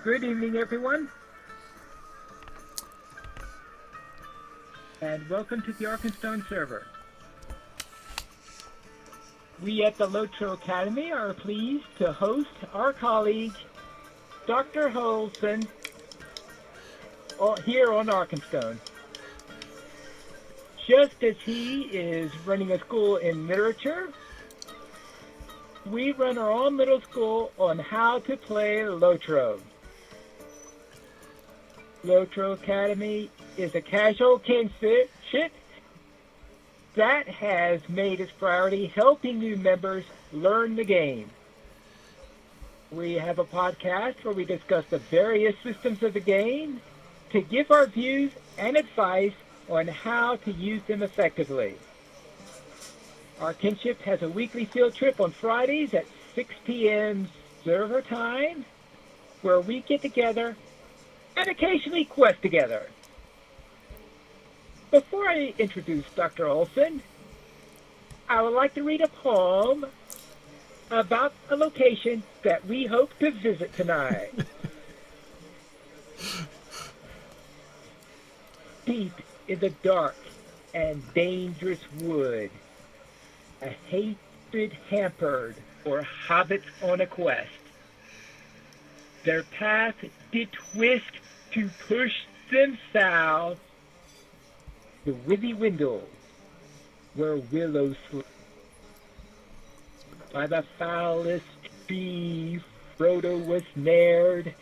Good evening, everyone, and welcome to the Arkenstone server. We at the Lotro Academy are pleased to host our colleague, Dr. Holson, here on Arkenstone. Just as he is running a school in literature, we run our own little school on how to play Lotro. Lotro Academy is a casual kinship that has made its priority helping new members learn the game. We have a podcast where we discuss the various systems of the game to give our views and advice on how to use them effectively. Our kinship has a weekly field trip on Fridays at 6 p.m. server time, where we get together and occasionally quest together. Before I introduce Dr. Olson, I would like to read a poem about a location that we hope to visit tonight. Deep in the dark and dangerous wood, a hatred hampered for hobbits on a quest. Their path did twist to push them south to Withy Windle, where willows sleep. By the foulest tree, Frodo was snared,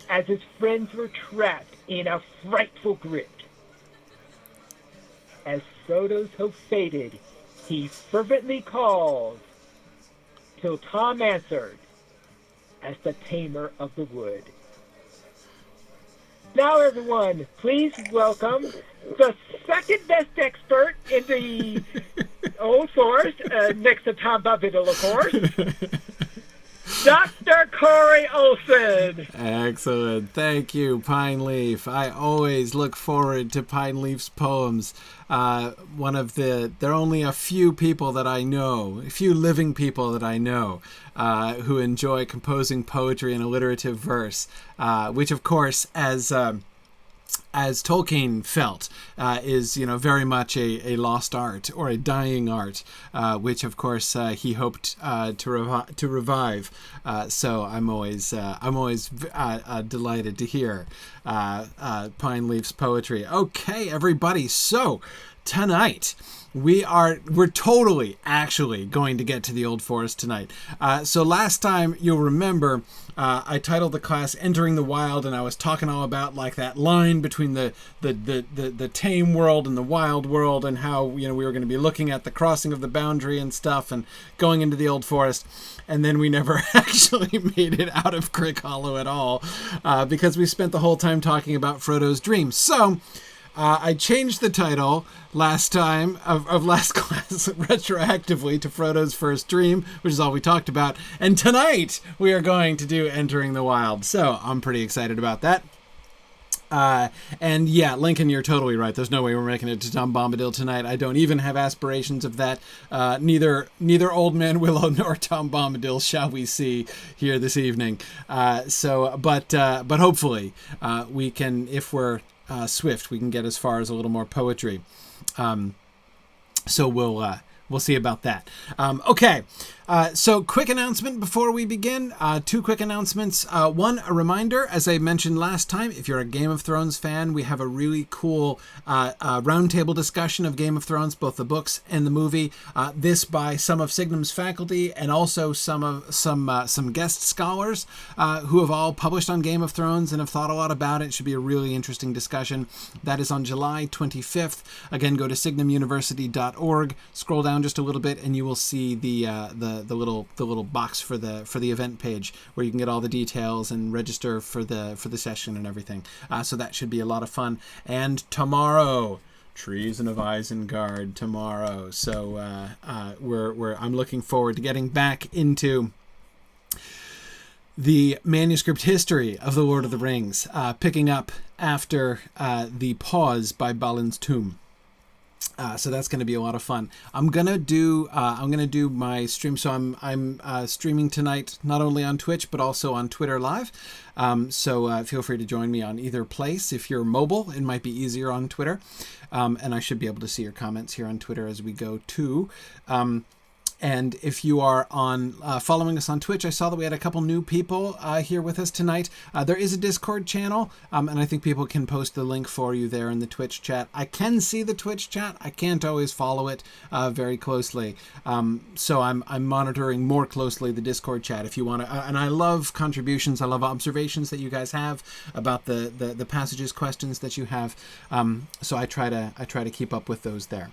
as his friends were trapped in a frightful grip. As Frodo's hope faded, he fervently called, till Tom answered, as the tamer of the wood. Now, everyone, please welcome the second best expert in the old forest, next to Tom Bombadil, of course, Dr. Corey Olson. Excellent. Thank you, Pine Leaf. I always look forward to Pine Leaf's poems. There are only a few people that I know, a few living people that I know, who enjoy composing poetry in alliterative verse, which, of course, as Tolkien felt, is very much a lost art or a dying art, which of course he hoped to revive. So I'm always delighted to hear Pine Leaf's poetry. Okay, everybody. So tonight we're totally actually going to get to the Old Forest tonight. So last time, you'll remember, I titled the class Entering the Wild, and I was talking all about like that line between the tame world and the wild world, and how we were going to be looking at the crossing of the boundary and stuff and going into the Old Forest. And then we never actually made it out of Crick Hollow at all, because we spent the whole time talking about Frodo's dream. So I changed the title last time of last class retroactively to Frodo's first dream, which is all we talked about. And tonight we are going to do Entering the Wild. So I'm pretty excited about that. And yeah, Lincoln, you're totally right. There's no way we're making it to Tom Bombadil tonight. I don't even have aspirations of that. Neither Old Man Willow nor Tom Bombadil shall we see here this evening. But hopefully we can, if we're swift, we can get as far as a little more poetry. So we'll see about that. Okay. So quick announcement before we begin. Two quick announcements. One, a reminder, as I mentioned last time, if you're a Game of Thrones fan, we have a really cool roundtable discussion of Game of Thrones, both the books and the movie. This by some of Signum's faculty and also some guest scholars who have all published on Game of Thrones and have thought a lot about it. It should be a really interesting discussion. That is on July 25th. Again, go to signumuniversity.org, scroll down just a little bit, and you will see the little box for the event page where you can get all the details and register for the session and everything. So that should be a lot of fun. And tomorrow, Treason of Isengard tomorrow. So I'm looking forward to getting back into the manuscript history of the Lord of the Rings, picking up after the pause by Balin's Tomb. So that's going to be a lot of fun. I'm gonna do my stream. So I'm streaming tonight, not only on Twitch but also on Twitter Live. So feel free to join me on either place. If you're mobile, it might be easier on Twitter, and I should be able to see your comments here on Twitter as we go too. And if you are on following us on Twitch, I saw that we had a couple new people here with us tonight. There is a Discord channel, and I think people can post the link for you there in the Twitch chat. I can see the Twitch chat. I can't always follow it very closely. So I'm monitoring more closely the Discord chat if you want to. And I love contributions. I love observations that you guys have about the passages, questions that you have. So I try to keep up with those there.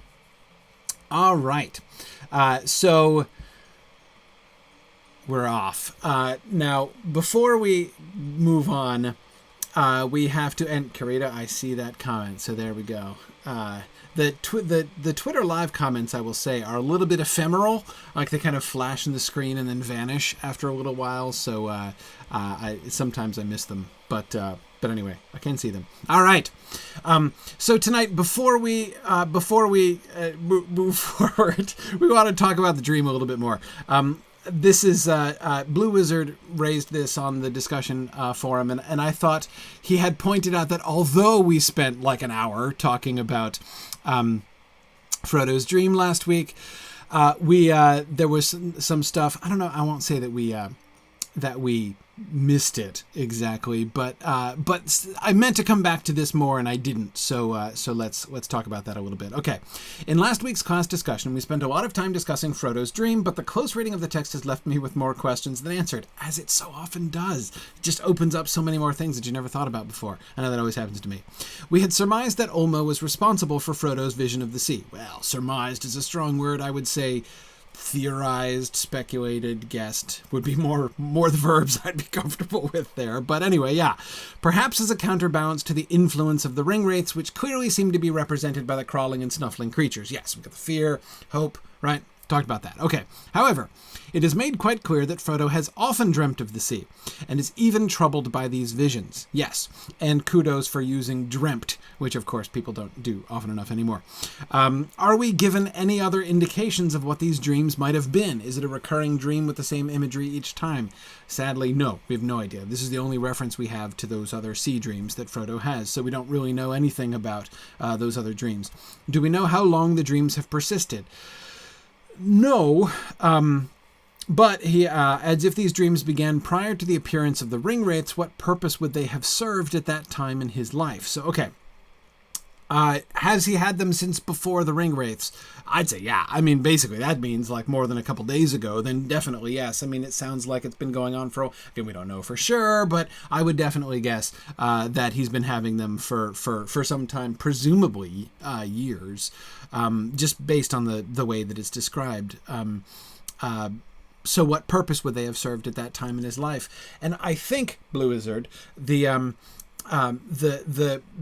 All right. So we're off. Now, before we move on, we have to, and Karita, I see that comment. So there we go. The Twitter Live comments, I will say, are a little bit ephemeral. Like they kind of flash in the screen and then vanish after a little while. So sometimes I miss them. But anyway, I can see them. All right. So tonight, before we move forward, we want to talk about the dream a little bit more. This is Blue Wizard raised this on the discussion forum, and I thought he had pointed out that although we spent like an hour talking about Frodo's dream last week, there was some stuff. I don't know. I won't say that we missed it exactly, but I meant to come back to this more and I didn't. So let's talk about that a little bit. Okay. In last week's class discussion, we spent a lot of time discussing Frodo's dream, but the close reading of the text has left me with more questions than answered, as it so often does. It just opens up so many more things that you never thought about before. I know that always happens to me. We had surmised that Ulmo was responsible for Frodo's vision of the sea. Well, surmised is a strong word. I would say theorized, speculated, guessed would be more the verbs I'd be comfortable with there. But anyway, yeah. Perhaps as a counterbalance to the influence of the ring wraiths, which clearly seem to be represented by the crawling and snuffling creatures. Yes, we've got the fear, hope, right? Talked about that. Okay. However, it is made quite clear that Frodo has often dreamt of the sea, and is even troubled by these visions. Yes, and kudos for using dreamt, which of course people don't do often enough anymore. Are we given any other indications of what these dreams might have been? Is it a recurring dream with the same imagery each time? Sadly, no. We have no idea. This is the only reference we have to those other sea dreams that Frodo has, so we don't really know anything about those other dreams. Do we know how long the dreams have persisted? No, but he adds, if these dreams began prior to the appearance of the ring wraiths, what purpose would they have served at that time in his life? So, okay. Has he had them since before the ring wraiths? I'd say, yeah. I mean, basically, that means like more than a couple days ago, then definitely yes. I mean, it sounds like it's been going on for, again, we don't know for sure, but I would definitely guess that he's been having them for some time, presumably years, just based on the way that it's described. So what purpose would they have served at that time in his life? And I think, Blue Wizard, the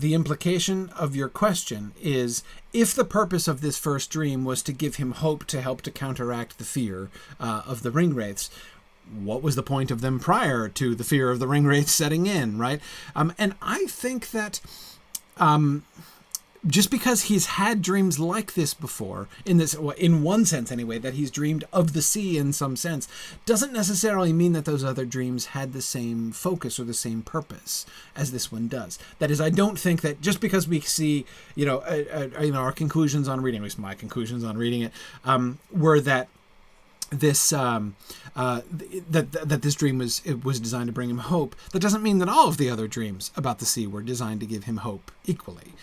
implication of your question is, if the purpose of this first dream was to give him hope to help to counteract the fear of the ring wraiths, what was the point of them prior to the fear of the ring wraiths setting in, right? And I think that just because he's had dreams like this before, in one sense anyway, that he's dreamed of the sea in some sense, doesn't necessarily mean that those other dreams had the same focus or the same purpose as this one does. That is, I don't think that just because we see, our conclusions on reading, at least my conclusions on reading it, were that this that this dream was designed to bring him hope. That doesn't mean that all of the other dreams about the sea were designed to give him hope equally.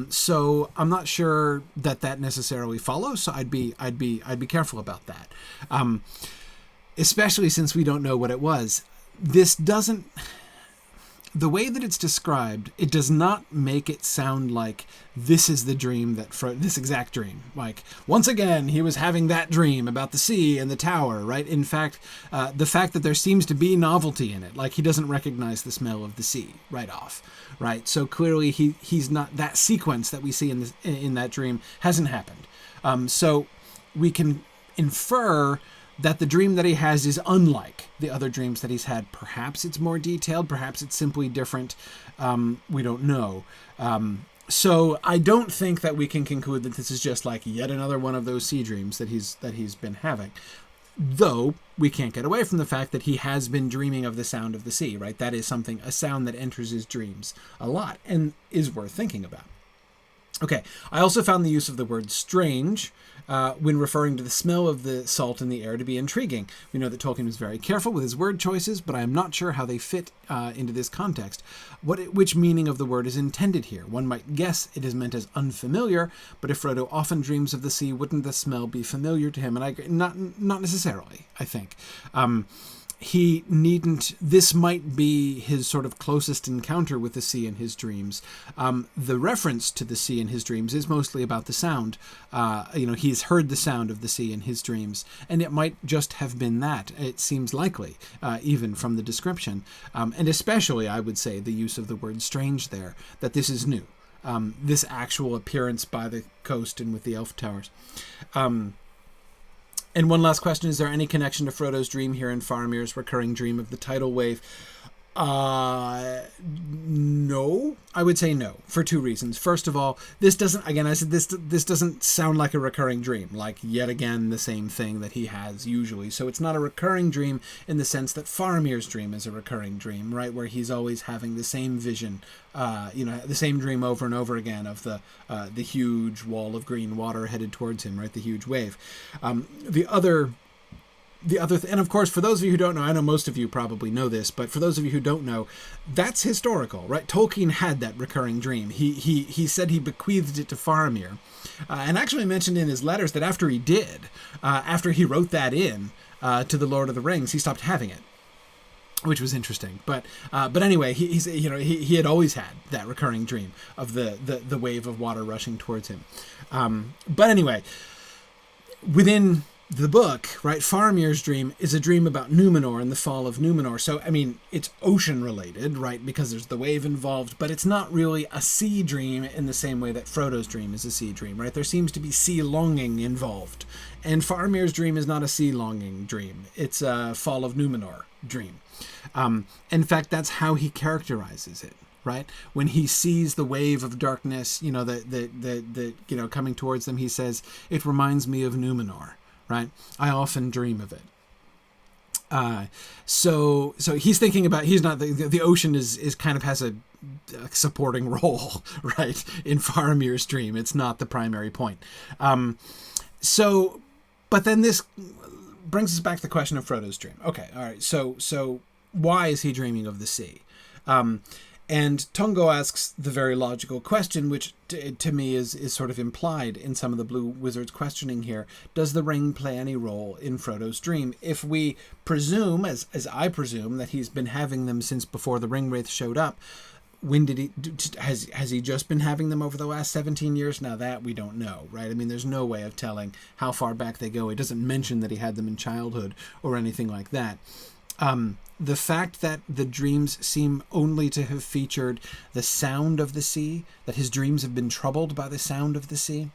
So I'm not sure that necessarily follows. So I'd be careful about that, especially since we don't know what it was. This doesn't. The way that it's described, it does not make it sound like this is the dream this exact dream. Like, once again, he was having that dream about the sea and the tower, right? In fact, the fact that there seems to be novelty in it, like he doesn't recognize the smell of the sea right off, right? So clearly he's not, that sequence that we see in that dream hasn't happened. So we can infer that the dream that he has is unlike the other dreams that he's had. Perhaps it's more detailed, perhaps it's simply different. We don't know. So I don't think that we can conclude that this is just like yet another one of those sea dreams that he's been having. Though we can't get away from the fact that he has been dreaming of the sound of the sea, right? That is a sound that enters his dreams a lot and is worth thinking about. Okay, I also found the use of the word strange when referring to the smell of the salt in the air to be intriguing. We know that Tolkien was very careful with his word choices, but I am not sure how they fit into this context. Which meaning of the word is intended here? One might guess it is meant as unfamiliar, but if Frodo often dreams of the sea, wouldn't the smell be familiar to him? And not necessarily, I think. He needn't, this might be his sort of closest encounter with the sea in his dreams. The reference to the sea in his dreams is mostly about the sound. He's heard the sound of the sea in his dreams, and it might just have been that. It seems likely, even from the description. And especially, I would say, the use of the word strange there, that this is new. This actual appearance by the coast and with the elf towers. And one last question, is there any connection to Frodo's dream here in Faramir's recurring dream of the tidal wave? No, I would say no, for two reasons. First of all, this doesn't, again, I said this doesn't sound like a recurring dream, like yet again the same thing that he has usually. So it's not a recurring dream in the sense that Faramir's dream is a recurring dream, right, where he's always having the same vision, the same dream over and over again of the huge wall of green water headed towards him, right, the huge wave. And of course, for those of you who don't know, I know most of you probably know this, but for those of you who don't know, that's historical, right? Tolkien had that recurring dream. He said he bequeathed it to Faramir, and actually mentioned in his letters that after he wrote that in to the Lord of the Rings, he stopped having it, which was interesting. But anyway, he had always had that recurring dream of the wave of water rushing towards him. But anyway, within the book, right, Faramir's dream is a dream about Numenor and the fall of Numenor. So, I mean, it's ocean related, right, because there's the wave involved, but it's not really a sea dream in the same way that Frodo's dream is a sea dream, right? There seems to be sea longing involved. And Faramir's dream is not a sea longing dream. It's a fall of Numenor dream. In fact, that's how he characterizes it. Right, when he sees the wave of darkness, the coming towards them, he says, "It reminds me of Numenor." Right, I often dream of it. So he's thinking about, he's not, the ocean is kind of has a supporting role, right, in Faramir's dream. It's not the primary point. But then this brings us back to the question of Frodo's dream. Okay, all right. So why is he dreaming of the sea? And Tongo asks the very logical question, which to me is sort of implied in some of the Blue Wizard's questioning here. Does the ring play any role in Frodo's dream? If we presume, as I presume, that he's been having them since before the Ringwraith showed up, when did has he just been having them over the last 17 years? Now that we don't know, right? I mean, there's no way of telling how far back they go. It doesn't mention that he had them in childhood or anything like that. The fact that the dreams seem only to have featured the sound of the sea, that his dreams have been troubled by the sound of the sea,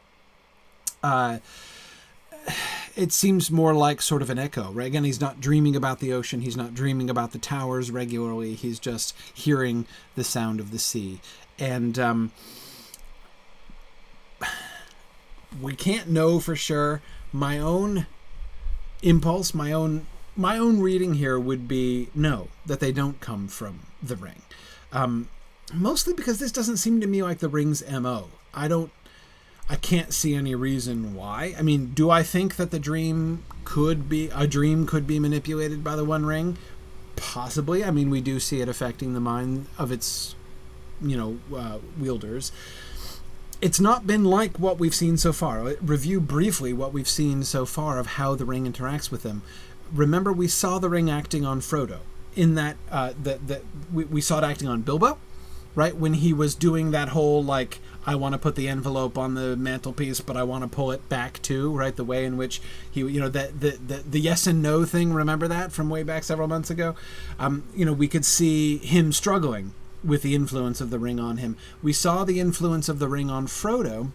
it seems more like sort of an echo, right? Again, he's not dreaming about the ocean. He's not dreaming about the towers regularly. He's just hearing the sound of the sea. And we can't know for sure. My own impulse, my own reading here would be no, that they don't come from the ring. Mostly because this doesn't seem to me like the ring's MO. I can't see any reason why. I mean, do I think that a dream could be manipulated by the One Ring? Possibly. I mean, we do see it affecting the mind of its, wielders. It's not been like what we've seen so far. Review briefly what we've seen so far of how the ring interacts with them. Remember, we saw the ring acting on Frodo in that we saw it acting on Bilbo, right? When he was doing that whole, like, I want to put the envelope on the mantelpiece, but I want to pull it back too, right? The way in which he, the yes and no thing, remember that from way back several months ago? We could see him struggling with the influence of the ring on him. We saw the influence of the ring on Frodo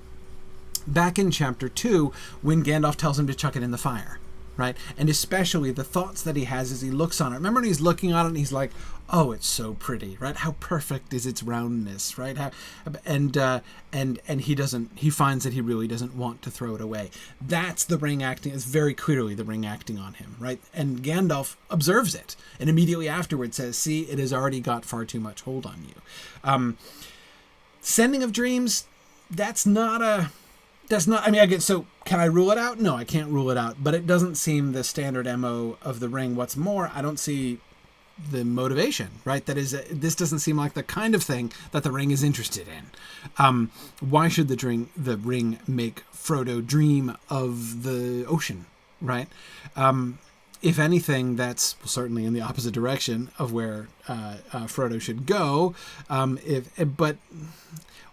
back in chapter 2 when Gandalf tells him to chuck it in the fire. right? And especially the thoughts that he has as he looks on it. Remember when he's looking on it and he's like, oh, it's so pretty, right? How perfect is its roundness, right? And he finds that he really doesn't want to throw it away. That's the ring acting. It's very clearly the ring acting on him, right? And Gandalf observes it and immediately afterwards says, see, it has already got far too much hold on you. Sending of dreams, that's not, I mean, again, so can I rule it out? No, I can't rule it out, but it doesn't seem the standard MO of the ring. What's more, I don't see the motivation, right? That is, this doesn't seem like the kind of thing that the ring is interested in. Why should the ring make Frodo dream of the ocean, right? If anything, that's certainly in the opposite direction of where Frodo should go. But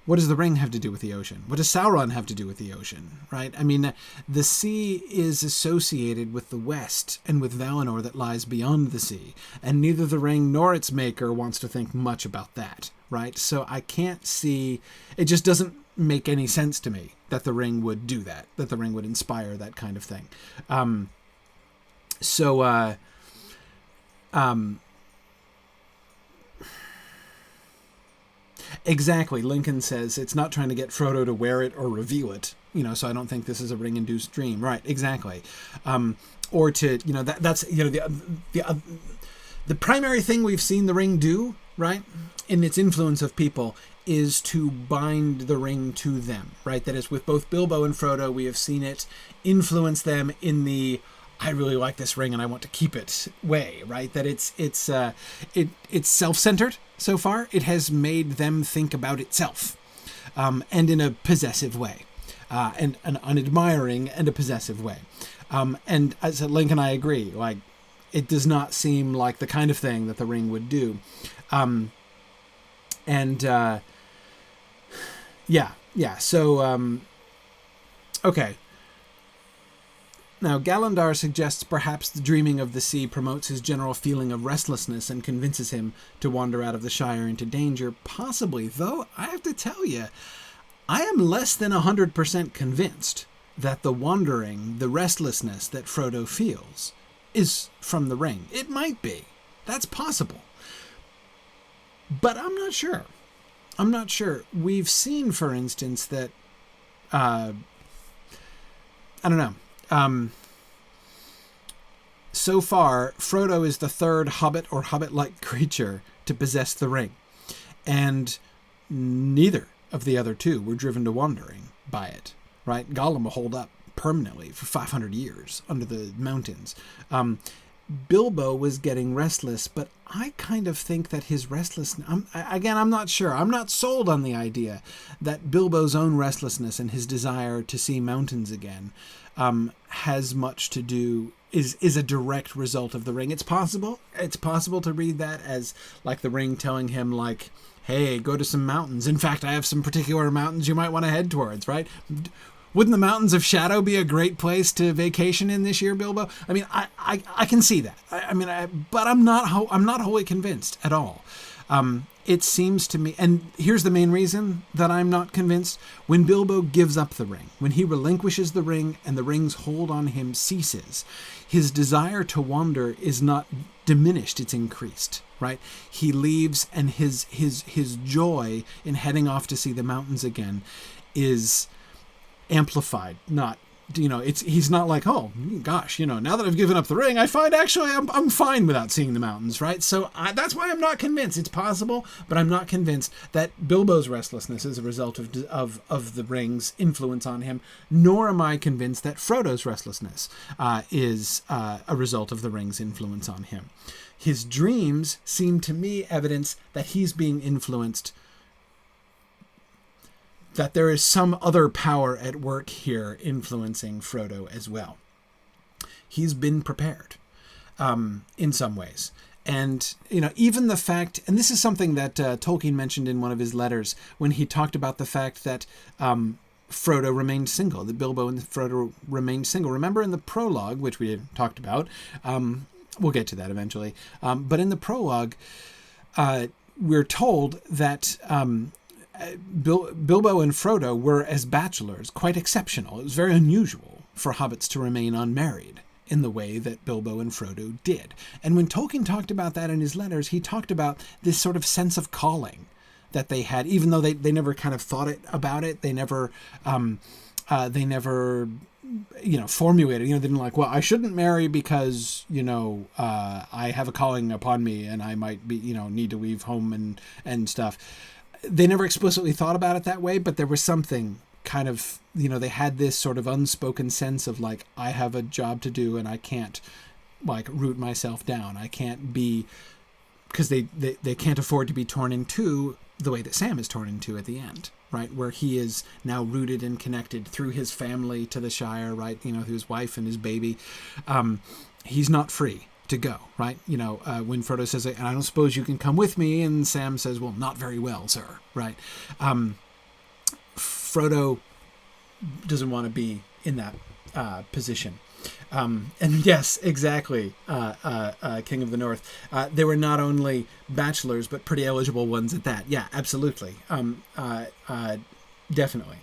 what does the ring have to do with the ocean? What does Sauron have to do with the ocean, right? I mean, the sea is associated with the west and with Valinor that lies beyond the sea, and neither the ring nor its maker wants to think much about that, right? So I can't see, it just doesn't make any sense to me that the ring would do that the ring would inspire that kind of thing. Exactly. Lincoln says it's not trying to get Frodo to wear it or reveal it, so I don't think this is a ring-induced dream. Right, exactly. Or to, that's, the primary thing we've seen the ring do, right, in its influence of people is to bind the ring to them, right? That is, with both Bilbo and Frodo, we have seen it influence them in the I really like this ring and I want to keep it way, right? That it's self-centered so far. It has made them think about itself, and in a possessive way, and an unadmiring and a possessive way. And as Link and I agree, like, it does not seem like the kind of thing that the ring would do. So, okay. Now, Galandar suggests perhaps the dreaming of the sea promotes his general feeling of restlessness and convinces him to wander out of the Shire into danger. Possibly, though, I have to tell you, I am less than 100% convinced that the wandering, the restlessness that Frodo feels is from the ring. It might be. That's possible. But I'm not sure. We've seen, for instance, that... I don't know. So far, Frodo is the third hobbit or hobbit-like creature to possess the ring, and neither of the other two were driven to wandering by it, right? Gollum will hold up permanently for 500 years under the mountains. Bilbo was getting restless, but I kind of think that his restlessness... I'm not sure. I'm not sold on the idea that Bilbo's own restlessness and his desire to see mountains again has much to do... is a direct result of the ring. It's possible. It's possible to read that as like the ring telling him, like, hey, go to some mountains. In fact, I have some particular mountains you might want to head towards, right? Wouldn't the Mountains of Shadow be a great place to vacation in this year, Bilbo? I mean, I can see that. But I'm not wholly convinced at all. It seems to me, and here's the main reason that I'm not convinced. When Bilbo gives up the ring, when he relinquishes the ring and the ring's hold on him ceases, his desire to wander is not diminished, it's increased, right? He leaves, and his joy in heading off to see the mountains again is amplified, not, he's not like, oh gosh, now that I've given up the ring, I find actually I'm fine without seeing the mountains, right? So that's why I'm not convinced. It's possible, but I'm not convinced that Bilbo's restlessness is a result of the ring's influence on him, nor am I convinced that Frodo's restlessness is a result of the ring's influence on him. His dreams seem to me evidence that he's being influenced, that there is some other power at work here influencing Frodo as well. He's been prepared in some ways. And, even the fact, and this is something that Tolkien mentioned in one of his letters when he talked about the fact that Frodo remained single, that Bilbo and Frodo remained single. Remember in the prologue, which we talked about, we'll get to that eventually, but in the prologue, we're told that... Bilbo and Frodo were, as bachelors, quite exceptional. It was very unusual for hobbits to remain unmarried in the way that Bilbo and Frodo did. And when Tolkien talked about that in his letters, he talked about this sort of sense of calling that they had, even though they never kind of thought about it. They never formulated, they didn't like, well, I shouldn't marry because, I have a calling upon me and I might be, need to leave home and stuff. They never explicitly thought about it that way, but there was something kind of, they had this sort of unspoken sense of like, I have a job to do and I can't like root myself down. I can't be, because they can't afford to be torn in two the way that Sam is torn in two at the end, right? Where he is now rooted and connected through his family to the Shire, right? Through his wife and his baby. He's not free to go, right? When Frodo says, and I don't suppose you can come with me, and Sam says, well, not very well, sir, right? Frodo doesn't want to be in that position. And yes, exactly, King of the North. They were not only bachelors, but pretty eligible ones at that. Yeah, absolutely. Definitely.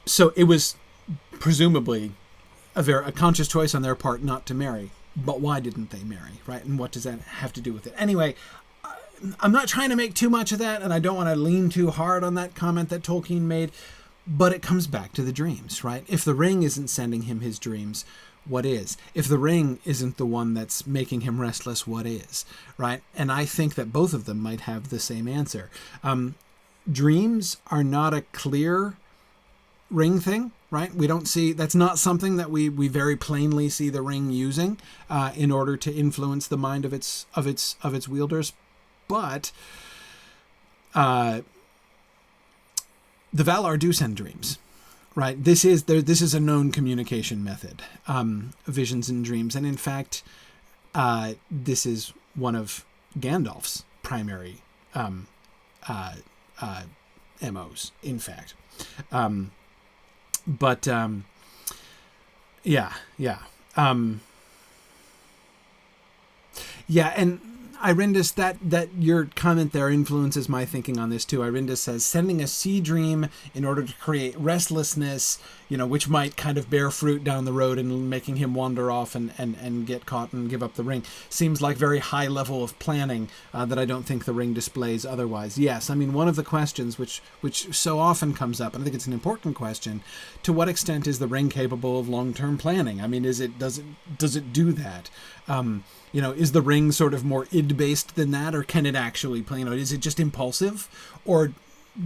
So it was presumably a conscious choice on their part not to marry. But why didn't they marry, right? And what does that have to do with it? Anyway, I'm not trying to make too much of that, and I don't want to lean too hard on that comment that Tolkien made, but it comes back to the dreams, right? If the ring isn't sending him his dreams, what is? If the ring isn't the one that's making him restless, what is, right? And I think that both of them might have the same answer. Dreams are not a clear ring thing, right? We don't see, that's not something that we very plainly see the ring using in order to influence the mind of its wielders. But the Valar do send dreams, right? This is a known communication method, visions and dreams. And in fact, this is one of Gandalf's primary MOs, in fact. And Irindus, that your comment there influences my thinking on this too. Irindus says, sending a sea dream in order to create restlessness, which might kind of bear fruit down the road and making him wander off and get caught and give up the ring, seems like very high level of planning that I don't think the ring displays otherwise. Yes, I mean, one of the questions which so often comes up, and I think it's an important question, to what extent is the ring capable of long-term planning? I mean, does it do that? Is the ring sort of more id-based than that, or can it actually play? Is it just impulsive, or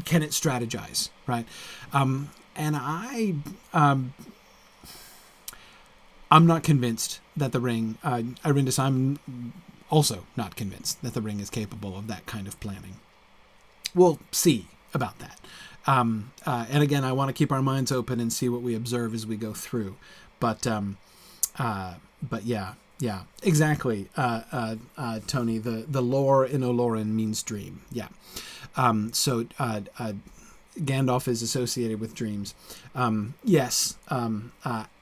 can it strategize? Right? And I'm not convinced that the ring. Irindus, I'm also not convinced that the ring is capable of that kind of planning. We'll see about that. And again, I want to keep our minds open and see what we observe as we go through. But yeah, exactly, Tony. The lore in Olorin means dream. Yeah. So Gandalf is associated with dreams. Yes.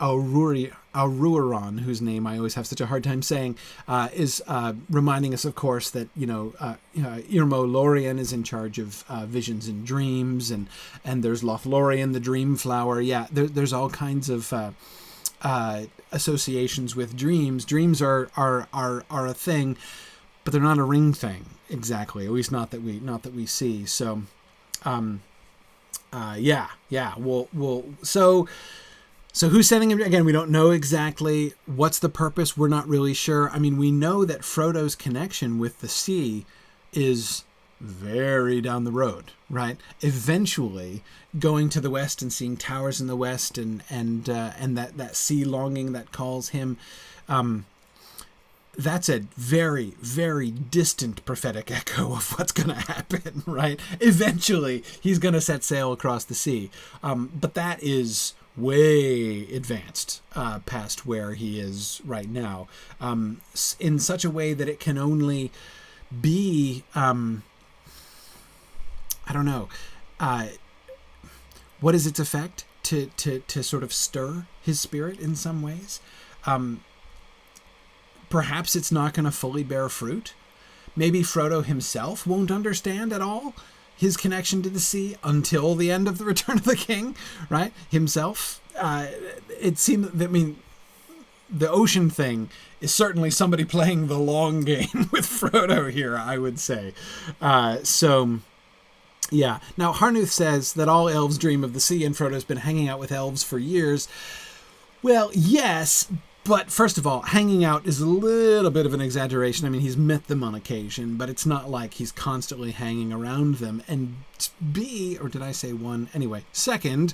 Aruaron, whose name I always have such a hard time saying, is reminding us, of course, that Irmo Lorien is in charge of visions and dreams, and there's Lothlorien, the dream flower. Yeah, there's all kinds of associations with dreams. Dreams are a thing, but they're not a ring thing exactly. At least not that we see. So, So who's sending him? Again, we don't know exactly what's the purpose. We're not really sure. I mean, we know that Frodo's connection with the sea is very down the road, right? Eventually going to the west and seeing towers in the west and that sea longing that calls him, that's a very, very distant prophetic echo of what's going to happen, right? Eventually he's going to set sail across the sea. But that is way advanced past where he is right now, in such a way that it can only be, I don't know, what is its effect to sort of stir his spirit in some ways? Perhaps it's not going to fully bear fruit. Maybe Frodo himself won't understand at all his connection to the sea until the end of the Return of the King, right? Himself, it seemed that, I mean, the ocean thing is certainly somebody playing the long game with Frodo here, I would say. Yeah. Now, Harnuth says that all elves dream of the sea, and Frodo's been hanging out with elves for years. Well, yes, but first of all, hanging out is a little bit of an exaggeration. I mean, he's met them on occasion, but it's not like he's constantly hanging around them. And B, or did I say one? Anyway, second,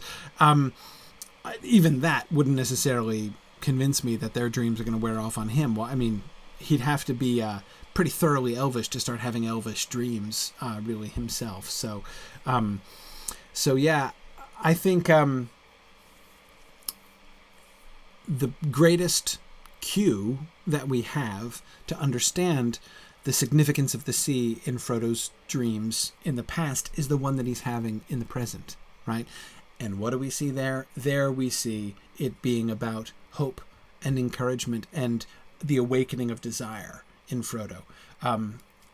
even that wouldn't necessarily convince me that their dreams are going to wear off on him. Well, I mean, he'd have to be pretty thoroughly elvish to start having elvish dreams, really himself. So yeah, I think the greatest cue that we have to understand the significance of the sea in Frodo's dreams in the past is the one that he's having in the present, right? And what do we see there? There we see it being about hope and encouragement and the awakening of desire in Frodo,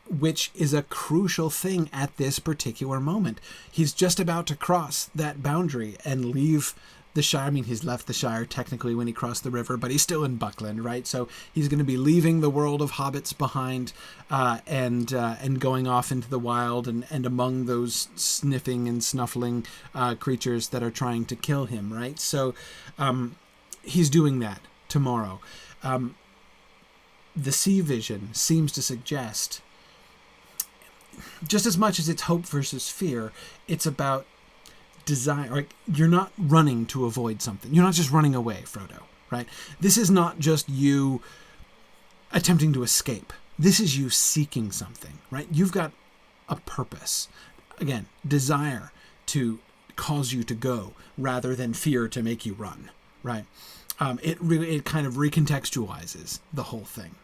which is a crucial thing at this particular moment. He's just about to cross that boundary and leave the Shire. I mean, he's left the Shire technically when he crossed the river, but he's still in Buckland, right? So he's going to be leaving the world of hobbits behind and going off into the wild and among those sniffing and snuffling creatures that are trying to kill him, right? So he's doing that tomorrow. The sea vision seems to suggest, just as much as it's hope versus fear, it's about desire. Like, you're not running to avoid something. You're not just running away, Frodo, right? This is not just you attempting to escape. This is you seeking something, right? You've got a purpose. Again, desire to cause you to go rather than fear to make you run, right? It kind of recontextualizes the whole thing.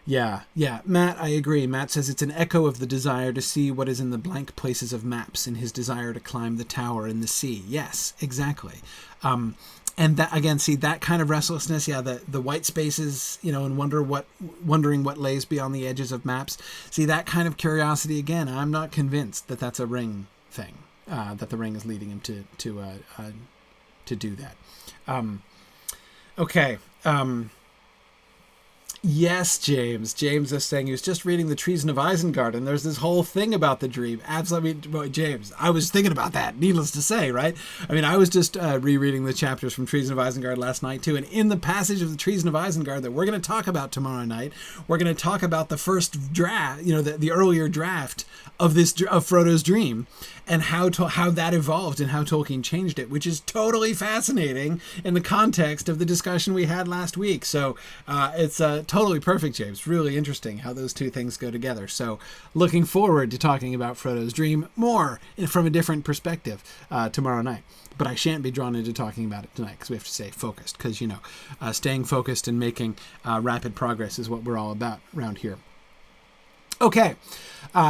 Yeah, Matt, I agree. Matt says it's an echo of the desire to see what is in the blank places of maps in his desire to climb the tower in the sea. Yes, exactly. And that, again, see that kind of restlessness. Yeah, the white spaces, and wondering what lays beyond the edges of maps. See that kind of curiosity again. I'm not convinced that that's a ring thing. That the ring is leading him to do that. Okay. Yes, James. James is saying he was just reading the Treason of Isengard, and there's this whole thing about the dream. Absolutely, well, James, I was thinking about that, needless to say, right? I mean, I was just rereading the chapters from Treason of Isengard last night, too, and in the passage of the Treason of Isengard that we're going to talk about tomorrow night, we're going to talk about the first draft, the earlier draft of Frodo's dream, and how that evolved and how Tolkien changed it, which is totally fascinating in the context of the discussion we had last week. So it's totally perfect, James. Really interesting how those two things go together. So looking forward to talking about Frodo's dream more from a different perspective tomorrow night. But I shan't be drawn into talking about it tonight because we have to stay focused, because, staying focused and making rapid progress is what we're all about around here. Okay,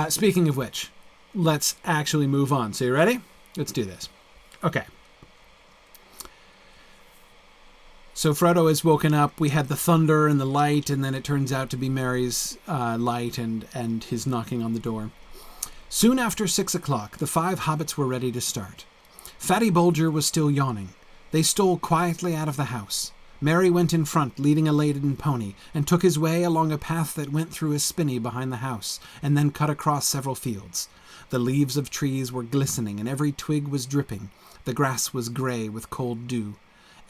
speaking of which, let's actually move on. So you ready? Let's do this. Okay. So Frodo has woken up. We had the thunder and the light, and then it turns out to be Merry's light and his knocking on the door. Soon after 6 o'clock, the 5 hobbits were ready to start. Fatty Bulger was still yawning. They stole quietly out of the house. Merry went in front, leading a laden pony, and took his way along a path that went through a spinney behind the house, and then cut across several fields. The leaves of trees were glistening, and every twig was dripping. The grass was grey with cold dew.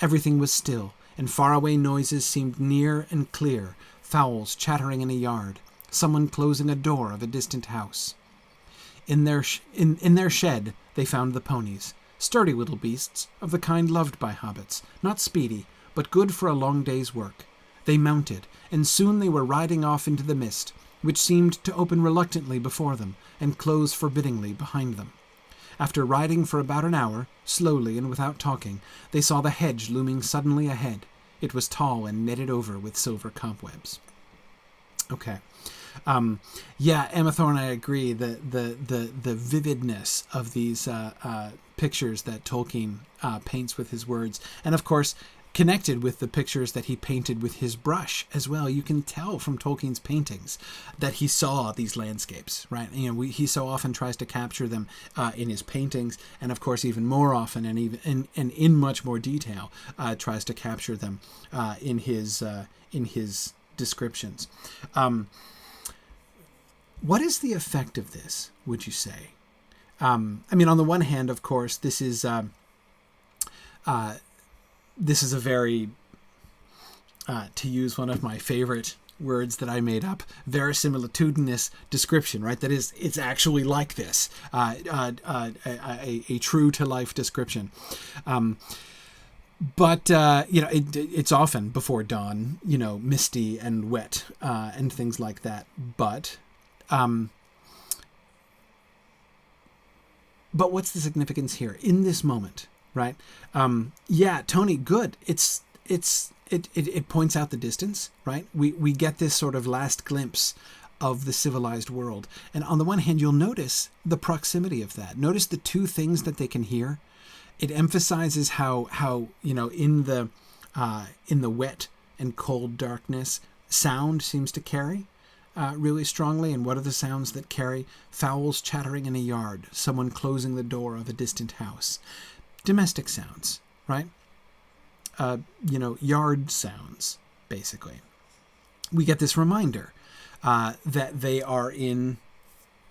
Everything was still, and faraway noises seemed near and clear, fowls chattering in a yard, someone closing a door of a distant house. In their shed they found the ponies, sturdy little beasts, of the kind loved by hobbits, not speedy, but good for a long day's work. They mounted, and soon they were riding off into the mist, which seemed to open reluctantly before them and close forbiddingly behind them. After riding for about an hour, slowly and without talking, they saw the hedge looming suddenly ahead. It was tall and netted over with silver cobwebs. Okay. Emma Thorne, I agree. The vividness of these pictures that Tolkien paints with his words, and of course, connected with the pictures that he painted with his brush as well. You can tell from Tolkien's paintings that he saw these landscapes, right? He so often tries to capture them in his paintings, and of course even more often and in much more detail tries to capture them in his descriptions. What is the effect of this, would you say? On the one hand, of course, this is a very, to use one of my favorite words that I made up, verisimilitudinous description, right? That is, it's actually like this, a true to life description. But it's often before dawn, misty and wet, and things like that. But what's the significance here in this moment, right? Tony, good. It points out the distance, right? We get this sort of last glimpse of the civilized world. And on the one hand, you'll notice the proximity of that. Notice the two things that they can hear. It emphasizes how in the wet and cold darkness, sound seems to carry really strongly. And what are the sounds that carry? Fowls chattering in a yard, someone closing the door of a distant house. Domestic sounds, right? Yard sounds, basically. We get this reminder that they are in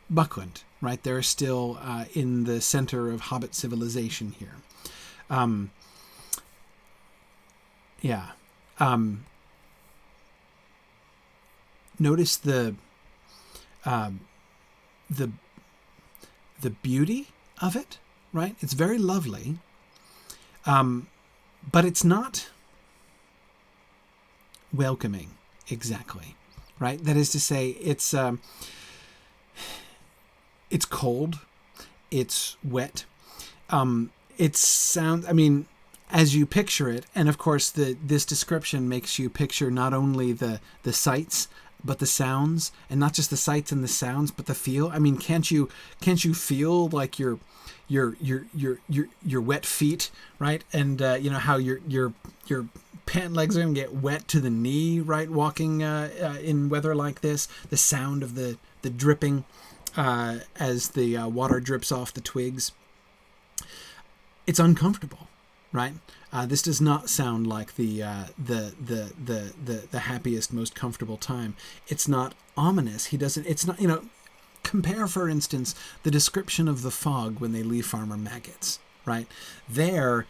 Buckland, right? They're still in the center of Hobbit civilization here. Notice the beauty of it, right? It's very lovely, but it's not welcoming exactly, right? That is to say, it's cold, it's wet, it sounds, as you picture it, and of course this description makes you picture not only the sights, but the sounds, and not just the sights and the sounds, but the feel. Can't you feel like your wet feet, right? And how your pant legs are gonna get wet to the knee, right? Walking in weather like this, the sound of the dripping as the water drips off the twigs. It's uncomfortable, right? This does not sound like the happiest, most comfortable time. It's not ominous. It's not, compare, for instance, the description of the fog when they leave Farmer Maggot's, right? There,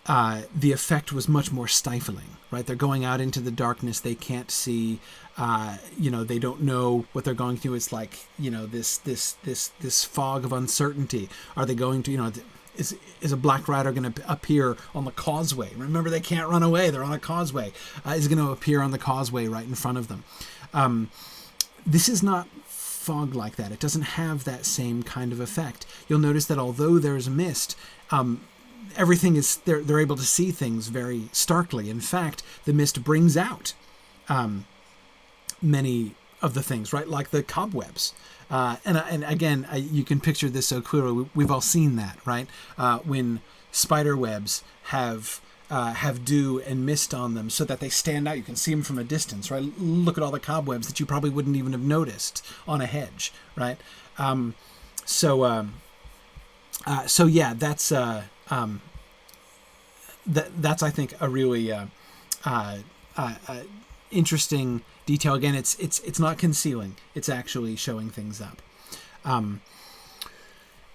the effect was much more stifling, right? They're going out into the darkness. They can't see, they don't know what they're going through. It's like, this fog of uncertainty. Are they going to, is a black rider going to appear on the causeway? Remember, they can't run away. They're on a causeway. Is going to appear on the causeway right in front of them. This is not fog like that. It doesn't have that same kind of effect. You'll notice that although there's mist, everything is, they're able to see things very starkly. In fact, the mist brings out many of the things, right? Like the cobwebs. And again, you can picture this so clearly. We've all seen that, right? When spider webs have dew and mist on them so that they stand out. You can see them from a distance, right? Look at all the cobwebs that you probably wouldn't even have noticed on a hedge, right? So yeah, that's I think a really interesting detail. Again, it's not concealing; it's actually showing things up.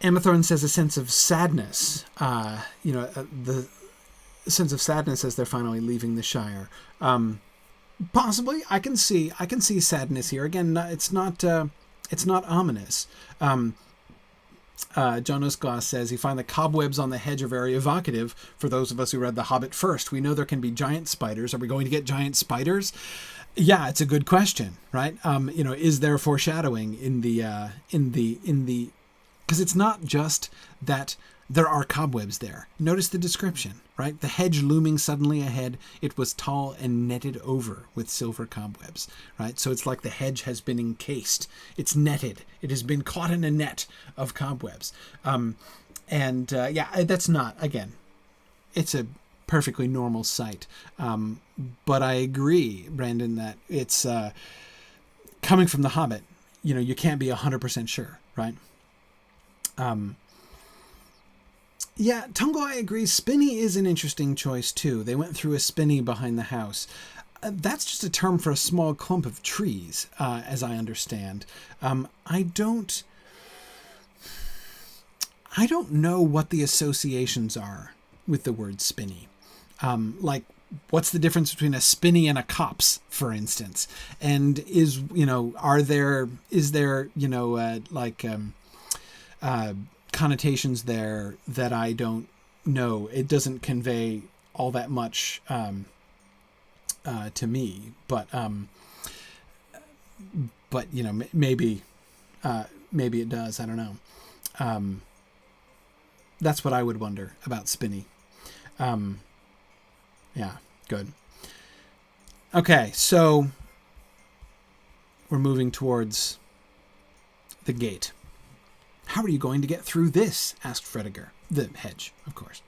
Amathorn says a sense of sadness. The sense of sadness as they're finally leaving the Shire. Possibly, I can see sadness here. Again, it's not ominous. John Osglass says he finds the cobwebs on the hedge are very evocative. For those of us who read The Hobbit first, we know there can be giant spiders. Are we going to get giant spiders? Yeah, it's a good question, right? Is there foreshadowing in the because it's not just that there are cobwebs there. Notice the description, right? The hedge looming suddenly ahead. It was tall and netted over with silver cobwebs, right? So it's like the hedge has been encased. It's netted. It has been caught in a net of cobwebs. That's not, again, it's a perfectly normal sight. But I agree, Brandon, that it's coming from The Hobbit. You can't be 100% sure, right? Yeah, Tungo, I agree. Spinney is an interesting choice, too. They went through a spinney behind the house. That's just a term for a small clump of trees, as I understand. I don't know what the associations are with the word spinney. Like, what's the difference between a spinney and a copse, for instance? And is there connotations there that I don't know? It doesn't convey all that much to me, but maybe it does. I don't know. That's what I would wonder about spinney. Yeah, good. Okay, so we're moving towards the gate. How are you going to get through this? Asked Frediger, the hedge, of course.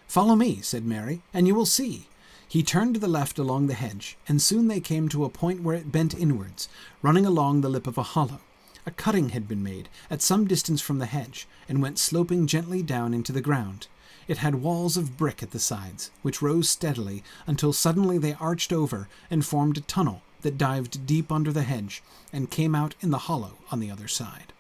Follow me, said Merry, and you will see. He turned to the left along the hedge, and soon they came to a point where it bent inwards, running along the lip of a hollow. A cutting had been made at some distance from the hedge, and went sloping gently down into the ground. It had walls of brick at the sides, which rose steadily until suddenly they arched over and formed a tunnel that dived deep under the hedge and came out in the hollow on the other side.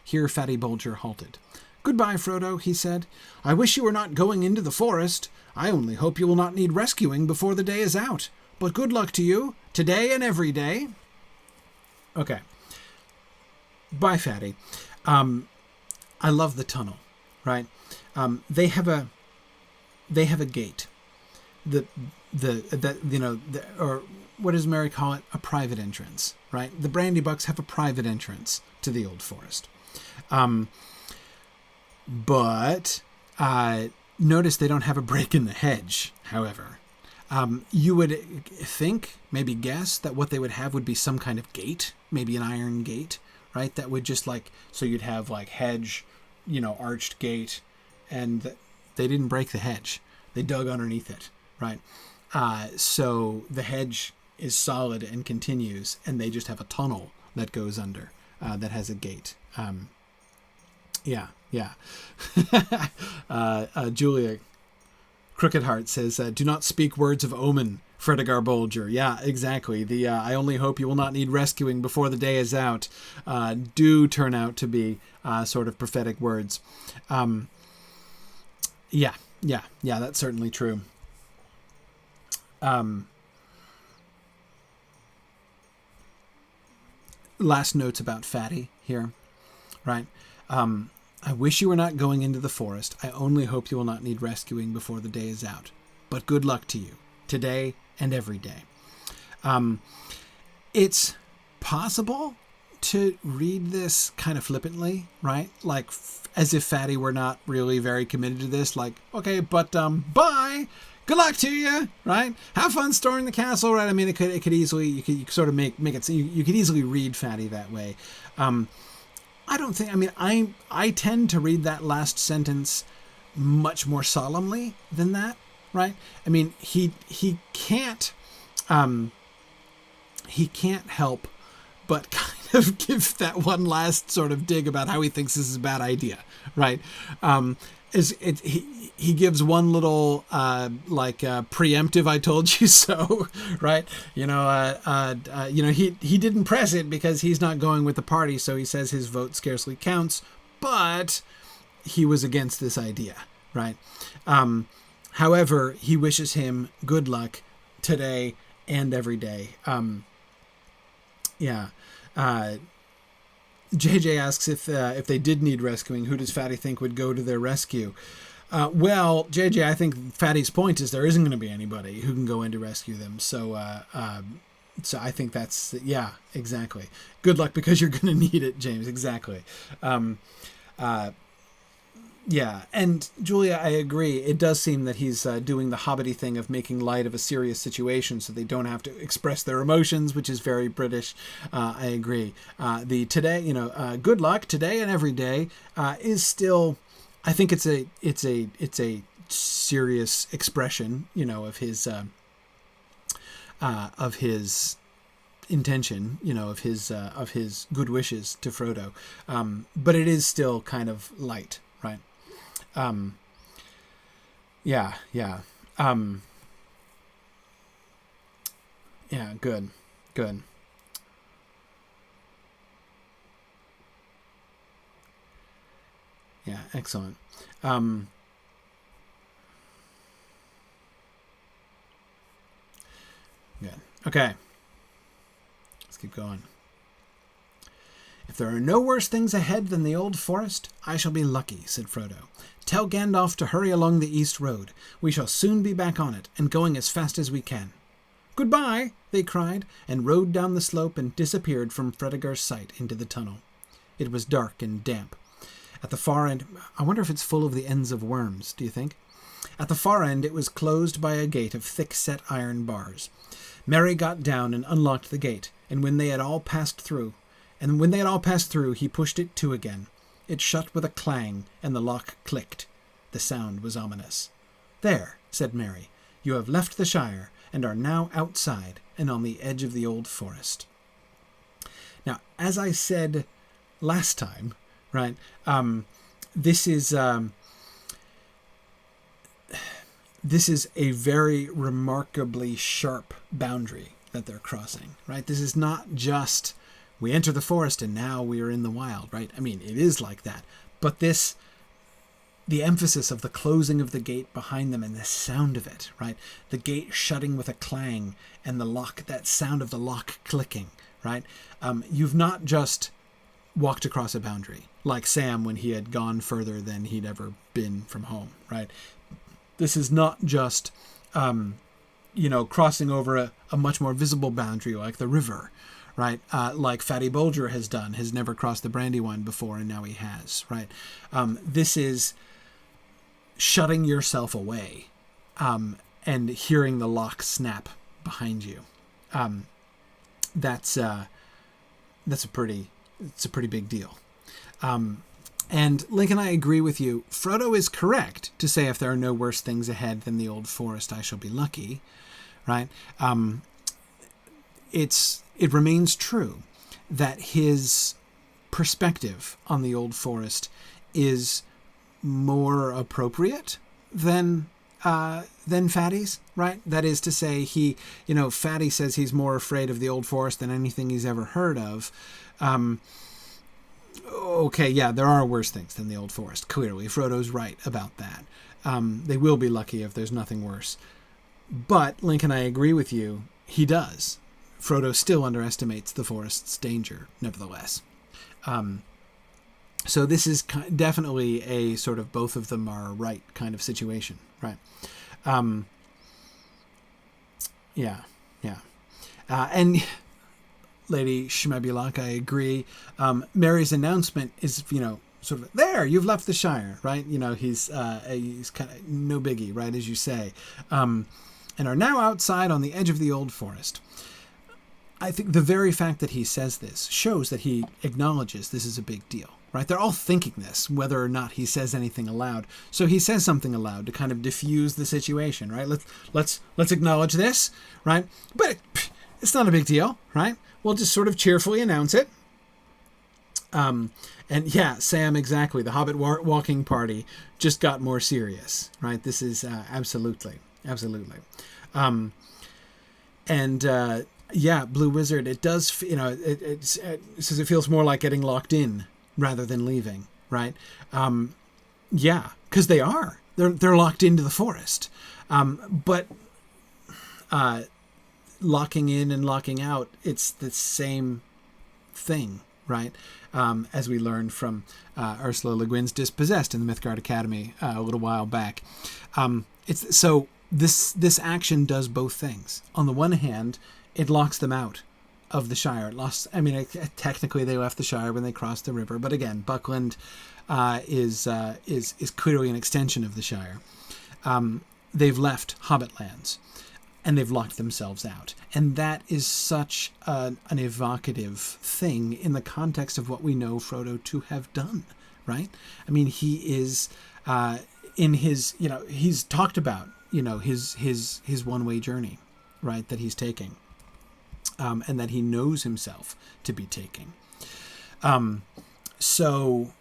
Here Fatty Bulger halted. "Goodbye, Frodo," he said. "I wish you were not going into the forest. I only hope you will not need rescuing before the day is out. But good luck to you, today and every day." Okay. Bye, Fatty. I love the tunnel, right? They have a gate. Or what does Mary call it? A private entrance, right? The Brandybucks have a private entrance to the Old Forest. But notice they don't have a break in the hedge, however. You would think, maybe guess, that what they would have would be some kind of gate, maybe an iron gate, right? That would just so you'd have hedge, arched gate, and they didn't break the hedge. They dug underneath it, right? So the hedge is solid and continues, and they just have a tunnel that goes under that has a gate. Yeah. Julia Crooked Heart says, "Do not speak words of omen, Fredigar Bolger." Yeah, exactly. The "I only hope you will not need rescuing before the day is out" do turn out to be sort of prophetic words. Yeah, that's certainly true. Last notes about Fatty here, right? "I wish you were not going into the forest. I only hope you will not need rescuing before the day is out. But good luck to you, today and every day." It's possible to read this kind of flippantly, right? As if Fatty were not really very committed to this. Okay, but bye. Good luck to you, right? Have fun storing the castle, right? I mean, it could easily, you could sort of make it so you could easily read Fatty that way. I don't think, I tend to read that last sentence much more solemnly than that, right? I mean, he can't help but kind of give that one last sort of dig about how he thinks this is a bad idea, right? He gives one little preemptive "I told you so," right? He didn't press it because he's not going with the party, so he says his vote scarcely counts, but he was against this idea, right? However, he wishes him good luck today and every day. JJ asks if they did need rescuing, who does Fatty think would go to their rescue? Well, JJ, I think Fatty's point is there isn't going to be anybody who can go in to rescue them. So I think that's, yeah, exactly. Good luck because you're going to need it, James. Exactly. Yeah, and Julia, I agree. It does seem that he's doing the Hobbity thing of making light of a serious situation so they don't have to express their emotions, which is very British. I agree. The today, good luck today and every day is still, I think it's a serious expression, of his intention, of his good wishes to Frodo. But it is still kind of light, right? Yeah. Yeah, good. Yeah, excellent. Good. Okay. Let's keep going. If there are no worse things ahead than the old forest, I shall be lucky, said Frodo. Tell Gandalf to hurry along the east road. We shall soon be back on it, and going as fast as we can. Goodbye, they cried, and rode down the slope and disappeared from Fredegar's sight into the tunnel. It was dark and damp. At the far end, I wonder if it's full of the ends of worms, do you think? At the far end it was closed by a gate of thick-set iron bars. Merry got down and unlocked the gate, and when they had all passed through, he pushed it to again. It shut with a clang, and the lock clicked. The sound was ominous. There, said Merry, you have left the Shire, and are now outside and on the edge of the old forest. Now, as I said last time, right, this is a very remarkably sharp boundary that they're crossing, right? This is not just we enter the forest and now we are in the wild, right? I mean, it is like that, but the emphasis of the closing of the gate behind them and the sound of it, right? The gate shutting with a clang and that sound of the lock clicking, right? You've not just walked across a boundary like Sam when he had gone further than he'd ever been from home, right? This is not just, crossing over a much more visible boundary like the river, right? Like Fatty Bolger has never crossed the Brandywine before, and now he has, right? This is shutting yourself away and hearing the lock snap behind you. That's a pretty big deal. And Link and I agree with you. Frodo is correct to say if there are no worse things ahead than the old forest, I shall be lucky, right? It remains true that his perspective on the old forest is more appropriate than Fatty's, right? That is to say, Fatty says he's more afraid of the old forest than anything he's ever heard of. Okay, yeah, there are worse things than the old forest. Clearly, Frodo's right about that. They will be lucky if there's nothing worse. But Link and I agree with you. He does. Frodo still underestimates the forest's danger, nevertheless. So this is definitely a sort of both of them are right kind of situation, right? Yeah. And Lady Shmebulak, I agree. Merry's announcement is, sort of, there, you've left the Shire, right? He's kind of no biggie, right, as you say. And are now outside on the edge of the old forest. I think the very fact that he says this shows that he acknowledges this is a big deal, right? They're all thinking this, whether or not he says anything aloud. So he says something aloud to kind of diffuse the situation, right? Let's acknowledge this, right? But it's not a big deal, right? We'll just sort of cheerfully announce it. And yeah, Sam, exactly. The Hobbit walking party just got more serious, right? This is absolutely. Yeah, Blue Wizard, it does, it says it feels more like getting locked in rather than leaving, right? Yeah, because they are. They're locked into the forest. But locking in and locking out, it's the same thing, right? As we learned from Ursula Le Guin's Dispossessed in the Mythgard Academy a little while back. This action does both things. On the one hand, it locks them out of the Shire. Technically they left the Shire when they crossed the river, but again, Buckland is clearly an extension of the Shire. They've left Hobbit lands, and they've locked themselves out. And that is such an evocative thing in the context of what we know Frodo to have done, right? I mean, he is in his, he's talked about, his one-way journey, right, that he's taking, and that he knows himself to be taking. So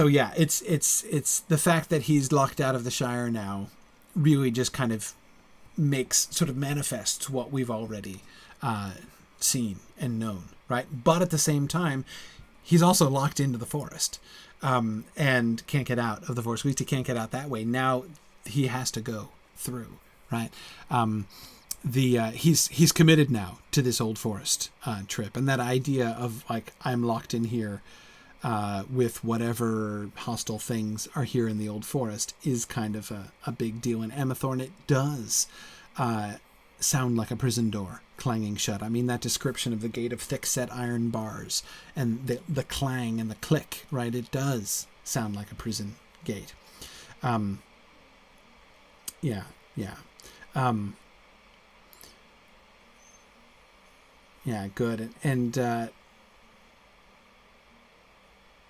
yeah, it's the fact that he's locked out of the Shire now really just kind of sort of manifests what we've already seen and known, right? But at the same time, he's also locked into the forest, and can't get out of the forest. At least he can't get out that way. Now he has to go through, right? He's committed now to this old forest trip, and that idea of like, I'm locked in here with whatever hostile things are here in the old forest is kind of a big deal. In Amathorn, it does sound like a prison door clanging shut. I mean, that description of the gate of thick-set iron bars and the clang and the click, right? It does sound like a prison gate. Yeah. Yeah, good. And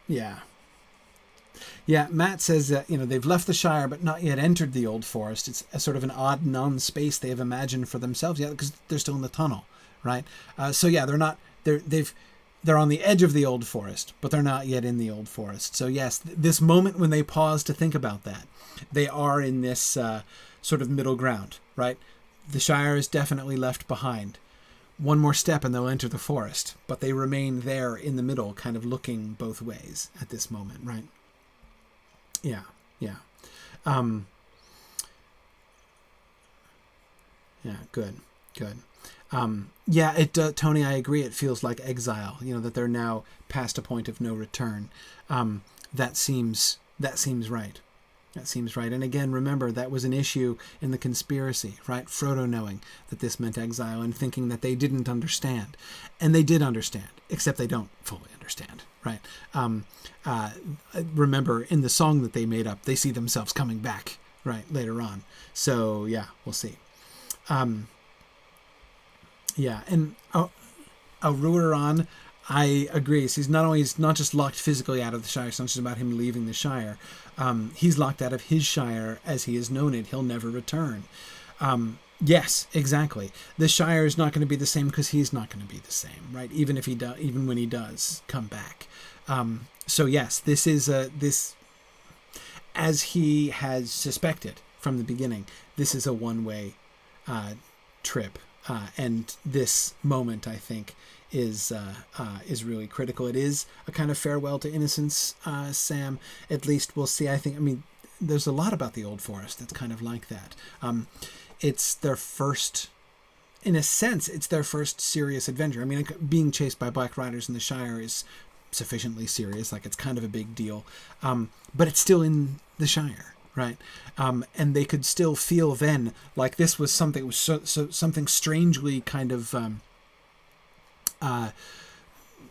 yeah, Matt says that, they've left the Shire but not yet entered the old forest. It's a sort of an odd non-space they have imagined for themselves, because they're still in the tunnel, right? So yeah, they're on the edge of the old forest, but they're not yet in the old forest. So yes, this moment when they pause to think about that, they are in this sort of middle ground, right? The Shire is definitely left behind. One more step and they'll enter the forest, but they remain there in the middle, kind of looking both ways at this moment, right? Yeah. Yeah, good. Yeah, Tony, I agree. It feels like exile, that they're now past a point of no return. That seems right. That seems right. And again, remember, that was an issue in the conspiracy, right? Frodo knowing that this meant exile and thinking that they didn't understand. And they did understand, except they don't fully understand, right? Remember, in the song that they made up, they see themselves coming back, right, later on. So, yeah, we'll see. Yeah, and Ruaran, I agree. So he's not just locked physically out of the Shire. It's not just about him leaving the Shire. He's locked out of his Shire as he has known it. He'll never return. Yes, exactly. The Shire is not going to be the same because he's not going to be the same, right? Even when he does come back. So yes, this is this, as he has suspected from the beginning, this is a one-way trip. And this moment, I think, is really critical. It is a kind of farewell to innocence, Sam. At least we'll see. I mean, there's a lot about the Old Forest that's kind of like that. It's their first, in a sense, it's their first serious adventure. I mean, being chased by Black Riders in the Shire is sufficiently serious, like it's kind of a big deal. But it's still in the Shire, right? And they could still feel then like this was something, something strangely kind of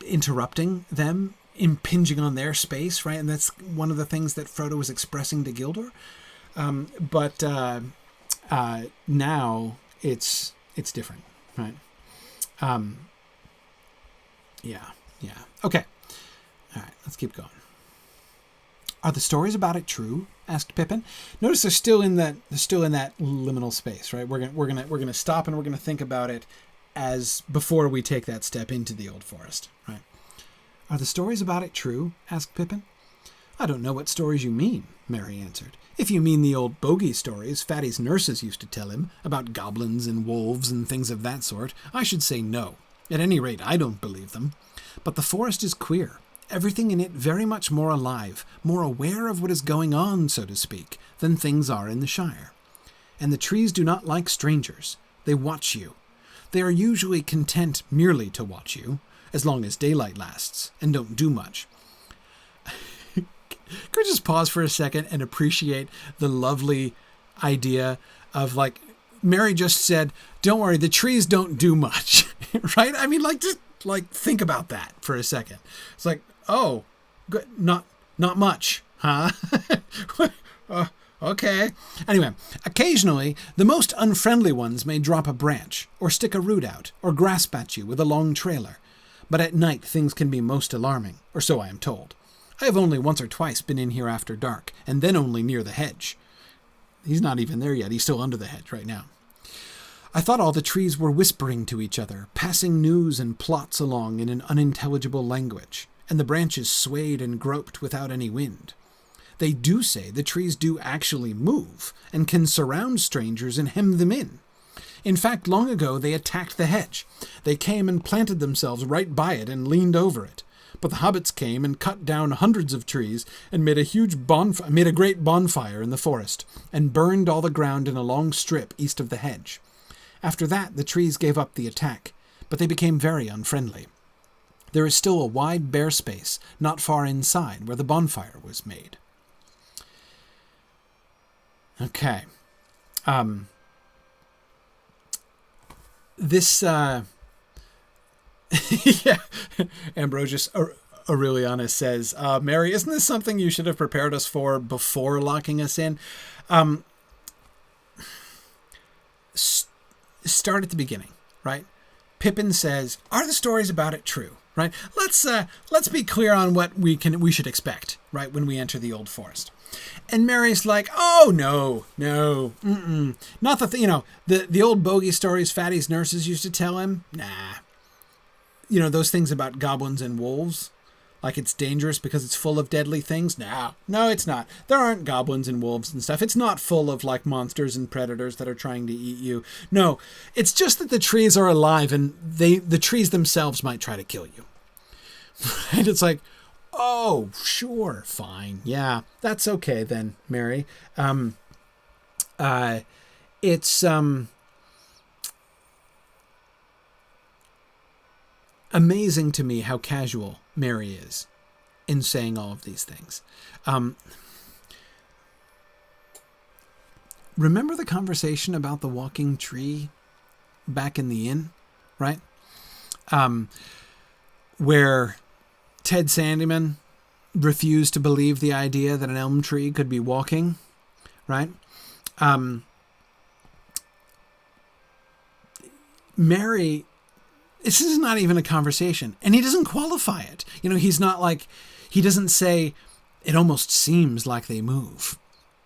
interrupting them, impinging on their space, right? And that's one of the things that Frodo was expressing to Gildor. But now it's different, right? Yeah. Okay. All right, let's keep going. Are the stories about it true? Asked Pippin. Notice they're still in that liminal space, right? We're gonna stop and we're gonna think about it as before we take that step into the old forest, right? Are the stories about it true? Asked Pippin. I don't know what stories you mean, Merry answered. If you mean the old bogey stories Fatty's nurses used to tell him about goblins and wolves and things of that sort, I should say no. At any rate, I don't believe them. But the forest is queer. Everything in it very much more alive, more aware of what is going on, so to speak, than things are in the Shire. And the trees do not like strangers. They watch you. They are usually content merely to watch you, as long as daylight lasts, and don't do much. Could we just pause for a second and appreciate the lovely idea of, like, Mary just said, don't worry, the trees don't do much, right? I mean, just think about that for a second. It's like, oh, good, not much, huh? Okay. Anyway, occasionally, the most unfriendly ones may drop a branch, or stick a root out, or grasp at you with a long trailer. But at night, things can be most alarming, or so I am told. I have only once or twice been in here after dark, and then only near the hedge. He's not even there yet. He's still under the hedge right now. I thought all the trees were whispering to each other, passing news and plots along in an unintelligible language, and the branches swayed and groped without any wind. They do say the trees do actually move, and can surround strangers and hem them in. In fact, long ago they attacked the hedge. They came and planted themselves right by it and leaned over it. But the hobbits came and cut down hundreds of trees and made a great bonfire in the forest, and burned all the ground in a long strip east of the hedge. After that, the trees gave up the attack, but they became very unfriendly. There is still a wide bare space not far inside where the bonfire was made. Okay. This, yeah, Ambrosius Aurelianus says, Mary, isn't this something you should have prepared us for before locking us in? Start at the beginning, right? Pippin says, are the stories about it true, right? Let's be clear on what we should expect, right, when we enter the Old Forest. And Mary's like, oh, no, not the old bogey stories Fatty's nurses used to tell him. Nah. Those things about goblins and wolves, like it's dangerous because it's full of deadly things. No, it's not. There aren't goblins and wolves and stuff. It's not full of like monsters and predators that are trying to eat you. No, it's just that the trees are alive and the trees themselves might try to kill you. And it's like, oh, sure, fine. Yeah, that's okay then, Mary. It's amazing to me how casual Mary is in saying all of these things. Remember the conversation about the walking tree back in the inn, right? Where Ted Sandyman refused to believe the idea that an elm tree could be walking, right? Mary, this is not even a conversation, and he doesn't qualify it. He's not like, he doesn't say, it almost seems like they move.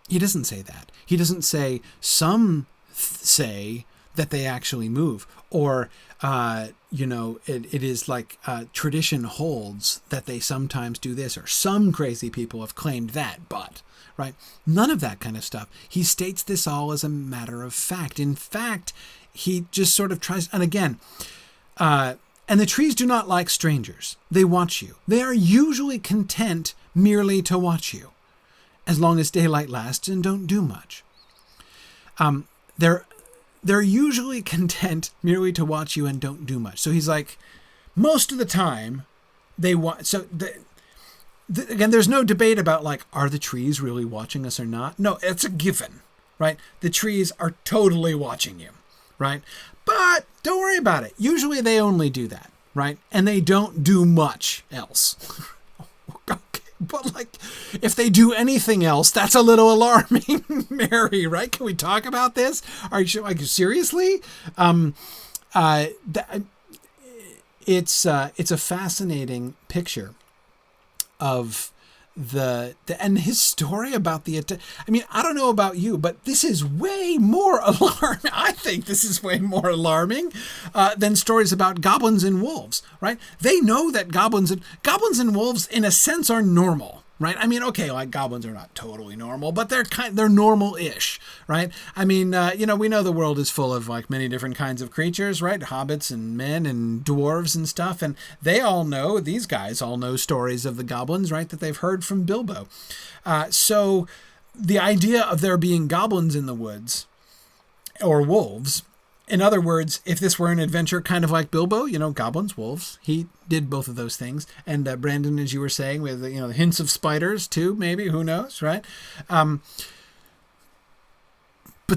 He doesn't say that. He doesn't say, some say that they actually move, or, it is like tradition holds that they sometimes do this, or some crazy people have claimed that, but, right? None of that kind of stuff. He states this all as a matter of fact. In fact, he just sort of tries, and again, and the trees do not like strangers. They watch you. They are usually content merely to watch you, as long as daylight lasts and don't do much. They're usually content merely to watch you and don't do much. So he's like, most of the time, they want. So again, there's no debate about like, are the trees really watching us or not? No, it's a given, right? The trees are totally watching you, right? But don't worry about it. Usually they only do that, right? And they don't do much else. Okay, but like, if they do anything else, that's a little alarming, Mary, right? Can we talk about this? Are you like, seriously? It's a fascinating picture of and his story about the attack. I mean, I don't know about you, but this is way more alarming. I think this is way more alarming than stories about goblins and wolves, right? They know that goblins and wolves, in a sense, are normal, right? I mean, okay, like goblins are not totally normal, but they're normal-ish, right? I mean, we know the world is full of like many different kinds of creatures, right? Hobbits and men and dwarves and stuff, and these guys all know stories of the goblins, right? That they've heard from Bilbo. So the idea of there being goblins in the woods or wolves, in other words, if this were an adventure kind of like Bilbo, goblins, wolves, he did both of those things. And Brandon, as you were saying, with, hints of spiders too, maybe, who knows, right? But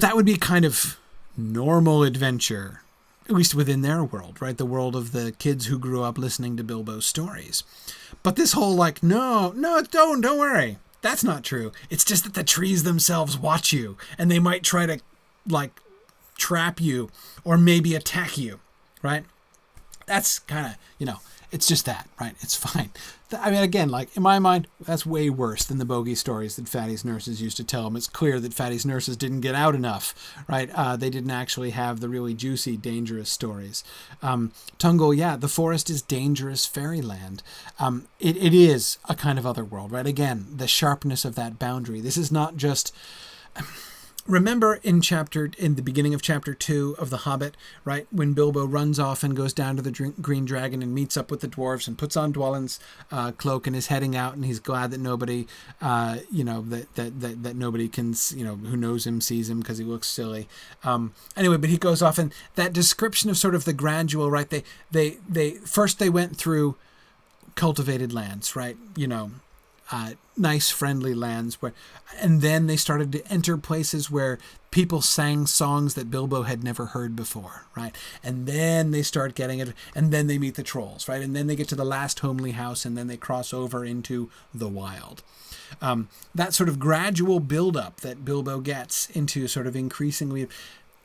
that would be kind of normal adventure, at least within their world, right? The world of the kids who grew up listening to Bilbo's stories. But this whole like, no, don't worry. That's not true. It's just that the trees themselves watch you, and they might try to like trap you or maybe attack you, right? That's kind of, It's just that, right? It's fine. I mean, again, like in my mind, that's way worse than the bogey stories that Fatty's nurses used to tell him. It's clear that Fatty's nurses didn't get out enough, right? They didn't actually have the really juicy, dangerous stories. Tungle, yeah, the forest is dangerous fairyland. It is a kind of other world, right? Again, the sharpness of that boundary. This is not just... Remember in the beginning of chapter 2 of The Hobbit, right? When Bilbo runs off and goes down to the Green Dragon and meets up with the dwarves and puts on Dwalin's cloak and is heading out, and he's glad that nobody, that nobody can, who knows him sees him because he looks silly. Anyway, but he goes off, and that description of sort of the gradual, right? They first they went through cultivated lands, right? Nice, friendly lands, and then they started to enter places where people sang songs that Bilbo had never heard before, right? And then they start getting it, and then they meet the trolls, right? And then they get to the last homely house, and then they cross over into the wild. That sort of gradual buildup that Bilbo gets into sort of increasingly,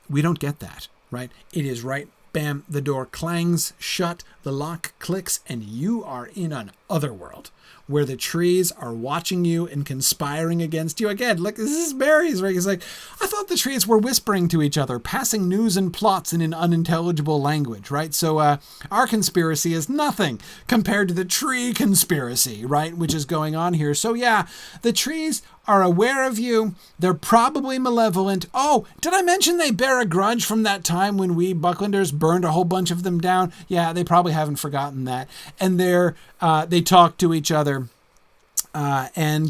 we don't get that, right? It is right, bam, the door clangs shut, the lock clicks, and you are in an otherworld, where the trees are watching you and conspiring against you. Again, look, this is Barry's, right? He's like, I thought the trees were whispering to each other, passing news and plots in an unintelligible language, right? So our conspiracy is nothing compared to the tree conspiracy, right? Which is going on here. So yeah, the trees are aware of you. They're probably malevolent. Oh, did I mention they bear a grudge from that time when we Bucklanders burned a whole bunch of them down? Yeah, they probably haven't forgotten that. And they talk to each other. When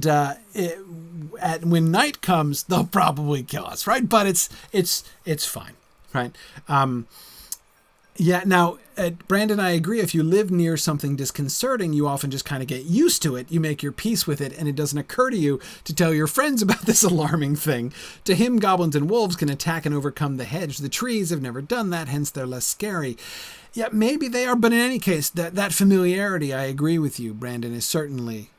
night comes, they'll probably kill us, right? But it's fine, right? Now, Brandon, I agree. If you live near something disconcerting, you often just kind of get used to it. You make your peace with it, and it doesn't occur to you to tell your friends about this alarming thing. To him, goblins and wolves can attack and overcome the hedge. The trees have never done that, hence they're less scary. Yeah, maybe they are, but in any case, that familiarity, I agree with you, Brandon, is certainly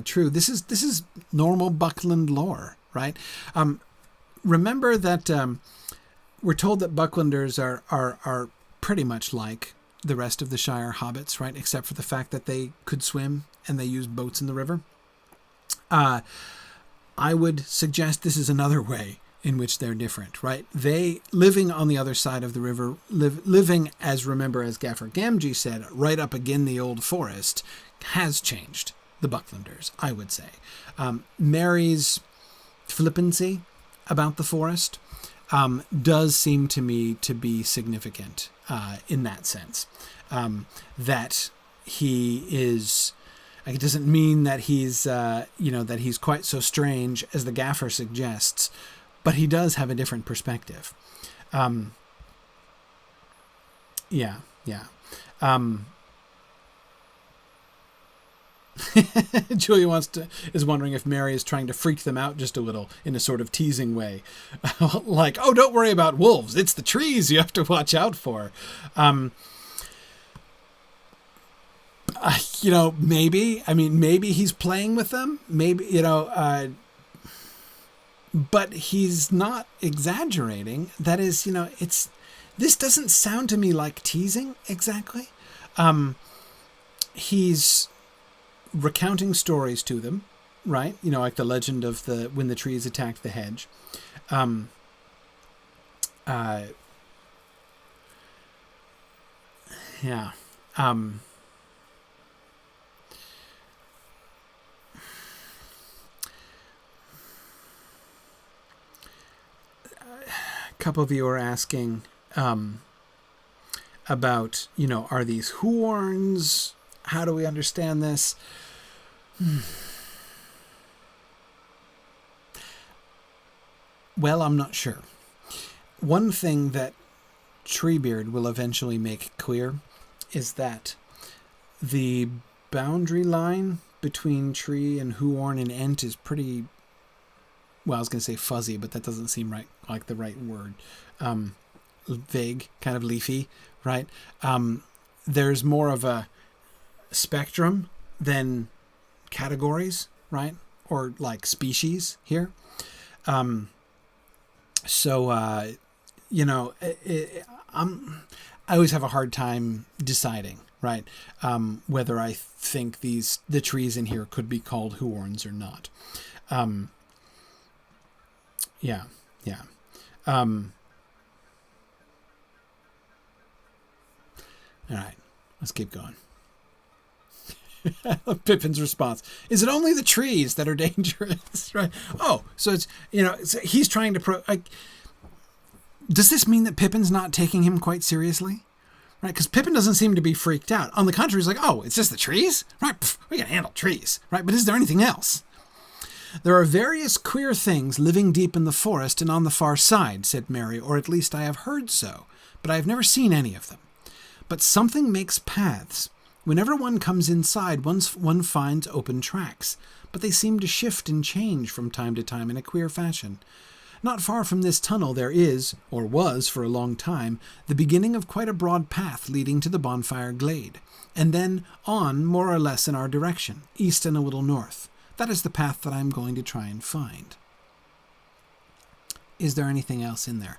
true. This is normal Buckland lore, right? Remember that we're told that Bucklanders are pretty much like the rest of the Shire hobbits, right? Except for the fact that they could swim and they use boats in the river. I would suggest this is another way in which they're different, right? They, living on the other side of the river, living, as Gaffer Gamgee said, right up again the old forest, has changed the Bucklanders, I would say. Mary's flippancy about the forest does seem to me to be significant in that sense. That he is... It doesn't mean that he's, that he's quite so strange as the Gaffer suggests, but he does have a different perspective. Julia is wondering if Mary is trying to freak them out just a little in a sort of teasing way. Like, oh, don't worry about wolves. It's the trees you have to watch out for. Maybe he's playing with them. Maybe, but he's not exaggerating. That is, this doesn't sound to me like teasing exactly. He's recounting stories to them, right? Like the legend of when the trees attacked the hedge. Couple of you are asking about, are these horns? How do we understand this? Well, I'm not sure. One thing that Treebeard will eventually make clear is that the boundary line between tree and Huorn and Ent is pretty... Well, I was going to say fuzzy, but that doesn't seem like the right word. Vague, kind of leafy, right? There's more of a spectrum than categories, right? Or like species here. I always have a hard time deciding, right, whether I think the trees in here could be called Huorns or not. Yeah. All right, let's keep going. Pippin's response: "Is it only the trees that are dangerous?" Right? Oh, so it's he's trying to does this mean that Pippin's not taking him quite seriously? Right? Because Pippin doesn't seem to be freaked out. On the contrary, he's like, "Oh, it's just the trees? Right? Pff, we can handle trees, right? But is there anything else?" "There are various queer things living deep in the forest and on the far side," said Mary, "or at least I have heard so, but I have never seen any of them. But something makes paths. Whenever one comes inside, one finds open tracks, but they seem to shift and change from time to time in a queer fashion. Not far from this tunnel there is, or was for a long time, the beginning of quite a broad path leading to the bonfire glade, and then on more or less in our direction, east and a little north. That is the path that I am going to try and find." Is there anything else in there?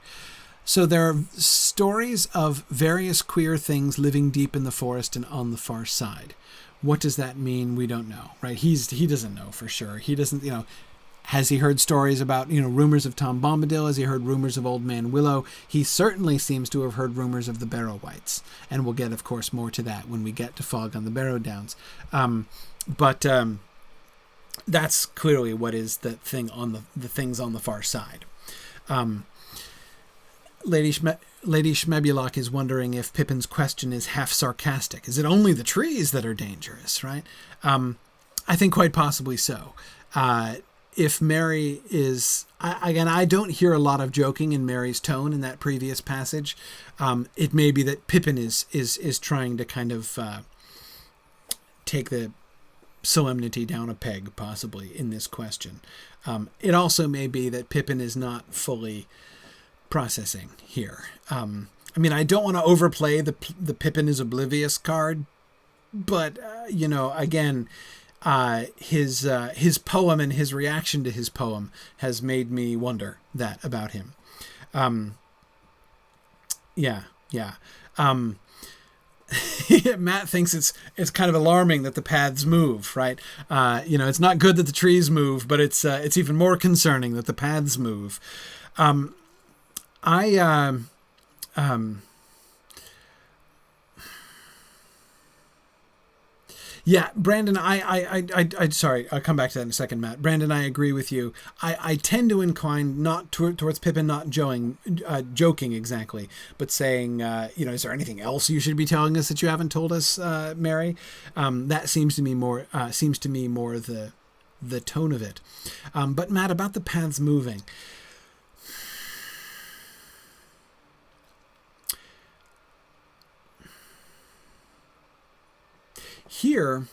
So there are stories of various queer things living deep in the forest and on the far side. What does that mean? We don't know, right? He doesn't know for sure. He doesn't, has he heard stories about, rumors of Tom Bombadil? Has he heard rumors of Old Man Willow? He certainly seems to have heard rumors of the Barrow Wights. And we'll get, of course, more to that when we get to Fog on the Barrow Downs. But that's clearly what is the thing on the things on the far side. Lady Schmebulok is wondering if Pippin's question is half sarcastic. Is it only the trees that are dangerous, right? I think quite possibly so. If Mary is... Again, I don't hear a lot of joking in Mary's tone in that previous passage. It may be that Pippin is trying to kind of take the solemnity down a peg, possibly, in this question. It also may be that Pippin is not fully processing here. I don't want to overplay the Pippin is oblivious card, but again, his poem and his reaction to his poem has made me wonder that about him. Matt thinks it's kind of alarming that the paths move, right? It's not good that the trees move, but it's even more concerning that the paths move. Brandon, I sorry, I'll come back to that in a second, Matt. Brandon, I agree with you. I tend to incline not towards Pippin not joking exactly, but saying, is there anything else you should be telling us that you haven't told us, Mary? That seems to me more the tone of it. But Matt, about the paths moving. Here,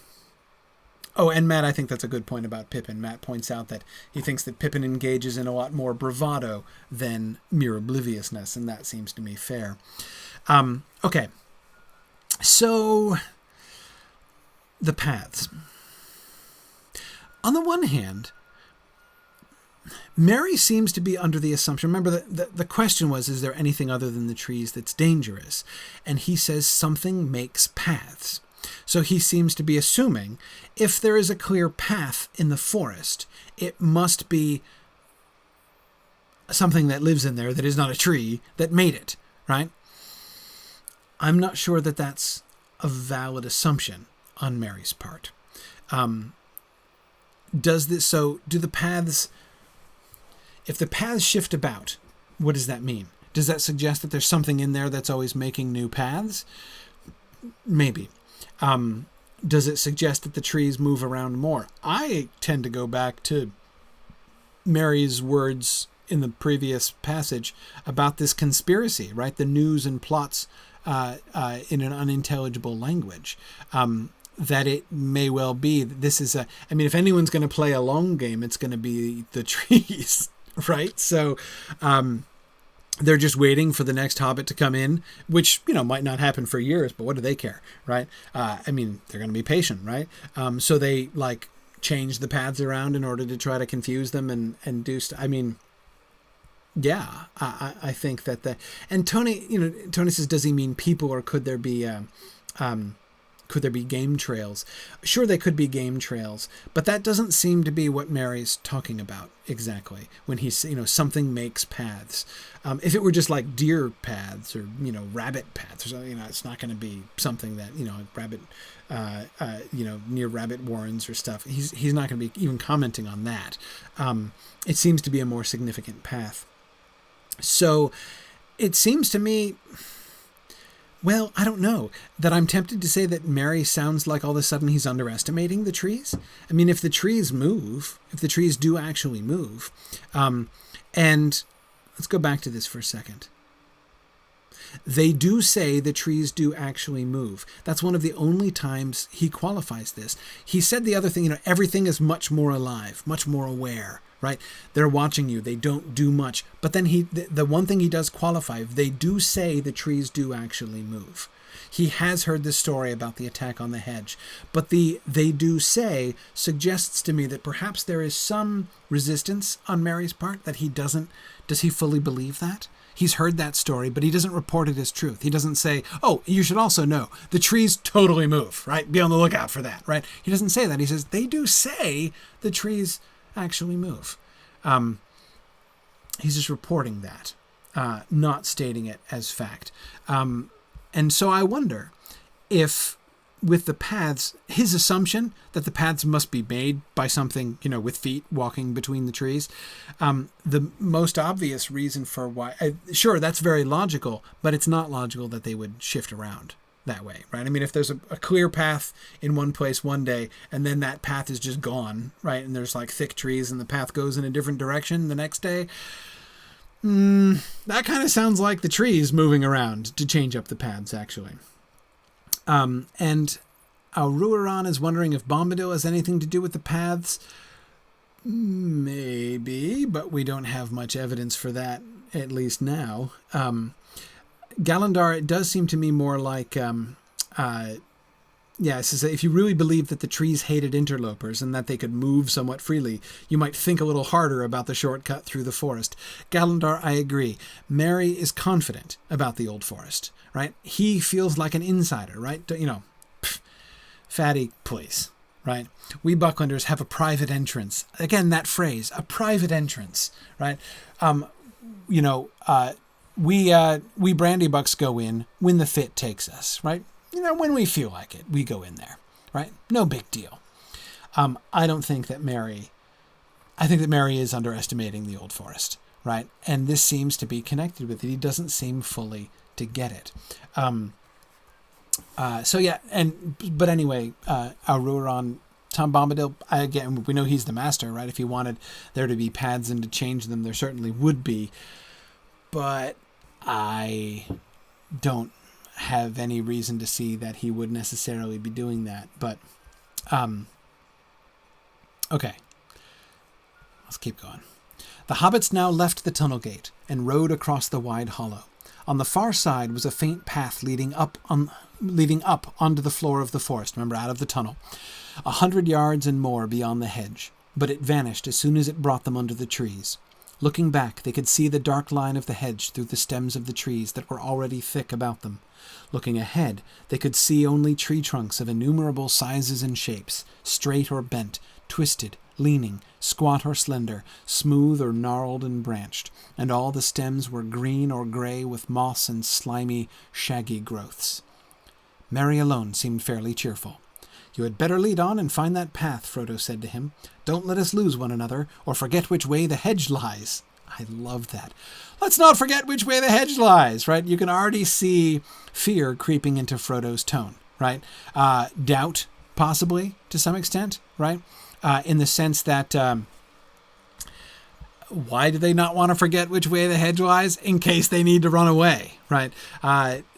and Matt, I think that's a good point about Pippin. Matt points out that he thinks that Pippin engages in a lot more bravado than mere obliviousness, and that seems to me fair. Okay, so the paths. On the one hand, Mary seems to be under the assumption, remember the question was, is there anything other than the trees that's dangerous? And he says something makes paths. So he seems to be assuming if there is a clear path in the forest, it must be something that lives in there that is not a tree that made it, right? I'm not sure that that's a valid assumption on Mary's part. Do the paths, if the paths shift about, what does that mean? Does that suggest that there's something in there that's always making new paths? Maybe. Does it suggest that the trees move around more? I tend to go back to Mary's words in the previous passage about this conspiracy, right? The news and plots in an unintelligible language. That it may well be that this is if anyone's going to play a long game, it's going to be the trees, right? So they're just waiting for the next hobbit to come in, which, might not happen for years, but what do they care, right? They're going to be patient, right? So they change the paths around in order to try to confuse them and do Yeah, I think that and Tony, Tony says, does he mean people, or could there be game trails? Sure, they could be game trails, but that doesn't seem to be what Mary's talking about exactly when he's, something makes paths. If it were just like deer paths or, rabbit paths or something, it's not going to be something that, rabbit, near rabbit warrens or stuff. He's not going to be even commenting on that. It seems to be a more significant path. So it seems to me, well, I don't know, that I'm tempted to say that Mary sounds like all of a sudden he's underestimating the trees. I mean, if the trees move, if the trees do actually move, and let's go back to this for a second. They do say the trees do actually move. That's one of the only times he qualifies this. He said the other thing, everything is much more alive, much more aware, right? They're watching you. They don't do much. But then the one thing he does qualify, they do say the trees do actually move. He has heard the story about the attack on the hedge. But they do say suggests to me that perhaps there is some resistance on Mary's part, that does he fully believe that? He's heard that story, but he doesn't report it as truth. He doesn't say, oh, you should also know, the trees totally move, right? Be on the lookout for that, right? He doesn't say that. He says, they do say the trees actually move. He's just reporting that, not stating it as fact. And so I wonder if, with the paths, his assumption that the paths must be made by something, with feet walking between the trees, the most obvious reason for why, sure, that's very logical, but it's not logical that they would shift around that way, right? I mean, if there's a clear path in one place one day, and then that path is just gone, right? And there's like thick trees and the path goes in a different direction the next day, that kind of sounds like the trees moving around to change up the paths, actually. And Ruaran is wondering if Bombadil has anything to do with the paths. Maybe, but we don't have much evidence for that, at least now. Galandar, it does seem to me more like, it says if you really believe that the trees hated interlopers and that they could move somewhat freely, you might think a little harder about the shortcut through the forest. Galandar, I agree. Mary is confident about the old forest, right? He feels like an insider, right? Fatty, please, right? We Bucklanders have a private entrance. Again, that phrase, a private entrance, right? We Brandy Bucks go in when the fit takes us, right? When we feel like it, we go in there, right? No big deal. I think that Mary is underestimating the old forest, right? And this seems to be connected with it. He doesn't seem fully to get it. But anyway, Aururan, Tom Bombadil, again, we know he's the master, right? If he wanted there to be paths and to change them, there certainly would be. But I don't have any reason to see that he would necessarily be doing that. But, okay. Let's keep going. The hobbits now left the tunnel gate and rode across the wide hollow. On the far side was a faint path leading up onto the floor of the forest, remember, out of the tunnel, 100 yards and more beyond the hedge, but it vanished as soon as it brought them under the trees. Looking back, they could see the dark line of the hedge through the stems of the trees that were already thick about them. Looking ahead, they could see only tree trunks of innumerable sizes and shapes, straight or bent, twisted, leaning, squat or slender, smooth or gnarled and branched, and all the stems were green or gray with moss and slimy, shaggy growths. Mary alone seemed fairly cheerful. "You had better lead on and find that path," Frodo said to him. "Don't let us lose one another, or forget which way the hedge lies." I love that. Let's not forget which way the hedge lies, right? You can already see fear creeping into Frodo's tone, right? Doubt, possibly, to some extent, right? In the sense that, why do they not want to forget which way the hedge lies? In case they need to run away, right?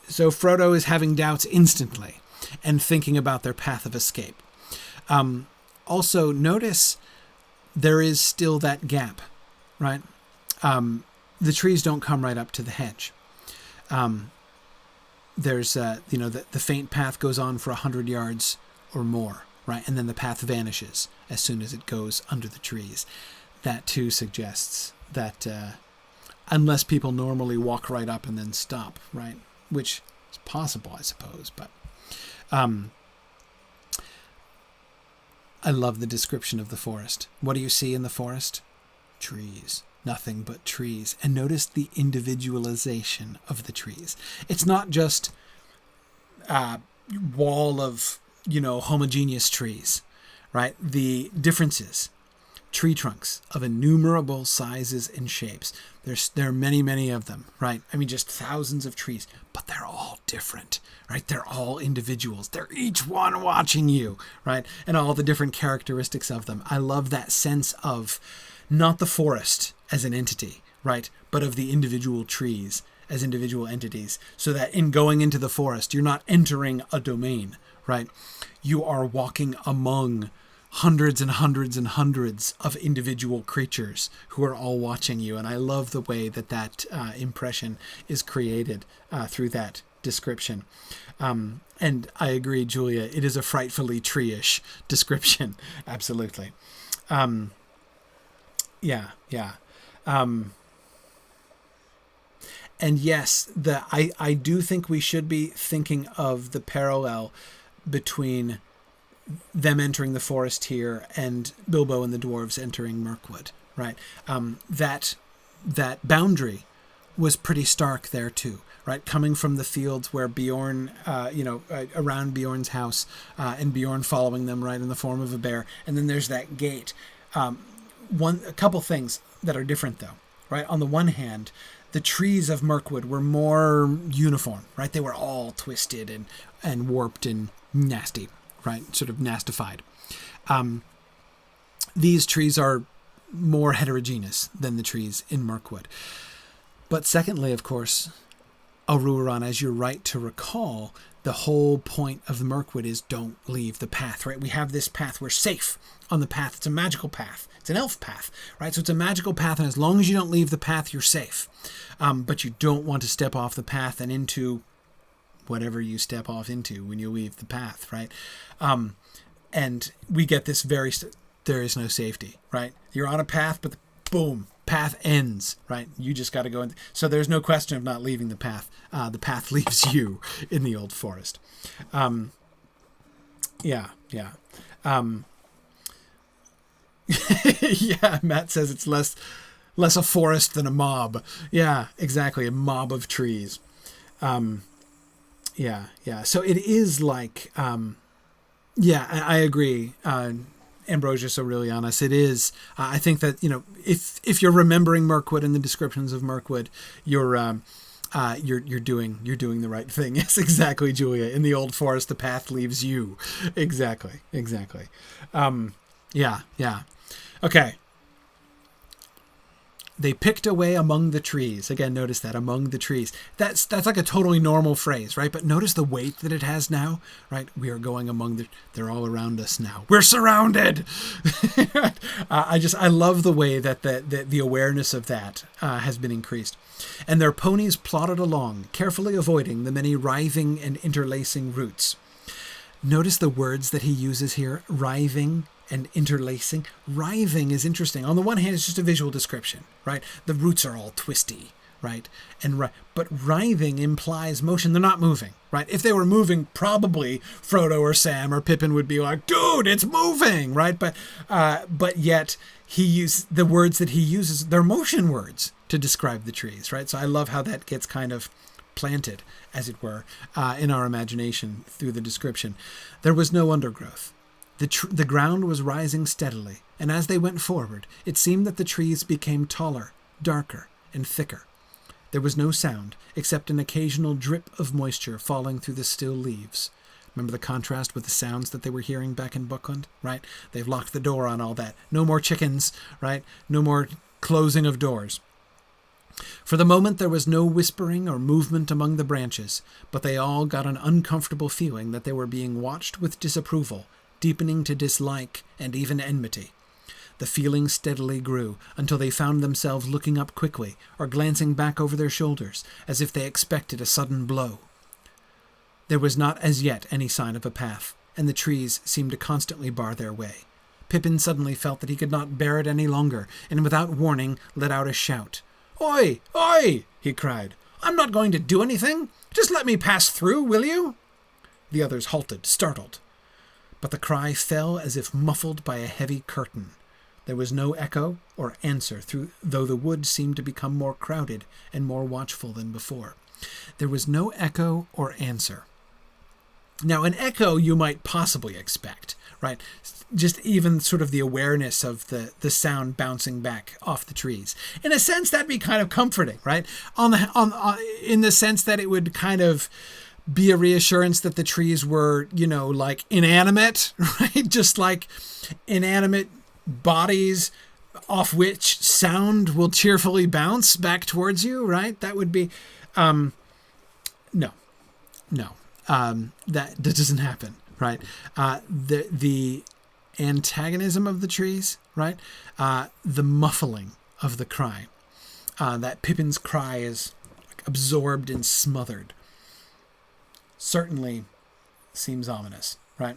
So Frodo is having doubts instantly and thinking about their path of escape. Also, notice there is still that gap, right? The trees don't come right up to the hedge. There's, the faint path goes on for 100 yards or more, right? And then the path vanishes as soon as it goes under the trees. That too suggests that unless people normally walk right up and then stop, right? Which is possible, I suppose. But I love the description of the forest. What do you see in the forest? Trees. Nothing but trees. And notice the individualization of the trees. It's not just a wall of, homogeneous trees, right? The differences. Tree trunks of innumerable sizes and shapes. There are many, many of them, right? I mean, just thousands of trees, but they're all different, right? They're all individuals. They're each one watching you, right? And all the different characteristics of them. I love that sense of not the forest as an entity, right? But of the individual trees as individual entities, so that in going into the forest, you're not entering a domain, right? You are walking among hundreds and hundreds and hundreds of individual creatures who are all watching you. And I love the way that impression is created through that description. And I agree, Julia, it is a frightfully tree-ish description. Absolutely. Yeah. And yes, I do think we should be thinking of the parallel between them entering the forest here and Bilbo and the dwarves entering Mirkwood, right? That boundary was pretty stark there too, right? Coming from the fields where Bjorn, around Bjorn's house, and Bjorn following them, right, in the form of a bear. And then there's that gate. A couple things that are different though, right? On the one hand, the trees of Mirkwood were more uniform, right? They were all twisted and warped and nasty, right? Sort of nastified. These trees are more heterogeneous than the trees in Mirkwood. But secondly, of course, Aruran, as you're right to recall, the whole point of Mirkwood is don't leave the path, right? We have this path. We're safe on the path. It's a magical path. It's an elf path, right? So it's a magical path, and as long as you don't leave the path, you're safe. But you don't want to step off the path and into whatever you step off into when you leave the path, right? And we get this there is no safety, right? You're on a path, but boom, path ends, right? You just got to go in. So there's no question of not leaving the path. The path leaves you in the old forest. Yeah. Yeah, Matt says it's less a forest than a mob. Yeah, exactly. A mob of trees. Yeah. So it is like, I agree. Ambrosius Aurelianus, it is. I think that, if you're remembering Mirkwood and the descriptions of Mirkwood, you're doing the right thing. Yes, exactly, Julia. In the old forest, the path leaves you. Exactly. Yeah. Okay. They picked away among the trees. Again, notice that, among the trees. That's like a totally normal phrase, right? But notice the weight that it has now, right? We are going among they're all around us now. We're surrounded! I love the way that the awareness of that has been increased. And their ponies plodded along, carefully avoiding the many writhing and interlacing roots. Notice the words that he uses here, writhing and interlacing. Writhing is interesting. On the one hand, it's just a visual description, right? The roots are all twisty, right? But writhing implies motion. They're not moving, right? If they were moving, probably Frodo or Sam or Pippin would be like, dude, it's moving, right? But yet the words that he uses, they're motion words to describe the trees, right? So I love how that gets kind of planted, as it were, in our imagination through the description. There was no undergrowth. The ground was rising steadily, and as they went forward, it seemed that the trees became taller, darker, and thicker. There was no sound, except an occasional drip of moisture falling through the still leaves. Remember the contrast with the sounds that they were hearing back in Buckland, right? They've locked the door on all that. No more chickens, right? No more closing of doors. For the moment there was no whispering or movement among the branches, but they all got an uncomfortable feeling that they were being watched with disapproval, deepening to dislike and even enmity. The feeling steadily grew until they found themselves looking up quickly or glancing back over their shoulders as if they expected a sudden blow. There was not as yet any sign of a path, and the trees seemed to constantly bar their way. Pippin suddenly felt that he could not bear it any longer, and without warning let out a shout. Oi! Oi! He cried. I'm not going to do anything. Just let me pass through, will you? The others halted, startled. But the cry fell as if muffled by a heavy curtain. There was no echo or answer, though the wood seemed to become more crowded and more watchful than before. There was no echo or answer. Now, an echo you might possibly expect, right? Just even sort of the awareness of the sound bouncing back off the trees. In a sense, that'd be kind of comforting, right? In the sense that it would kind of be a reassurance that the trees were, like inanimate, right? Just like inanimate bodies off which sound will cheerfully bounce back towards you, right? That would be, no. That doesn't happen, right? The antagonism of the trees, right? The muffling of the cry. That Pippin's cry is absorbed and smothered. Certainly seems ominous, right?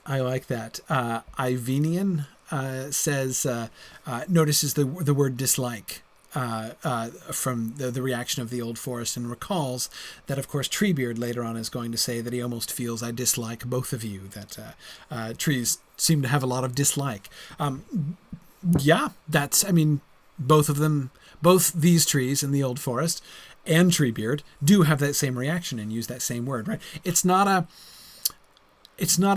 I like that. Ivenian says, notices the word dislike from the reaction of the old forest, and recalls that, of course, Treebeard later on is going to say that he almost feels, I dislike both of you, that trees seem to have a lot of dislike. Both of them, both these trees in the old forest and Treebeard do have that same reaction and use that same word, right? It's not a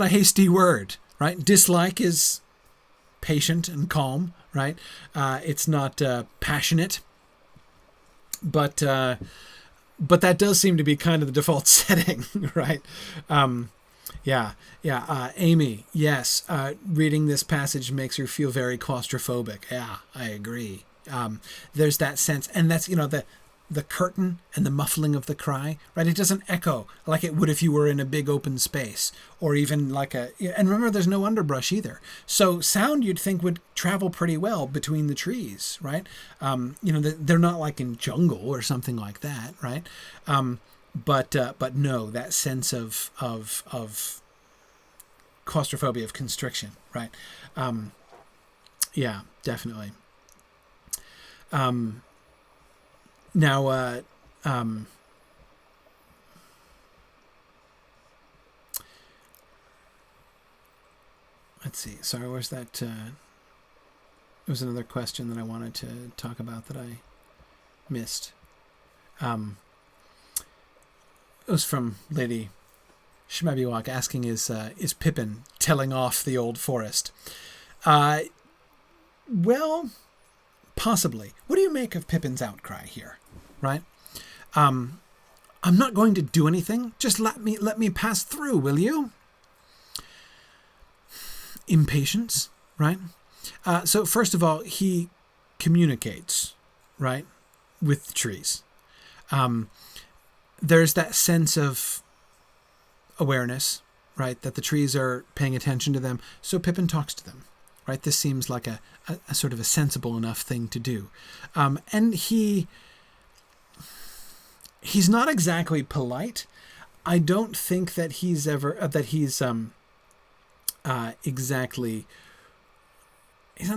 hasty word, right? Dislike is patient and calm, right? It's not passionate, but that does seem to be kind of the default setting, right? Amy, yes, reading this passage makes her feel very claustrophobic. Yeah, I agree. There's that sense, and that's, the curtain and the muffling of the cry, right? It doesn't echo like it would if you were in a big open space, or even and remember, there's no underbrush either. So sound, you'd think, would travel pretty well between the trees, right? They're not like in jungle or something like that, right? But no, that sense of claustrophobia, of constriction, right? Yeah, definitely. Now, let's see. Sorry, where's that? It was another question that I wanted to talk about that I missed. It was from Lady Shmebiwak asking, is Pippin telling off the old forest? Well, possibly. What do you make of Pippin's outcry here? Right? I'm not going to do anything. Just let me pass through, will you? Impatience, right? So first of all, he communicates, right, with the trees. There's that sense of awareness, right, that the trees are paying attention to them. So Pippin talks to them, right? This seems like a sort of a sensible enough thing to do. And he's not exactly polite. I don't think that he's he's not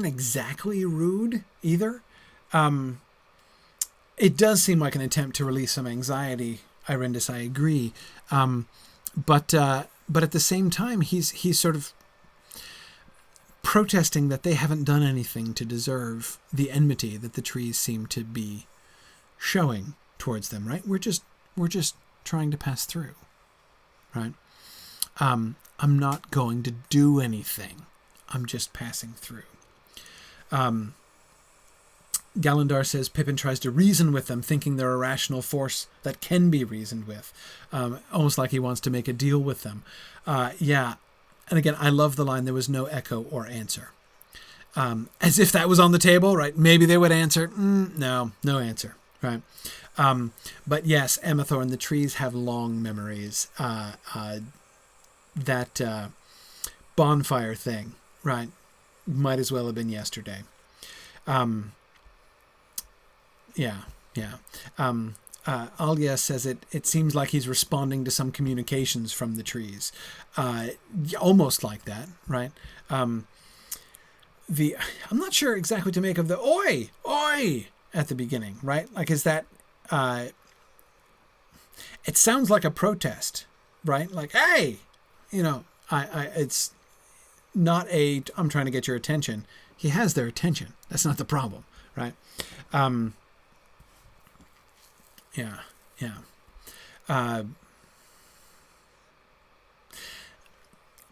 exactly rude either. It does seem like an attempt to release some anxiety, Irindis, I agree. But at the same time, he's sort of protesting that they haven't done anything to deserve the enmity that the trees seem to be showing towards them, right? We're just trying to pass through, right? I'm not going to do anything. I'm just passing through. Gallandar says Pippin tries to reason with them, thinking they're a rational force that can be reasoned with, almost like he wants to make a deal with them. Yeah. And again, I love the line, there was no echo or answer. As if that was on the table, right? Maybe they would answer. No answer, right? But yes, Emethorn, the trees have long memories. That bonfire thing, right? Might as well have been yesterday. Alia says it seems like he's responding to some communications from the trees. Almost like that, right? I'm not sure exactly what to make of the oi, oi at the beginning, right? Like, is that, it sounds like a protest, right? Like, hey, it's not I'm trying to get your attention. He has their attention. That's not the problem, right? Yeah.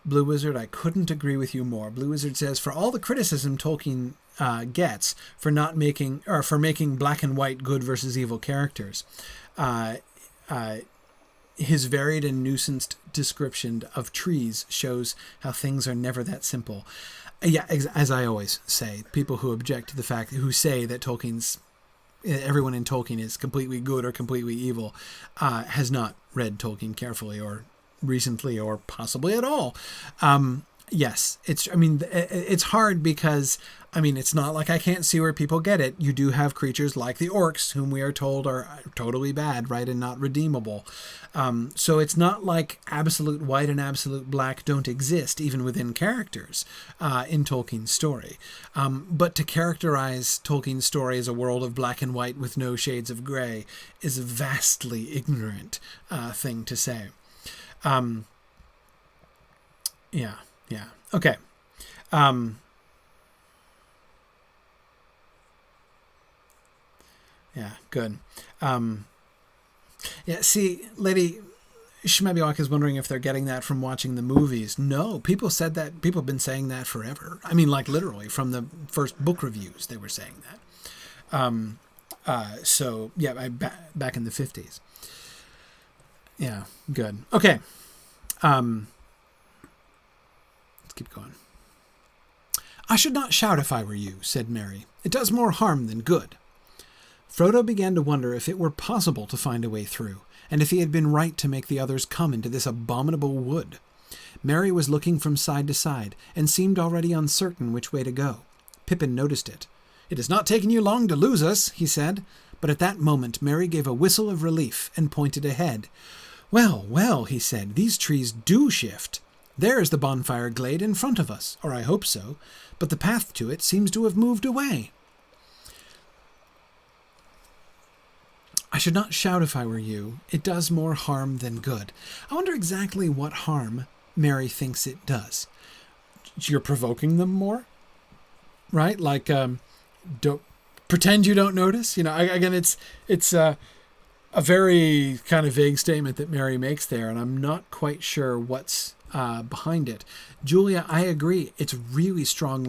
Blue Wizard, I couldn't agree with you more. Blue Wizard says, for all the criticism Tolkien gets for making black and white good versus evil characters, his varied and nuanced description of trees shows how things are never that simple. Yeah, as I always say, people who object to the fact, who say that everyone in Tolkien is completely good or completely evil, has not read Tolkien carefully or recently or possibly at all. Yes, it's hard because, it's not like I can't see where people get it. You do have creatures like the orcs, whom we are told are totally bad, right, and not redeemable. So it's not like absolute white and absolute black don't exist, even within characters in Tolkien's story. But to characterize Tolkien's story as a world of black and white with no shades of gray is a vastly ignorant thing to say. Yeah. Okay. Yeah, good. See, Lady Shmebiwak is wondering if they're getting that from watching the movies. No, people said that. People have been saying that forever. Like literally from the first book reviews, they were saying that. So, yeah, back in the 50s. Yeah, good. Okay. Let's keep going. I should not shout if I were you, said Merry. It does more harm than good. Frodo began to wonder if it were possible to find a way through, and if he had been right to make the others come into this abominable wood. Merry was looking from side to side, and seemed already uncertain which way to go. Pippin noticed it. It has not taken you long to lose us, he said, but at that moment Merry gave a whistle of relief and pointed ahead. Well, well, he said, these trees do shift. There is the bonfire glade in front of us, or I hope so, but the path to it seems to have moved away. I should not shout if I were you. It does more harm than good. I wonder exactly what harm Merry thinks it does. You're provoking them more? Right? Like, don't pretend you don't notice. Again, it's a very kind of vague statement that Merry makes there, and I'm not quite sure what's behind it. Julia, I agree. It's really strong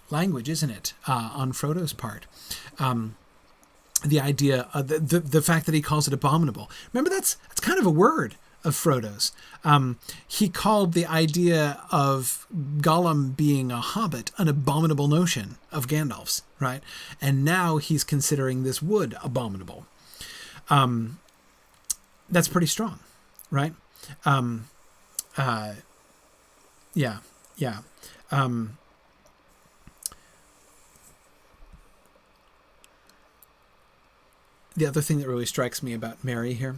language, isn't it, on Frodo's part? The idea, the fact that he calls it abominable. Remember, that's kind of a word of Frodo's. He called the idea of Gollum being a hobbit an abominable notion of Gandalf's, right? And now he's considering this wood abominable. That's pretty strong, right? Yeah. The other thing that really strikes me about Merry here,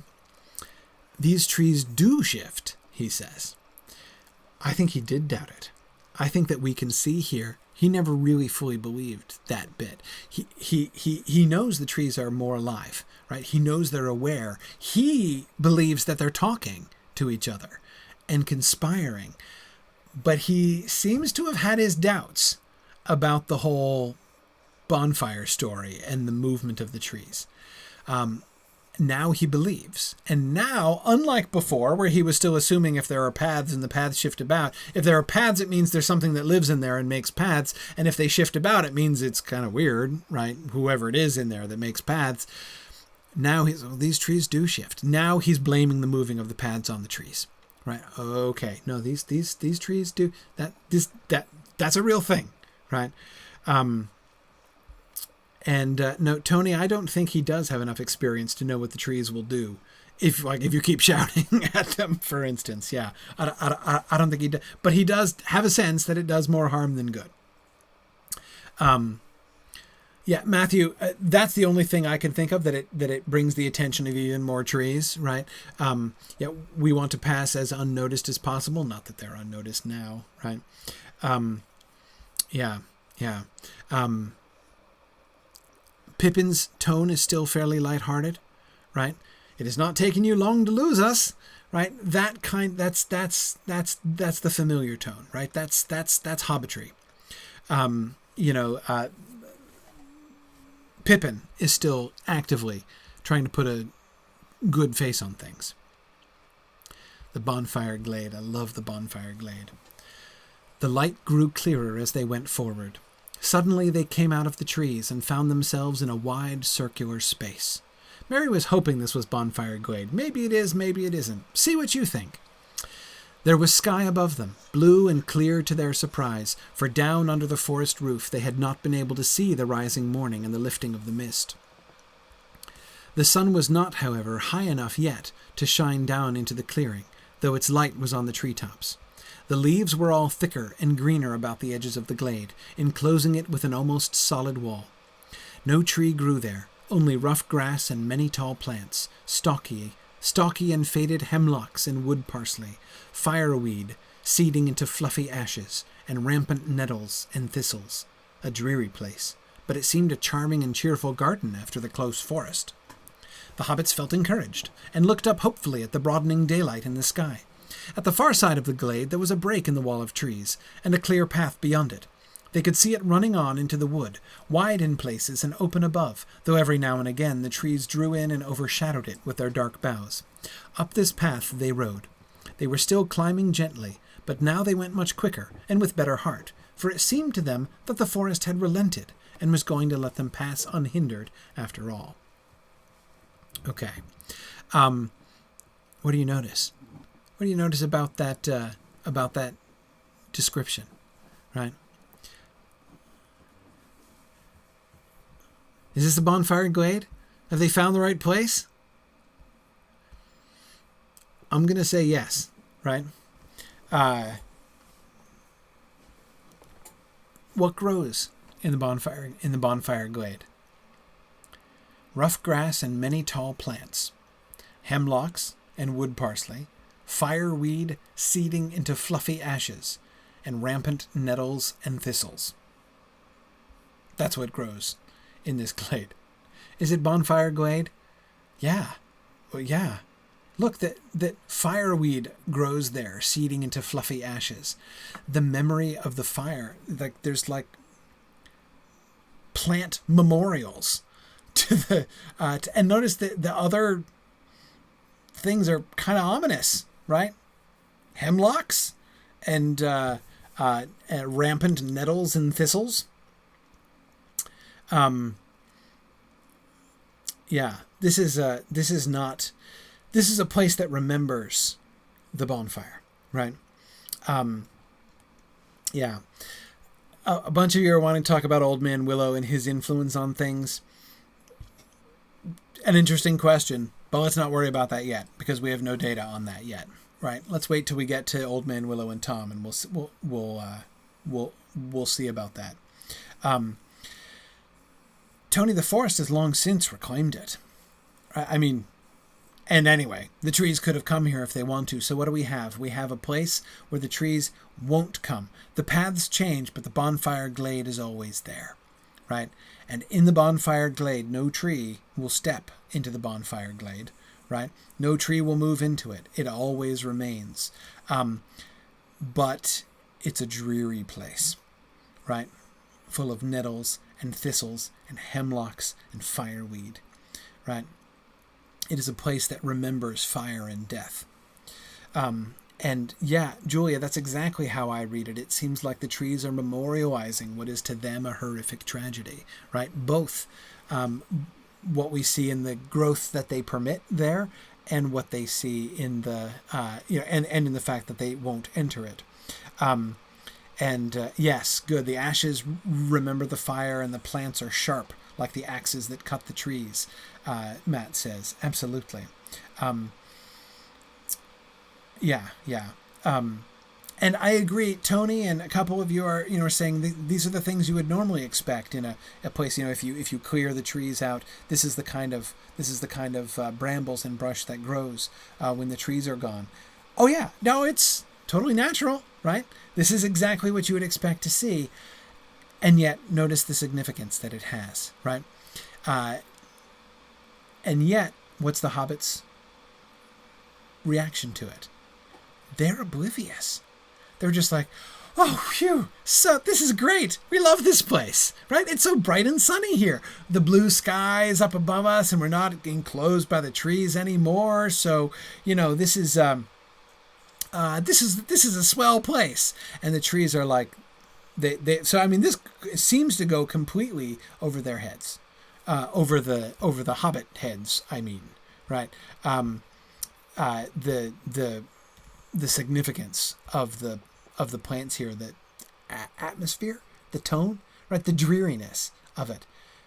these trees do shift, he says. I think he did doubt it. I think that we can see here he never really fully believed that bit. He knows the trees are more alive, right? He knows they're aware. He believes that they're talking to each other and conspiring. But he seems to have had his doubts about the whole bonfire story and the movement of the trees. Now he believes. And now, unlike before, where he was still assuming if there are paths and the paths shift about, if there are paths, it means there's something that lives in there and makes paths. And if they shift about, it means it's kind of weird, right? Whoever it is in there that makes paths. Now these trees do shift. Now he's blaming the moving of the paths on the trees, right? Okay. No, these trees do that's a real thing, right? No, Tony, I don't think he does have enough experience to know what the trees will do. If you keep shouting at them, for instance, yeah, I don't think he does, but he does have a sense that it does more harm than good. Yeah, Matthew, that's the only thing I can think of that it brings the attention of even more trees, right? Yeah, we want to pass as unnoticed as possible. Not that they're unnoticed now, right? Yeah. Yeah. Pippin's tone is still fairly lighthearted, right? It has not taken you long to lose us, right? That's the familiar tone, right? That's hobbitry. Pippin is still actively trying to put a good face on things. The bonfire glade. I love the bonfire glade. The light grew clearer as they went forward. Suddenly they came out of the trees and found themselves in a wide circular space. Mary was hoping this was bonfire glade. Maybe it is, maybe it isn't. See what you think. There was sky above them, blue and clear to their surprise, for down under the forest roof they had not been able to see the rising morning and the lifting of the mist. The sun was not, however, high enough yet to shine down into the clearing, though its light was on the treetops. The leaves were all thicker and greener about the edges of the glade, enclosing it with an almost solid wall. No tree grew there, only rough grass and many tall plants, stocky and faded hemlocks and wood parsley, fireweed seeding into fluffy ashes, and rampant nettles and thistles. A dreary place, but it seemed a charming and cheerful garden after the close forest. The hobbits felt encouraged, and looked up hopefully at the broadening daylight in the sky. At the far side of the glade there was a break in the wall of trees, and a clear path beyond it. They could see it running on into the wood, wide in places and open above, though every now and again the trees drew in and overshadowed it with their dark boughs. Up this path they rode. They were still climbing gently, but now they went much quicker, and with better heart, for it seemed to them that the forest had relented, and was going to let them pass unhindered after all. Okay. What do you notice? What do you notice about that description, right? Is this the bonfire glade? Have they found the right place? I'm going to say yes, right? What grows in the bonfire glade? Rough grass and many tall plants, hemlocks and wood parsley, fireweed seeding into fluffy ashes, and rampant nettles and thistles. That's what grows in this glade. Is it bonfire glade? Yeah. Well, yeah. Look, that fireweed grows there, seeding into fluffy ashes. The memory of the fire, there's plant memorials to the and notice that the other things are kind of ominous, right? Hemlocks and rampant nettles and thistles. Yeah, this is a place that remembers the bonfire, right? Yeah. A bunch of you are wanting to talk about Old Man Willow and his influence on things. An interesting question, but let's not worry about that yet because we have no data on that yet, right? Let's wait till we get to Old Man Willow and Tom, and we'll see about that. Tony the Forest has long since reclaimed it. I mean, and anyway, the trees could have come here if they want to. So what do we have? We have a place where the trees won't come. The paths change, but the bonfire glade is always there, right? And in the bonfire glade, no tree will step into the bonfire glade, right? No tree will move into it. It always remains. But it's a dreary place, right? Full of nettles and thistles and hemlocks and fireweed, right? It is a place that remembers fire and death. And yeah, Julia, that's exactly how I read it. It seems like the trees are memorializing what is to them a horrific tragedy, right? Both what we see in the growth that they permit there and what they see in the, and in the fact that they won't enter it. Yes, good. The ashes remember the fire and the plants are sharp like the axes that cut the trees, Matt says. Absolutely. Yeah. And I agree, Tony, and a couple of you are, saying these are the things you would normally expect in a place. If you clear the trees out, this is the kind of brambles and brush that grows when the trees are gone. Oh yeah, no, it's totally natural, right? This is exactly what you would expect to see. And yet, notice the significance that it has, right? And yet, what's the hobbits' reaction to it? They're oblivious. They're just like, oh, phew, so this is great. We love this place, right? It's so bright and sunny here. The blue sky is up above us, and we're not enclosed by the trees anymore. So, this is a swell place. And the trees are like, this seems to go completely over their heads, over the hobbit heads. Right? The significance of the plants here, the atmosphere, the tone, right? The dreariness of it.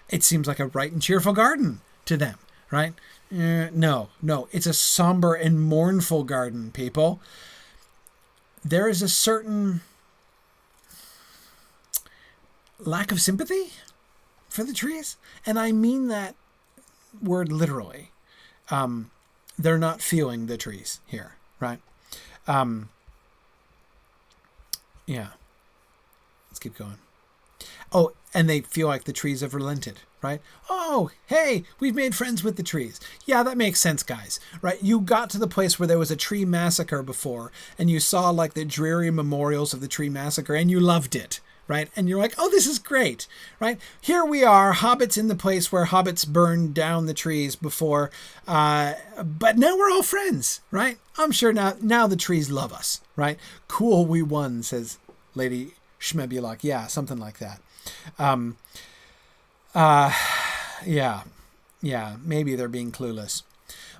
It seems like a bright and cheerful garden to them, right? No, it's a somber and mournful garden, people. There is a certain lack of sympathy for the trees, and I mean that word literally. They're not feeling the trees here, right? Yeah. Let's keep going. Oh, and they feel like the trees have relented, right? Oh, hey, we've made friends with the trees. Yeah, that makes sense, guys, right? You got to the place where there was a tree massacre before, and you saw like the dreary memorials of the tree massacre, and you loved it, right? And you're like, oh, this is great, right? Here we are, hobbits in the place where hobbits burned down the trees before, but now we're all friends, right? I'm sure now the trees love us, right? Cool, we won, says Lady Schmebulok. Yeah, something like that. Yeah, maybe they're being clueless.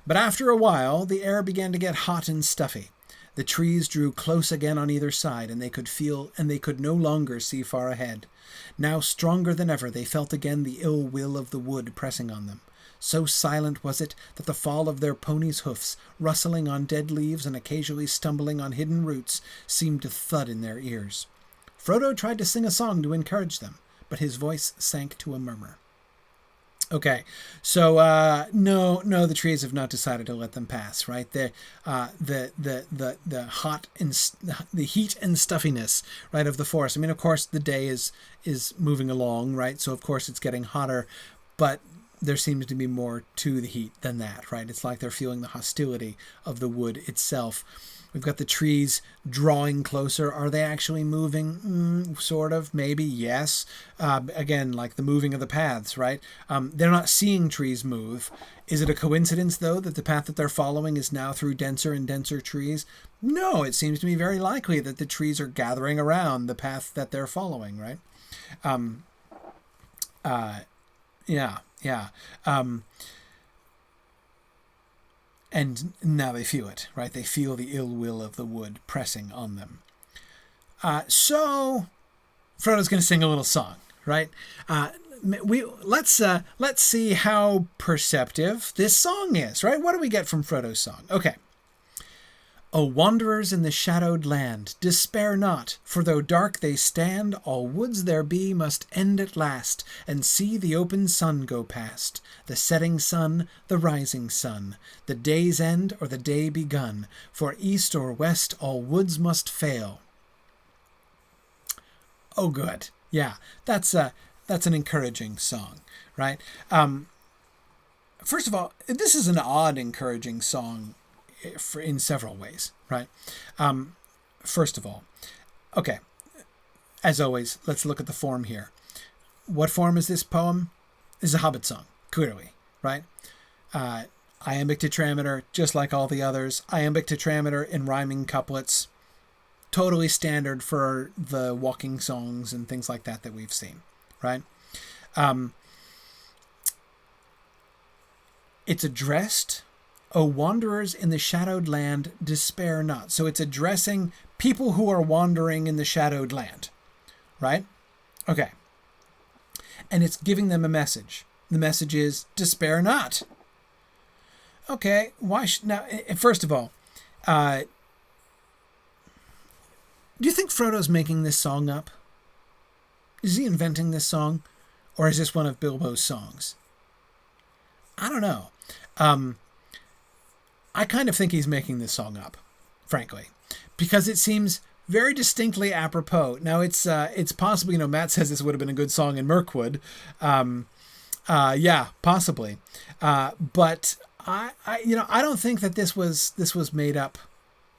But after a while, the air began to get hot and stuffy. The trees drew close again on either side, and they could no longer see far ahead. Now stronger than ever, they felt again the ill will of the wood pressing on them. So silent was it that the fall of their ponies' hoofs, rustling on dead leaves and occasionally stumbling on hidden roots, seemed to thud in their ears. Frodo tried to sing a song to encourage them, but his voice sank to a murmur. Okay, so no, the trees have not decided to let them pass, right? The hot and the heat and stuffiness, right, of the forest. I mean, of course, the day is moving along, right? So of course it's getting hotter, but there seems to be more to the heat than that, right? It's like they're feeling the hostility of the wood itself. We've got the trees drawing closer. Are they actually moving? Sort of, maybe, yes. Again, like the moving of the paths, right? They're not seeing trees move. Is it a coincidence, though, that the path that they're following is now through denser and denser trees? No, it seems to me very likely that the trees are gathering around the path that they're following, right? Yeah. And now they feel it, right? They feel the ill will of the wood pressing on them. So Frodo's going to sing a little song, right? Let's see how perceptive this song is, right? What do we get from Frodo's song? Okay. O wanderers in the shadowed land, despair not, for though dark they stand, all woods there be must end at last, and see the open sun go past, the setting sun, the rising sun, the day's end or the day begun, for east or west all woods must fail. Oh, good. Yeah, that's an encouraging song, right? First of all, this is an odd, encouraging song in several ways, right? First of all, okay, as always, let's look at the form here. What form is this poem? This is a Hobbit song, clearly, right? Iambic tetrameter, just like all the others. Iambic tetrameter in rhyming couplets, totally standard for the walking songs and things like that we've seen, right? It's addressed, O wanderers in the shadowed land, despair not. So it's addressing people who are wandering in the shadowed land, right? Okay. And it's giving them a message. The message is, despair not. Okay, why now, first of all, do you think Frodo's making this song up? Is he inventing this song? Or is this one of Bilbo's songs? I don't know. I kind of think he's making this song up, frankly, because it seems very distinctly apropos. Now it's possible, Matt says this would have been a good song in Mirkwood. Yeah, possibly. But I don't think that this was made up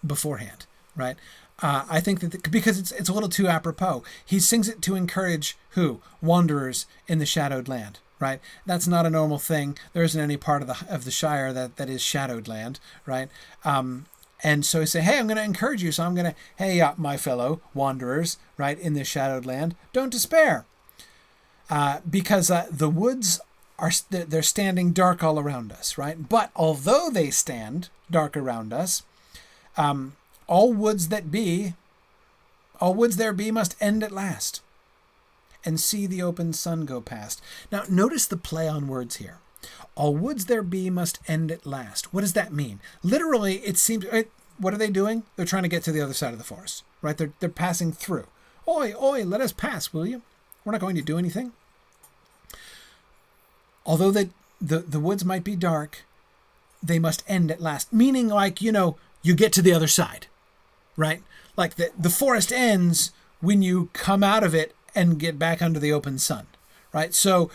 beforehand, right? I think that because it's a little too apropos. He sings it to encourage who? Wanderers in the shadowed land, right? That's not a normal thing. There isn't any part of the Shire that is shadowed land, right? And so he say, hey, I'm going to encourage you. So I'm going to, hey, my fellow wanderers, right, in this shadowed land, don't despair. Because the woods they're standing dark all around us, right? But although they stand dark around us, all woods there be must end at last, and see the open sun go past. Now, notice the play on words here. All woods there be must end at last. What does that mean? Literally, it seems, what are they doing? They're trying to get to the other side of the forest, right? They're passing through. Oi, let us pass, will you? We're not going to do anything. Although the woods might be dark, they must end at last. Meaning, like, you get to the other side, right? Like the forest ends when you come out of it and get back under the open sun, right? So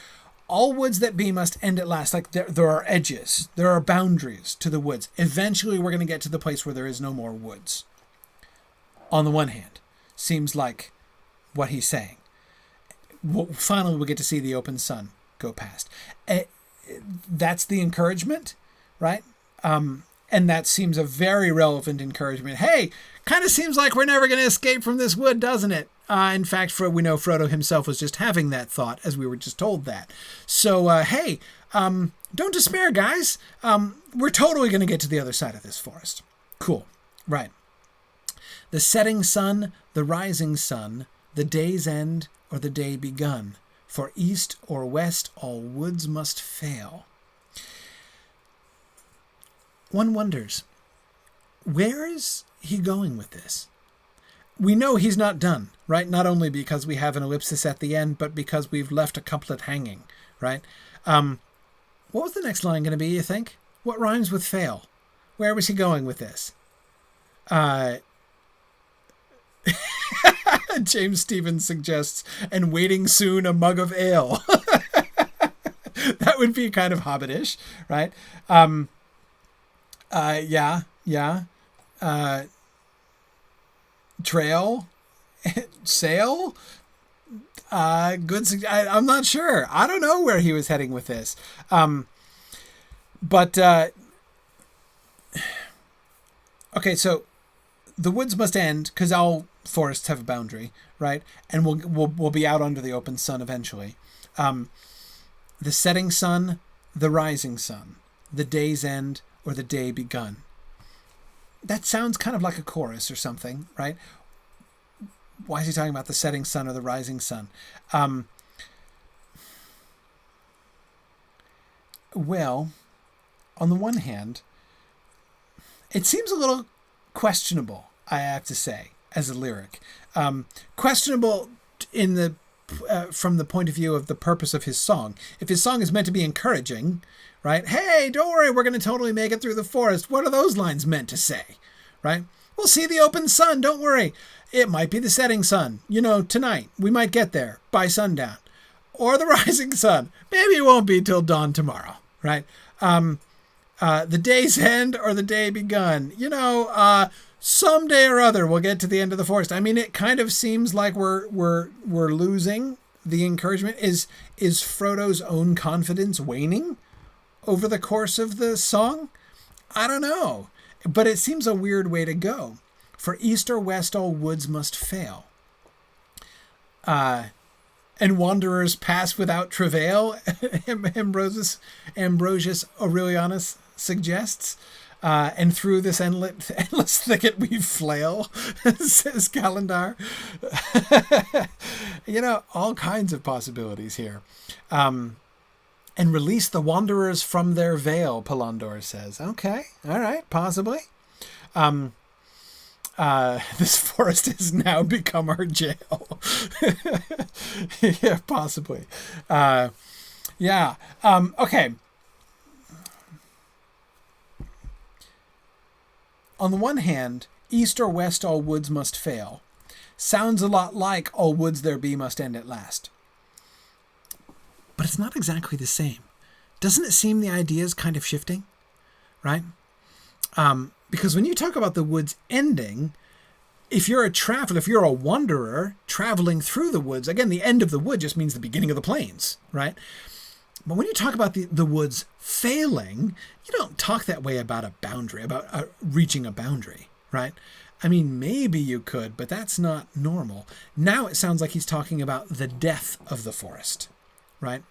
all woods that be must end at last. Like there are edges, there are boundaries to the woods. Eventually, we're going to get to the place where there is no more woods. On the one hand, seems like what he's saying. Finally, we'll get to see the open sun go past. That's the encouragement, right? And that seems a very relevant encouragement. Hey, kind of seems like we're never going to escape from this wood, doesn't it? In fact, we know Frodo himself was just having that thought, as we were just told that. So, hey, don't despair, guys. We're totally going to get to the other side of this forest. Cool. Right. The setting sun, the rising sun, the day's end or the day begun. For east or west, all woods must fail. One wonders, where is he going with this? We know he's not done, right? Not only because we have an ellipsis at the end, but because we've left a couplet hanging, right? What was the next line going to be, you think? What rhymes with fail? Where was he going with this? James Stevens suggests, and waiting soon a mug of ale. That would be kind of hobbitish, right? Yeah. Trail, sail. Good. I'm not sure. I don't know where he was heading with this. But okay, so the woods must end because all forests have a boundary, right? And we'll be out under the open sun eventually. The setting sun, the rising sun, the day's end or the day begun. That sounds kind of like a chorus or something, right? Why is he talking about the setting sun or the rising sun? Well, on the one hand, it seems a little questionable, I have to say, as a lyric. Questionable from the point of view of the purpose of his song. If his song is meant to be encouraging, right? Hey, don't worry, we're going to totally make it through the forest. What are those lines meant to say, right? We'll see the open sun, don't worry. It might be the setting sun, tonight. We might get there by sundown. Or the rising sun. Maybe it won't be till dawn tomorrow, right? The day's end or the day begun. Someday or other we'll get to the end of the forest. I mean, it kind of seems like we're losing the encouragement. Is Frodo's own confidence waning over the course of the song? I don't know, but it seems a weird way to go. For east or west, all woods must fail. And wanderers pass without travail, Ambrosius Aurelianus suggests. And through this endless thicket we flail, says Calendar. All kinds of possibilities here. And release the wanderers from their veil, Palandor says. Okay, all right, possibly. This forest has now become our jail. Yeah, possibly. Okay. On the one hand, East or west, all woods must fail. Sounds a lot like all woods there be must end at last. But it's not exactly the same. Doesn't it seem the idea is kind of shifting? Right? Because when you talk about the woods ending, if you're a traveler, if you're a wanderer traveling through the woods, again, the end of the wood just means the beginning of the plains, right? But when you talk about the woods failing, you don't talk that way about a boundary, about reaching a boundary, right? I mean, maybe you could, but that's not normal. Now it sounds like he's talking about the death of the forest, right?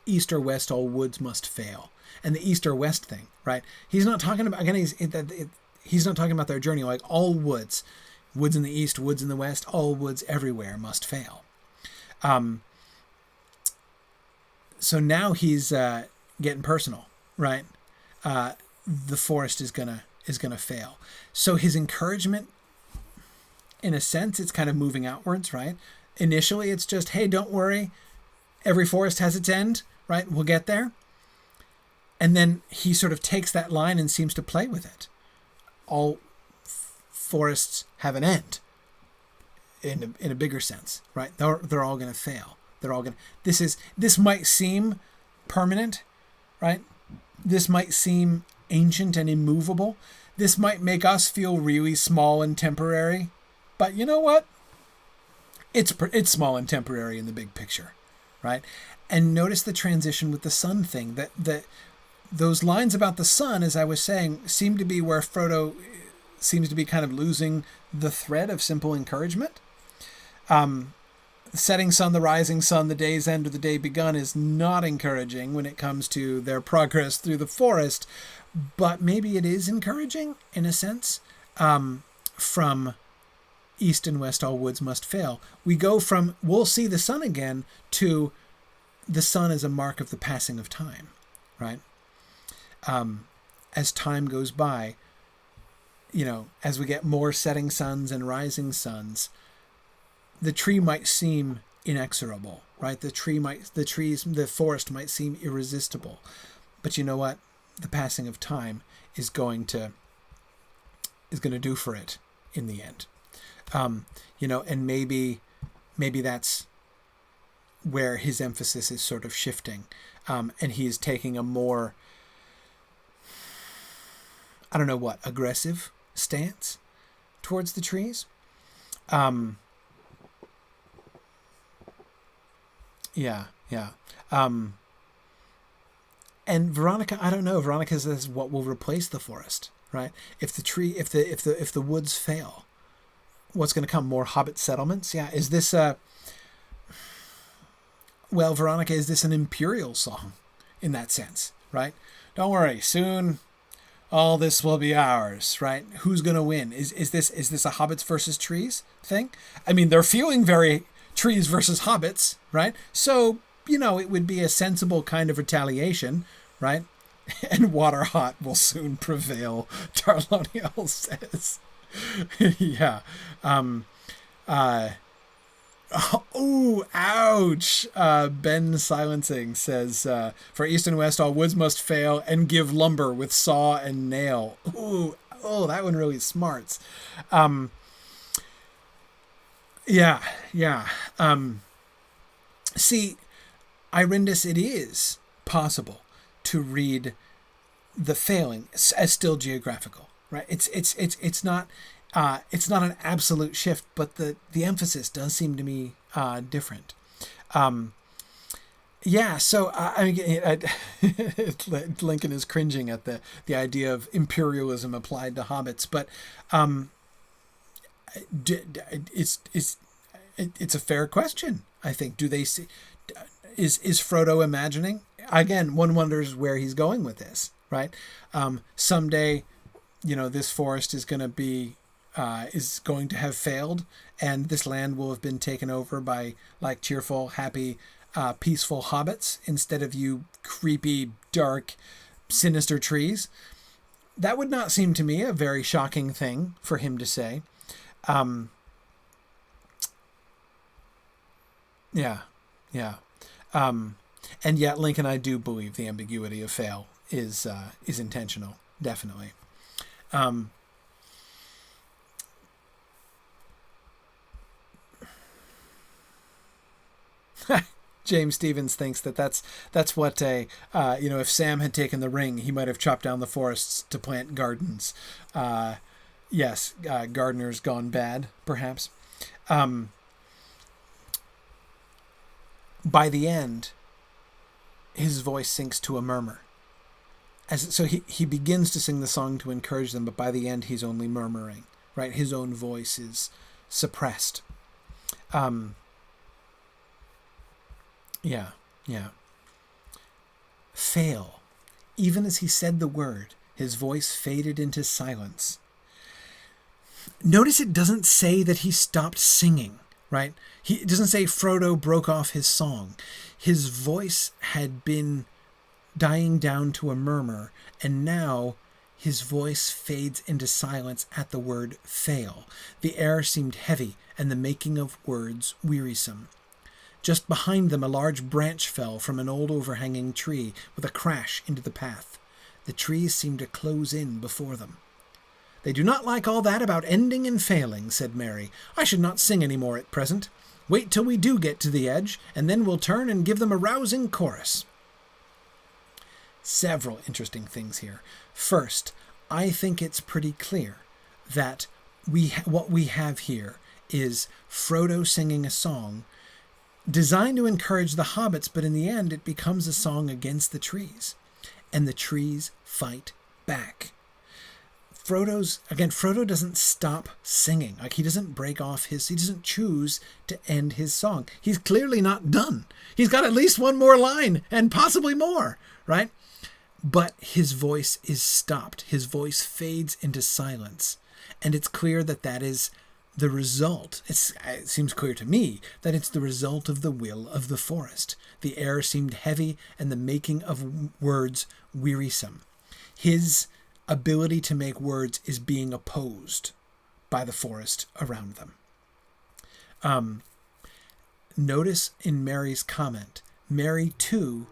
East or west, all woods must fail. And the east or west thing, right? He's not talking about, again, he's not talking about their journey like all woods, woods in the east, woods in the west, all woods everywhere must fail. So now he's getting personal, right? The forest is gonna fail. So his encouragement, in a sense, it's kind of moving outwards, right? Initially, it's just, hey, don't worry, every forest has its end, right? We'll get there. And then he sort of takes that line and seems to play with it. All forests have an end, in a bigger sense, right? They're all going to fail. They're all going to. This might seem permanent, right? This might seem ancient and immovable. This might make us feel really small and temporary, but you know what? It's small and temporary in the big picture, right? And notice the transition with the sun thing. That those lines about the sun, as I was saying, seem to be where Frodo seems to be kind of losing the thread of simple encouragement. The setting sun, the rising sun, the day's end or the day begun is not encouraging when it comes to their progress through the forest, but maybe it is encouraging in a sense. From east and west, all woods must fail. We go from we'll see the sun again to the sun is a mark of the passing of time, right? As time goes by, as we get more setting suns and rising suns, the tree might seem inexorable, right? The forest might seem irresistible, but you know what? The passing of time is going to do for it in the end. And maybe that's where his emphasis is sort of shifting, and he is taking a more, I don't know what, aggressive stance towards the trees. Yeah. And Veronica, I don't know. Veronica says what will replace the forest, right? If the woods fail, what's going to come? More hobbit settlements? Yeah. Is this well, Veronica, is this an imperial song in that sense, right? Don't worry, soon all this will be ours, right? Who's going to win? Is this a hobbits versus trees thing? I mean, they're feeling very trees versus hobbits, right? So, it would be a sensible kind of retaliation, right? And water hot will soon prevail, Tarloniel says. Yeah. Oh, ouch. Ben Silencing says, for east and west, all woods must fail and give lumber with saw and nail. Ooh, oh, that one really smarts. Yeah. See, Irindus, it is possible to read the failing as still geographical, right? It's not an absolute shift, but the emphasis does seem to me different. So Lincoln is cringing at the idea of imperialism applied to hobbits, but it's a fair question. I think. Do they see? Is Frodo imagining? Again, one wonders where he's going with this, right? Someday, this forest is going to have failed, and this land will have been taken over by like cheerful, happy, peaceful hobbits instead of you creepy, dark, sinister trees. That would not seem to me a very shocking thing for him to say. And yet, Lincoln, I do believe the ambiguity of fail is intentional, definitely. James Stevens thinks that's what if Sam had taken the ring, he might have chopped down the forests to plant gardens. Yes, gardeners gone bad, perhaps. By the end, his voice sinks to a murmur. So he begins to sing the song to encourage them, but by the end he's only murmuring, right? His own voice is suppressed. Yeah. Fail. Even as he said the word, his voice faded into silence. Notice it doesn't say that he stopped singing, right? It doesn't say Frodo broke off his song. His voice had been dying down to a murmur, and now his voice fades into silence at the word fail. The air seemed heavy, and the making of words wearisome. Just behind them, a large branch fell from an old overhanging tree with a crash into the path. The trees seemed to close in before them. "They do not like all that about ending and failing," said Mary. "I should not sing any more at present. Wait till we do get to the edge, and then we'll turn and give them a rousing chorus." Several interesting things here. First, I think it's pretty clear that what we have here is Frodo singing a song designed to encourage the hobbits, but in the end it becomes a song against the trees, and the trees fight back. Frodo doesn't stop singing. Like, he doesn't he doesn't choose to end his song. He's clearly not done. He's got at least one more line, and possibly more, right? But his voice is stopped. His voice fades into silence, and it's clear that is the result. It seems clear to me that it's the result of the will of the forest. The air seemed heavy, and the making of words wearisome. His ability to make words is being opposed by the forest around them. Notice in Mary's comment, Mary too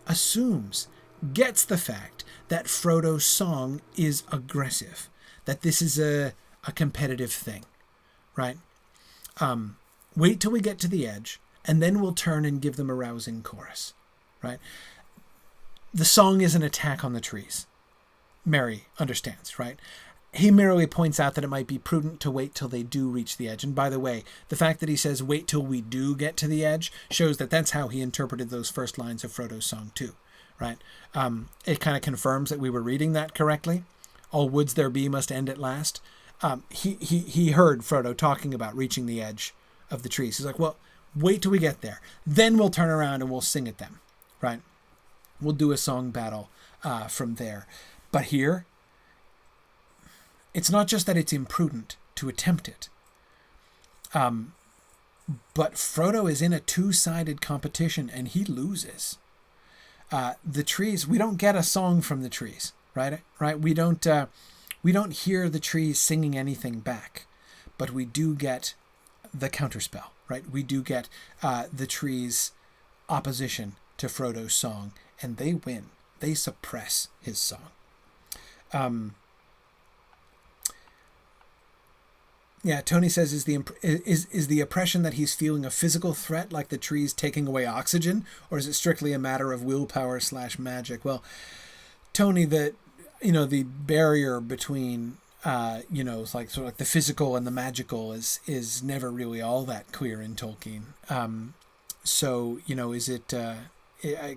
assumes, gets the fact that Frodo's song is aggressive, that this is a competitive thing, right? Wait till we get to the edge, and then we'll turn and give them a rousing chorus, right? The song is an attack on the trees. Mary understands, right? He merely points out that it might be prudent to wait till they do reach the edge. And by the way, the fact that he says, wait till we do get to the edge, shows that that's how he interpreted those first lines of Frodo's song too, right? It kind of confirms that we were reading that correctly. All woods there be must end at last. He heard Frodo talking about reaching the edge of the trees. He's like, well, wait till we get there. Then we'll turn around and we'll sing at them, right? We'll do a song battle from there. But here, it's not just that it's imprudent to attempt it. But Frodo is in a two-sided competition and he loses. The trees, we don't get a song from the trees, right? We don't hear the trees singing anything back, but we do get the counterspell, right? We do get the trees' opposition to Frodo's song, and they win. They suppress his song. Tony says, is the oppression that he's feeling a physical threat, like the trees taking away oxygen, or is it strictly a matter of willpower / magic? Well, Tony, the barrier between it's like sort of like the physical and the magical is never really all that clear in Tolkien. Is it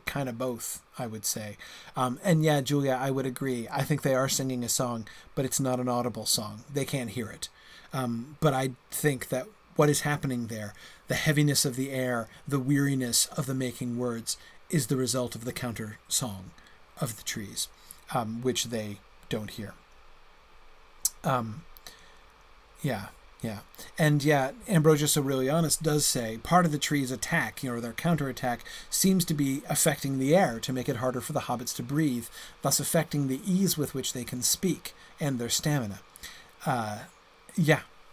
kind of both, I would say. And yeah, Julia, I would agree. I think they are singing a song, but it's not an audible song. They can't hear it. But I think that what is happening there, the heaviness of the air, the weariness of the making words, is the result of the counter song of the trees, which they don't hear. And Ambrosius Aurelianus does say part of the tree's attack, their counterattack, seems to be affecting the air to make it harder for the hobbits to breathe, thus affecting the ease with which they can speak and their stamina.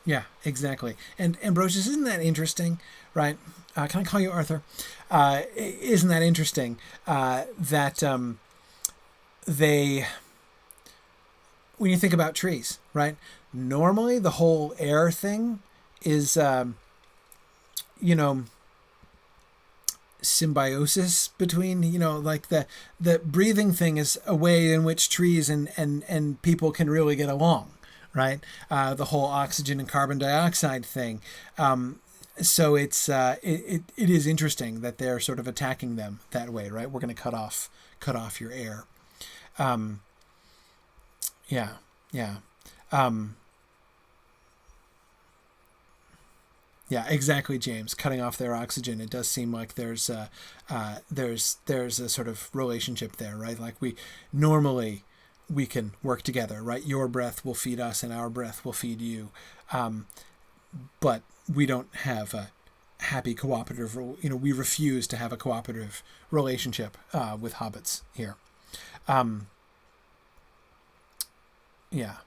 Yeah, exactly. And Ambrosius, isn't that interesting, right? Can I call you Arthur? Isn't that interesting that when you think about trees, right? Normally the whole air thing is, symbiosis between, like the breathing thing is a way in which trees and people can really get along, right? The whole oxygen and carbon dioxide thing. So it is interesting that they're sort of attacking them that way, right? We're going to cut off your air. Yeah. Yeah, exactly, James. Cutting off their oxygen. It does seem like there's a sort of relationship there, right? Like we can work together, right? Your breath will feed us, and our breath will feed you. But we don't have a happy cooperative. We refuse to have a cooperative relationship with hobbits here. Yeah.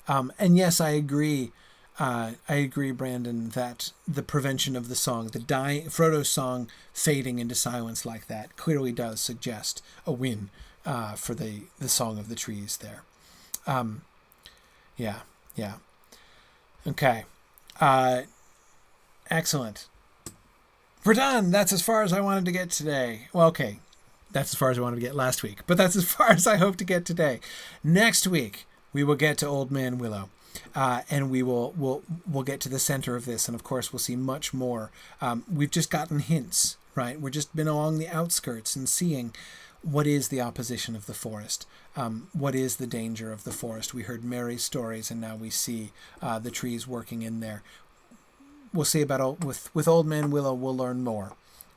And yes, I agree. Brandon, that the prevention of the song, Frodo's song fading into silence like that, clearly does suggest a win for the Song of the Trees there. Yeah. Okay. Excellent. We're done. That's as far as I wanted to get today. Well, okay. That's as far as I wanted to get last week, but that's as far as I hope to get today. Next week, we will get to Old Man Willow. And we'll get to the center of this, and of course we'll see much more. We've just gotten hints, right? We've just been along the outskirts and seeing what is the opposition of the forest, what is the danger of the forest. We heard Mary's stories, and now we see the trees working in there. We'll see about with Old Man Willow. We'll learn more.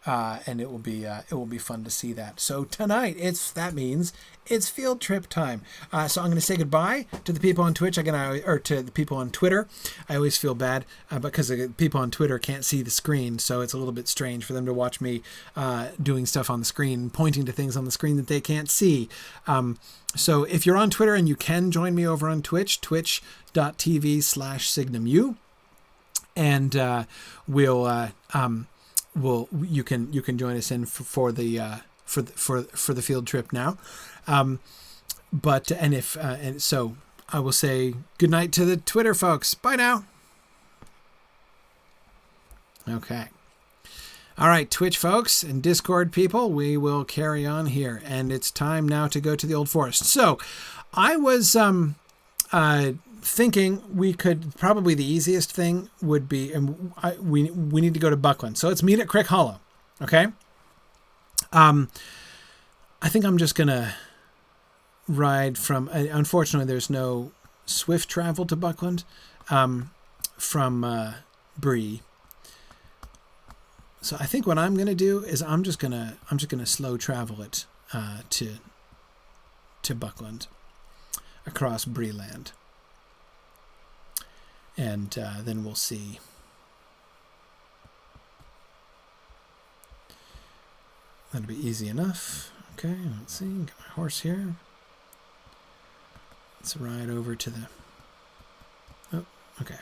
And it will be fun to see that. So tonight, that means it's field trip time. So I'm going to say goodbye to the people on Twitch or to the people on Twitter. I always feel bad because the people on Twitter can't see the screen, so it's a little bit strange for them to watch me doing stuff on the screen, pointing to things on the screen that they can't see. So if you're on Twitter, and you can join me over on Twitch, twitch.tv/SignumU, and you can join us in for the field trip now, so I will say good night to the Twitter folks. Bye now. Okay. All right, Twitch folks and Discord people, we will carry on here, and it's time now to go to the Old Forest. So I was thinking we could probably the easiest thing would be, and we need to go to Buckland. So let's meet at Crick Hollow. Okay. I think I'm just going to ride from, unfortunately there's no swift travel to Buckland, from Bree. So I think what I'm going to do is I'm just going to slow travel it, to Buckland across Bree land. And then we'll see. That'll be easy enough. Okay, let's see. Get my horse here. Let's ride over to the... Oh, okay.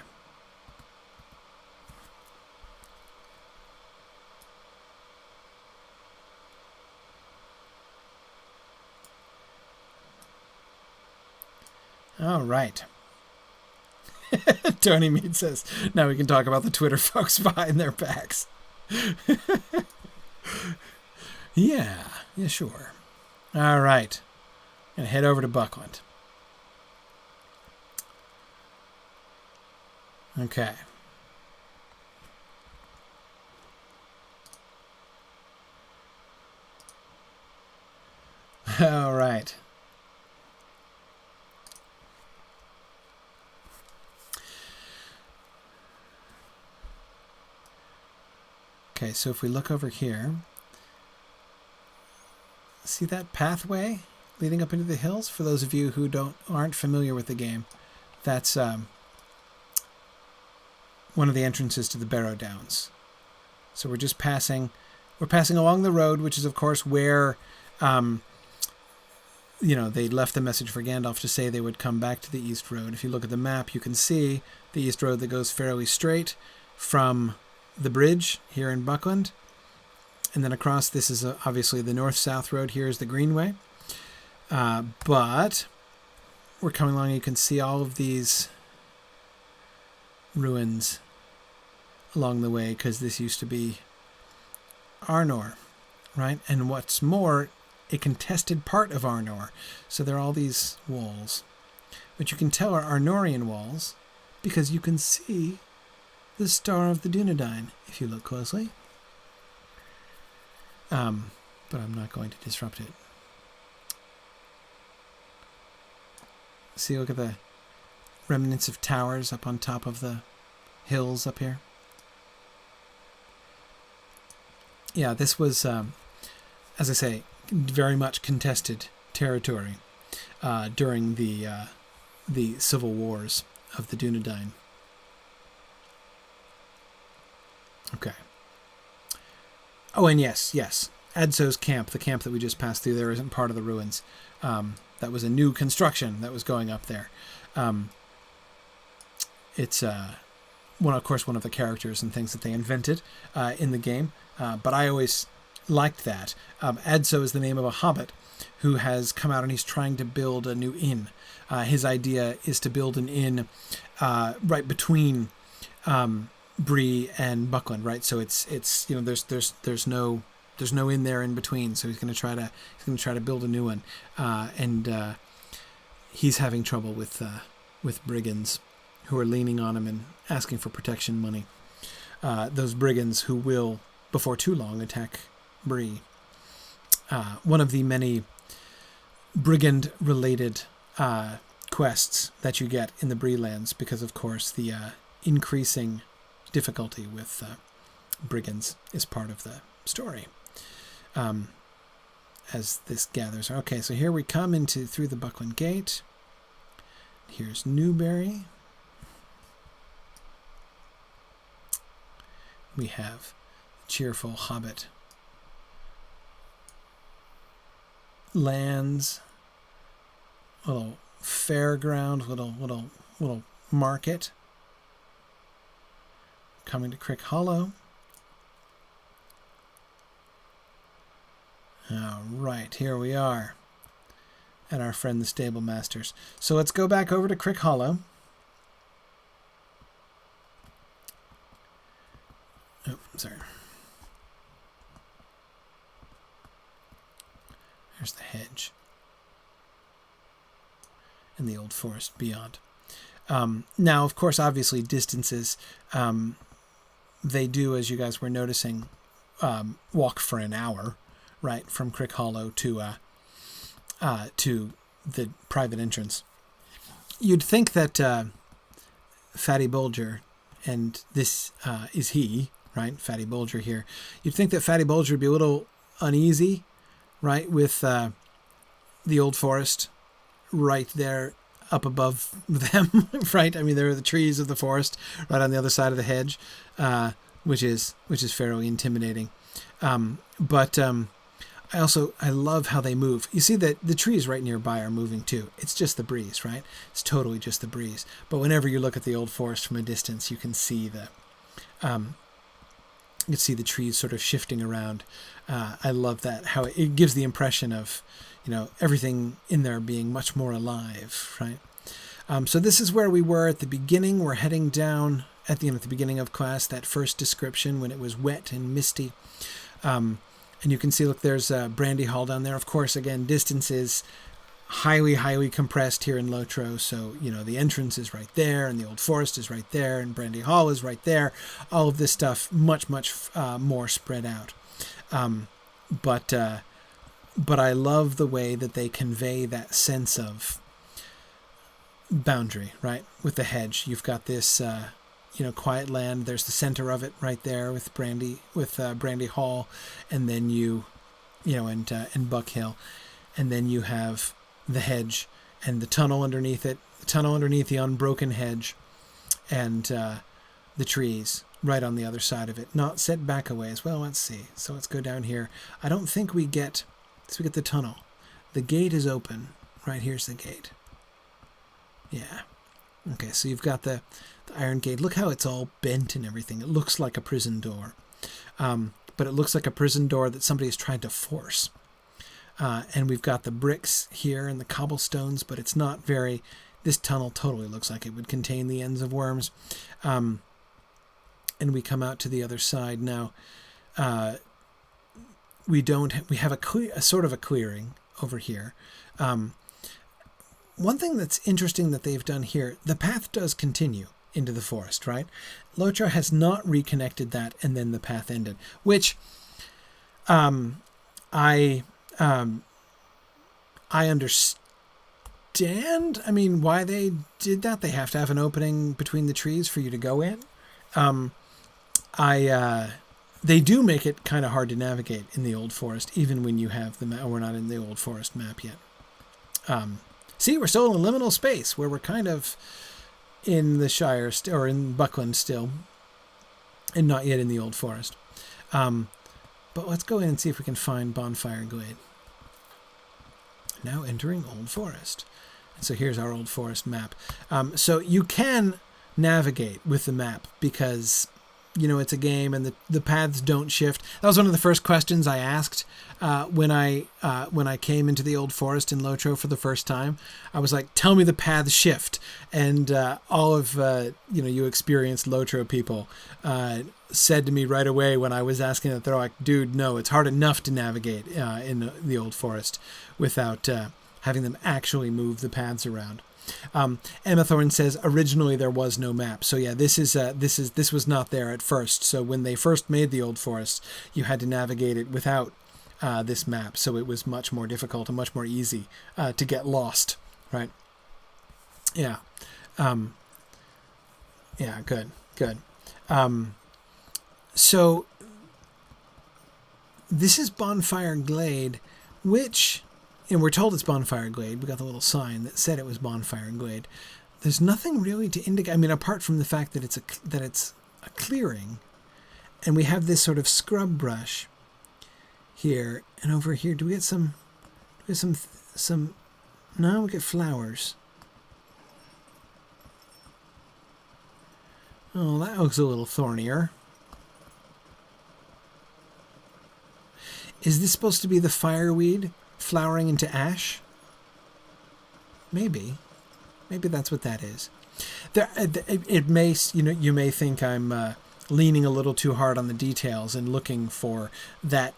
All right. Tony Mead says, now we can talk about the Twitter folks behind their backs. Yeah, sure. All right. Gonna head over to Buckland. Okay. All right. Okay, so if we look over here, see that pathway leading up into the hills? For those of you who aren't familiar with the game, that's one of the entrances to the Barrow Downs. So we're passing along the road, which is of course where they left the message for Gandalf to say they would come back to the East Road. If you look at the map, you can see the East Road that goes fairly straight from the bridge here in Buckland, and then across, this is obviously the north-south road. Here is the Greenway, but we're coming along, you can see all of these ruins along the way, because this used to be Arnor, right? And what's more, a contested part of Arnor. So there are all these walls, which you can tell are Arnorian walls because you can see the Star of the Dunedain if you look closely. But I'm not going to disrupt it. See, look at the remnants of towers up on top of the hills up here. Yeah, this was, as I say, very much contested territory during the civil wars of the Dunedain. Okay. Oh, and yes, Adso's camp, the camp that we just passed through there, isn't part of the ruins. That was a new construction that was going up there. It's of course, one of the characters and things that they invented in the game. But I always liked that. Adso is the name of a hobbit who has come out and he's trying to build a new inn. His idea is to build an inn right between Bree and Buckland, right? So it's there's no inn there in between. So he's going to try to build a new one, and he's having trouble with brigands who are leaning on him and asking for protection money. Those brigands who will, before too long, attack Bree. One of the many brigand-related quests that you get in the Bree lands, because of course the increasing difficulty with brigands is part of the story. As this gathers. Okay, so here we come through the Buckland Gate. Here's Newberry. We have cheerful hobbit lands, little fairground, little market. Coming to Crick Hollow. All right, here we are at our friend the Stable Masters. So let's go back over to Crick Hollow. Oh, sorry. There's the hedge and the old forest beyond. Now, of course, obviously distances, they do, as you guys were noticing, walk for an hour, right, from Crick Hollow to the private entrance. You'd think that Fatty Bulger, and this is he, right, Fatty Bulger here. You'd think that Fatty Bulger would be a little uneasy, right, with the old forest right there up above them, right? I mean, there are the trees of the forest right on the other side of the hedge, which is fairly intimidating. But I love how they move. You see that the trees right nearby are moving too. It's just the breeze, right? It's totally just the breeze. But whenever you look at the old forest from a distance, you can see the trees sort of shifting around. I love that, how it gives the impression of, everything in there being much more alive, right? So this is where we were at the beginning. We're heading down at the beginning of class, that first description when it was wet and misty. And you can see, look, there's Brandy Hall down there. Of course, again, distance is highly, highly compressed here in Lotro. So, the entrance is right there, and the old forest is right there, and Brandy Hall is right there. All of this stuff much, much more spread out. But I love the way that they convey that sense of boundary, right? With the hedge, you've got this, quiet land. There's the center of it right there with Brandy Hall, and then and Buck Hill, and then you have the hedge and the tunnel underneath it, the unbroken hedge, and the trees right on the other side of it, not set back a ways. Well, let's see. So let's go down here. I don't think we get the tunnel. The gate is open. Right here's the gate. Yeah. Okay, so you've got the iron gate. Look how it's all bent and everything. It looks like a prison door. But it looks like a prison door that somebody's tried to force. And we've got the bricks here and the cobblestones, but it's not very... This tunnel totally looks like it would contain the ends of worms. And we come out to the other side now. we have a sort of a clearing over here. One thing that's interesting that they've done here, the path does continue into the forest, right? Lotro has not reconnected that, and then the path ended, which I understand. I mean, why they did that. They have to have an opening between the trees for you to go in. They do make it kind of hard to navigate in the Old Forest, even when you have the map. We're not in the Old Forest map yet. See, we're still in a liminal space where we're kind of in the Shire or in Buckland still, and not yet in the Old Forest. But let's go in and see if we can find Bonfire Glade. Now entering Old Forest. And so here's our Old Forest map. So you can navigate with the map because, you know, it's a game and the paths don't shift. That was one of the first questions I asked when I came into the Old Forest in Lotro for the first time. I was like, tell me the paths shift. And all of, you experienced Lotro people said to me right away when I was asking that, they're like, dude, no, it's hard enough to navigate in the Old Forest without having them actually move the paths around. Emma Thorne says originally there was no map. So yeah, this was not there at first. So when they first made the Old Forest, you had to navigate it without this map. So it was much more difficult and much more easy to get lost, right? Yeah. Yeah, good. So this is Bonfire Glade, which, and we're told it's Bonfire Glade. We got the little sign that said it was Bonfire Glade. There's nothing really to indicate. I mean, apart from the fact that it's a clearing, and we have this sort of scrub brush here and over here. Do we get some? No, we get flowers. Oh, that looks a little thornier. Is this supposed to be the fireweed flowering into ash? Maybe that's what that is. It may, you may think I'm leaning a little too hard on the details and looking for that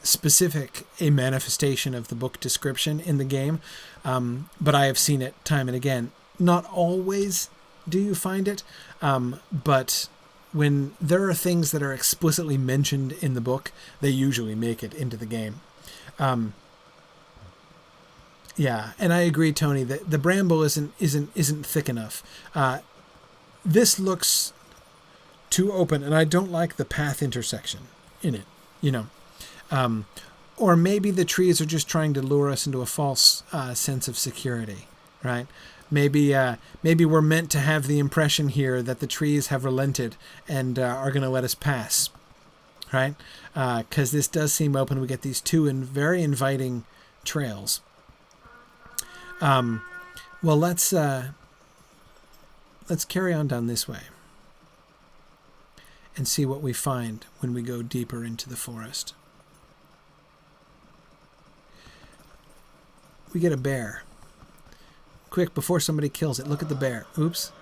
specific a manifestation of the book description in the game, but I have seen it time and again. Not always do you find it, but when there are things that are explicitly mentioned in the book, they usually make it into the game. Yeah, and I agree, Tony, that the bramble isn't thick enough. This looks too open, and I don't like the path intersection in it, Or maybe the trees are just trying to lure us into a false sense of security, right? Maybe we're meant to have the impression here that the trees have relented and are going to let us pass, right? Because this does seem open. We get these two very inviting trails. Well, let's carry on down this way and see what we find when we go deeper into the forest. We get a bear. Quick, before somebody kills it, look at the bear. Oops.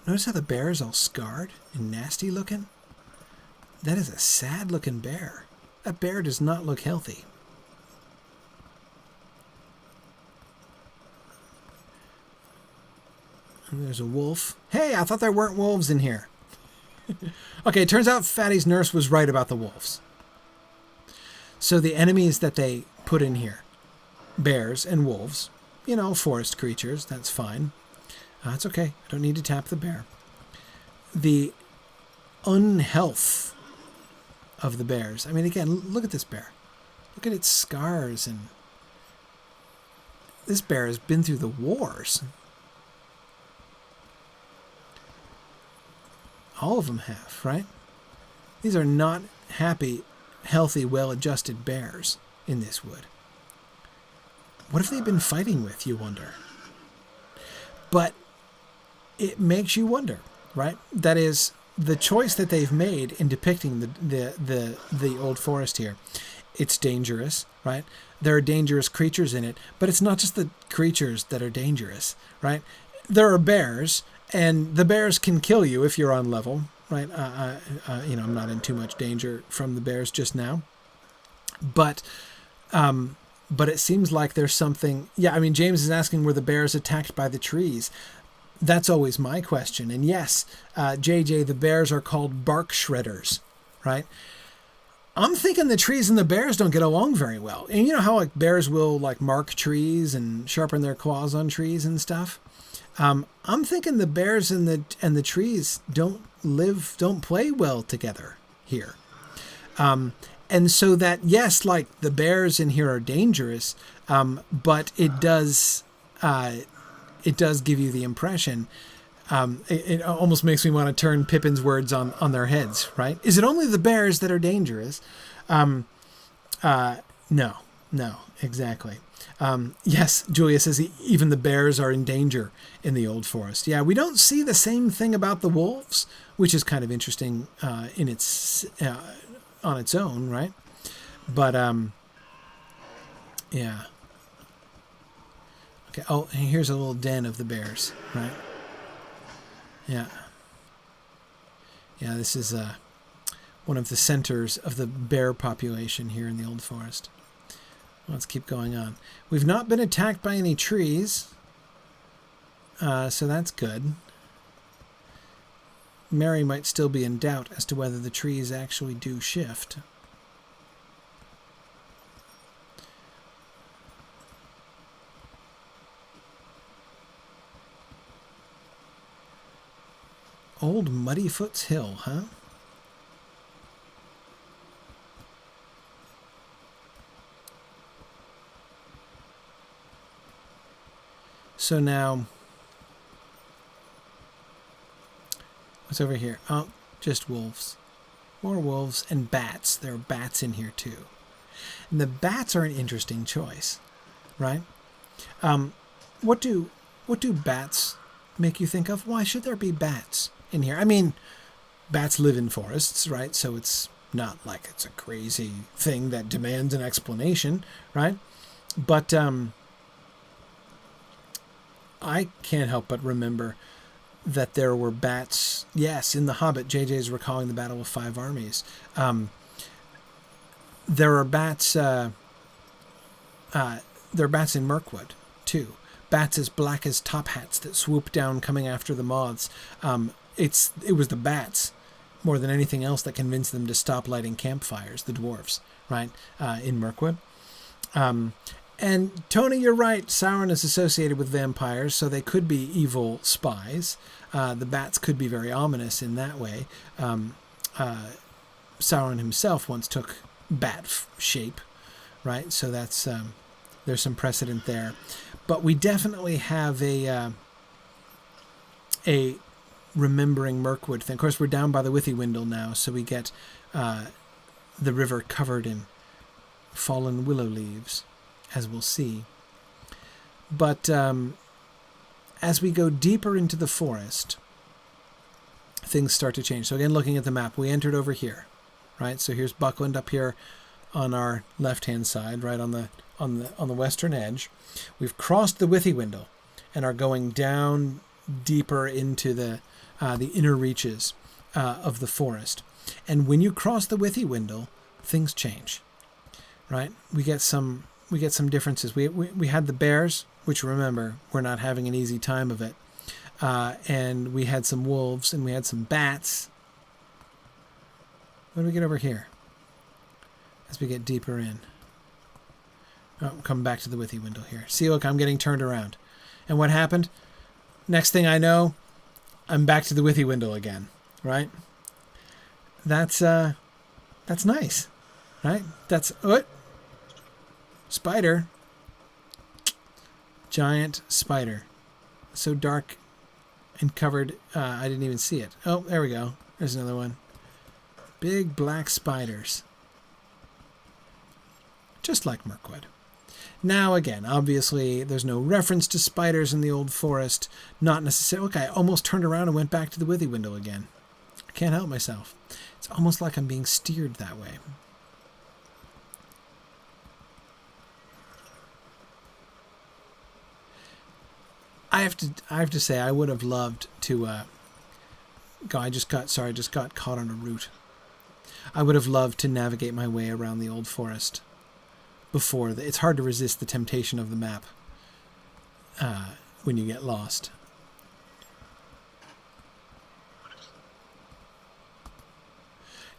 Notice how the bear is all scarred and nasty looking? That is a sad looking bear. That bear does not look healthy. And there's a wolf. Hey, I thought there weren't wolves in here. Okay, it turns out Fatty's nurse was right about the wolves. So the enemies that they put in here, bears and wolves, forest creatures, that's fine. It's okay. I don't need to tap the bear. The unhealth of the bears. I mean, again, look at this bear. Look at its scars. And this bear has been through the wars. All of them have, right? These are not happy, healthy, well-adjusted bears in this wood. What have they been fighting with, you wonder? But it makes you wonder, right? That is, the choice that they've made in depicting the Old Forest here. It's dangerous, right? There are dangerous creatures in it, but it's not just the creatures that are dangerous, right? There are bears, and the bears can kill you if you're on level, right? I'm not in too much danger from the bears just now, but it seems like there's something. Yeah, I mean, James is asking, were the bears attacked by the trees? That's always my question. And yes, JJ, the bears are called bark shredders, right? I'm thinking the trees and the bears don't get along very well. And you know how like bears will like mark trees and sharpen their claws on trees and stuff? I'm thinking the bears and the trees don't play well together here. And so that, yes, like the bears in here are dangerous, but it does give you the impression. It almost makes me want to turn Pippin's words on their heads, right? Is it only the bears that are dangerous? No, exactly. Yes, Julia says even the bears are in danger in the Old Forest. Yeah, we don't see the same thing about the wolves, which is kind of interesting in its on its own, right? But yeah. Okay. Oh, and here's a little den of the bears, right? Yeah. Yeah, this is one of the centers of the bear population here in the Old Forest. Let's keep going on. We've not been attacked by any trees, so that's good. Mary might still be in doubt as to whether the trees actually do shift. Old Muddyfoot's Hill, huh? So now, what's over here? Oh, just wolves. More wolves and bats. There are bats in here too. And the bats are an interesting choice, right? What do bats make you think of? Why should there be bats in here? I mean, bats live in forests, right? So it's not like it's a crazy thing that demands an explanation, right? But I can't help but remember that there were bats. Yes, in The Hobbit, JJ is recalling the Battle of Five Armies. There are bats. There are bats in Mirkwood too. Bats as black as top hats that swoop down, coming after the moths. It was the bats more than anything else that convinced them to stop lighting campfires. The dwarves, right, in Mirkwood. And Tony, you're right. Sauron is associated with vampires, so they could be evil spies. The bats could be very ominous in that way. Sauron himself once took bat shape, right? So that's there's some precedent there. But we definitely have a remembering Mirkwood thing. Of course, we're down by the Withywindle now, so we get the river covered in fallen willow leaves, as we'll see. But as we go deeper into the forest, things start to change. So again, looking at the map, we entered over here, right? So here's Buckland up here on our left-hand side, right on the western edge. We've crossed the Withywindle and are going down deeper into the inner reaches of the forest. And when you cross the Withywindle, things change, right? We get some differences. We had the bears, which, remember, we're not having an easy time of it. And we had some wolves, and we had some bats. What do we get over here as we get deeper in? Oh, come back to the Withywindle here. See, look, I'm getting turned around. And what happened? Next thing I know, I'm back to the Withywindle again, right? That's nice, right? That's what? Spider. Giant spider. So dark and covered, I didn't even see it. Oh, there we go. There's another one. Big black spiders. Just like Mirkwood. Now, again, obviously, there's no reference to spiders in the Old Forest. Not necessarily. Look, I almost turned around and went back to the Withywindle again. I can't help myself. It's almost like I'm being steered that way. I have to say, I would have loved to God, I just got caught on a root. I would have loved to navigate my way around the old forest before. It's hard to resist the temptation of the map when you get lost.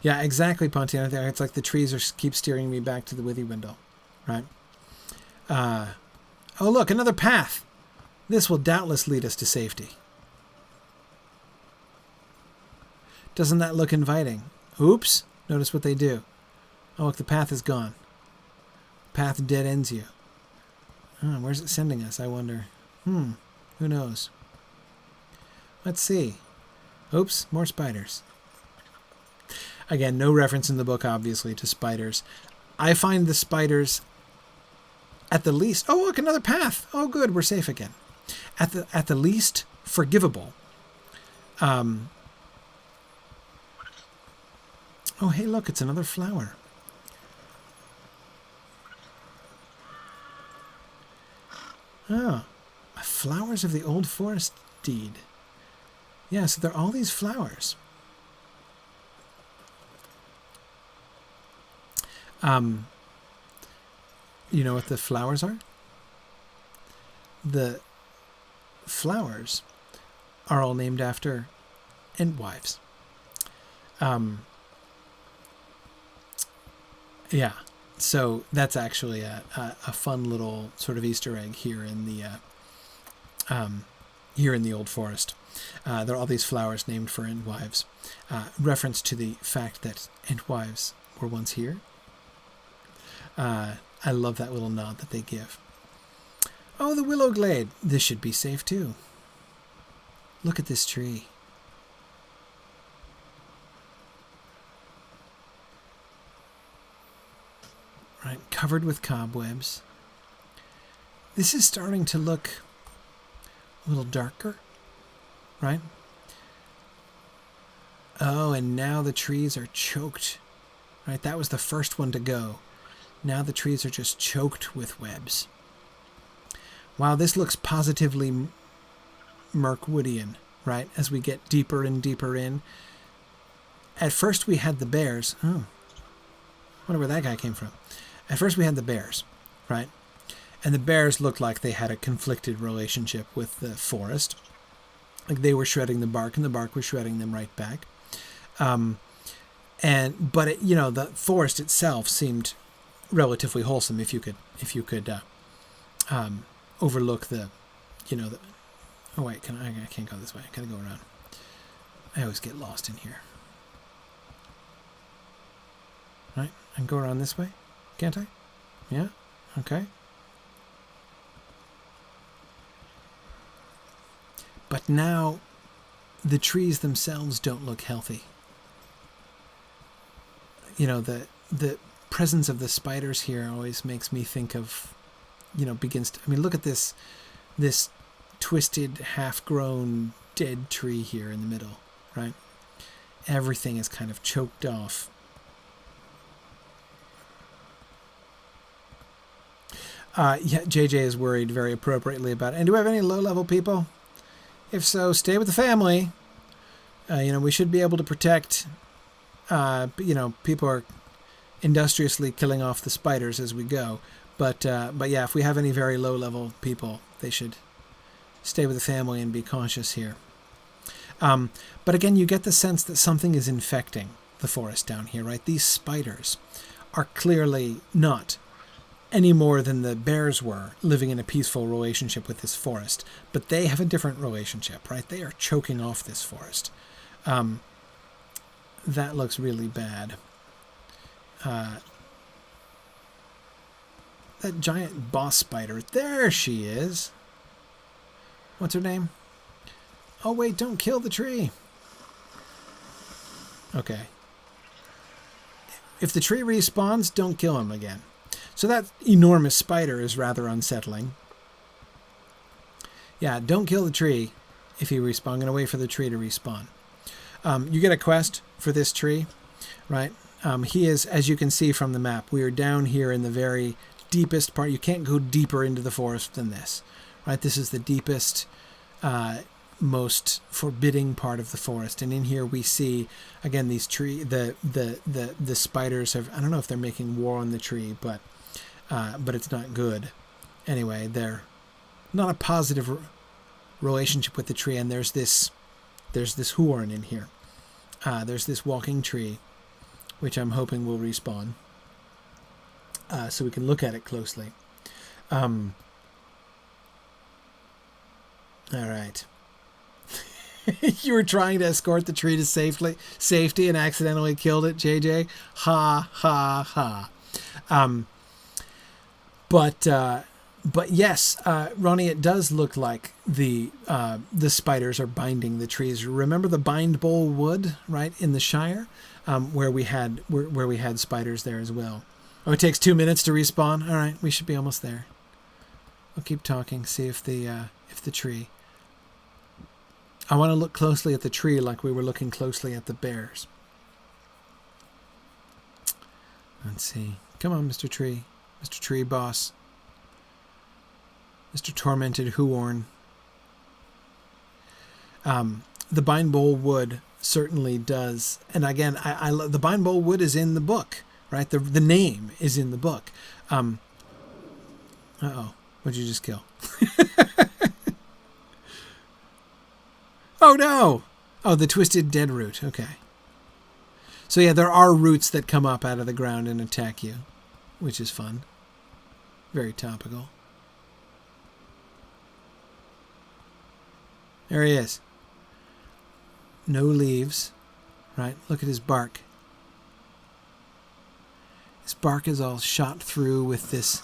Yeah, exactly, Pontiana. It's like the trees keep steering me back to the withy window, right? Oh, look, another path. This will doubtless lead us to safety. Doesn't that look inviting? Oops. Notice what they do. Oh, look, the path is gone. Path dead ends you. Oh, where's it sending us, I wonder? Who knows? Let's see. Oops, more spiders. Again, no reference in the book, obviously, to spiders. I find the spiders, at the least... Oh, look, another path. Oh, good, we're safe again. At the least, forgivable. Oh, hey, look, it's another flower. Oh, flowers of the old forest deed. Yeah, so there are all these flowers. You know what the flowers are? The flowers are all named after Entwives. Yeah, so that's actually a fun little sort of Easter egg here in the old forest. There are all these flowers named for Entwives. Reference to the fact that Entwives were once here. I love that little nod that they give. Oh, the willow glade. This should be safe too. Look at this tree. Right, covered with cobwebs. This is starting to look a little darker, right? Oh, and now the trees are choked. Right, that was the first one to go. Now the trees are just choked with webs. Wow, this looks positively Mirkwoodian, right? As we get deeper and deeper in. At first we had the bears. Oh, wonder where that guy came from. At first we had the bears, right? And the bears looked like they had a conflicted relationship with the forest. Like they were shredding the bark and the bark was shredding them right back. But it, the forest itself seemed relatively wholesome if you could overlook the. Oh wait, I can't go this way. I gotta go around. I always get lost in here. Right, I can go around this way, can't I? Yeah. Okay. But now, the trees themselves don't look healthy. The presence of the spiders here always makes me think of, look at this twisted, half-grown, dead tree here in the middle, right? Everything is kind of choked off. JJ is worried very appropriately about it. And do we have any low-level people? If so, stay with the family. We should be able to protect, people are industriously killing off the spiders as we go. But yeah, if we have any very low-level people, they should stay with the family and be cautious here. But again, you get the sense that something is infecting the forest down here, right? These spiders are clearly not any more than the bears were living in a peaceful relationship with this forest. But they have a different relationship, right? They are choking off this forest. That looks really bad. That giant boss spider. There she is. What's her name? Oh, wait, don't kill the tree. Okay. If the tree respawns, don't kill him again. So that enormous spider is rather unsettling. Yeah, don't kill the tree if he respawns. I'm going to wait for the tree to respawn. You get a quest for this tree, right? He is, as you can see from the map, we are down here in the very deepest part. You can't go deeper into the forest than this, right? This is the deepest most forbidding part of the forest. And in here we see again these the spiders have, I don't know if they're making war on the tree, but it's not good. Anyway, they're not a positive relationship with the tree, and there's this horn in here. There's this walking tree, which I'm hoping will respawn, so we can look at it closely. All right. You were trying to escort the tree to safety and accidentally killed it, JJ. Ha ha ha. But yes, Ronnie, it does look like the spiders are binding the trees. Remember the bind bowl wood, right, in the Shire, where we had spiders there as well. Oh, it takes 2 minutes to respawn. All right, we should be almost there. We'll keep talking. See if the tree. I want to look closely at the tree like we were looking closely at the bears. Let's see. Come on, Mr. Tree. Mr. Tree Boss. Mr. Tormented Huorn. The bind bowl wood certainly does. And again, I the bind bowl wood is in the book, right? The name is in the book. Uh-oh. What'd you just kill? Oh, no. Oh, the twisted dead root. Okay. So, yeah, there are roots that come up out of the ground and attack you, which is fun. Very topical. There he is. No leaves. Right? Look at his bark. His bark is all shot through with these...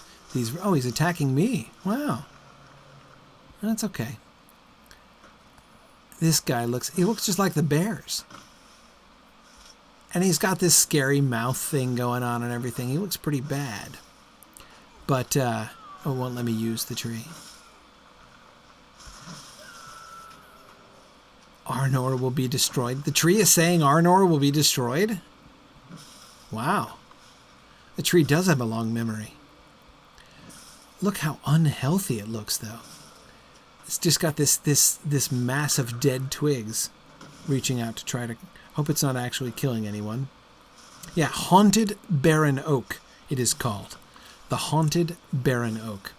Oh, he's attacking me. Wow. That's okay. This guy looks just like the bears. And he's got this scary mouth thing going on and everything. He looks pretty bad. But, it won't let me use the tree. Arnor will be destroyed. The tree is saying Arnor will be destroyed? Wow. The tree does have a long memory. Look how unhealthy it looks, though. It's just got this mass of dead twigs reaching out to try to... Hope it's not actually killing anyone. Yeah, Haunted Barren Oak, it is called. The Haunted Barren Oak.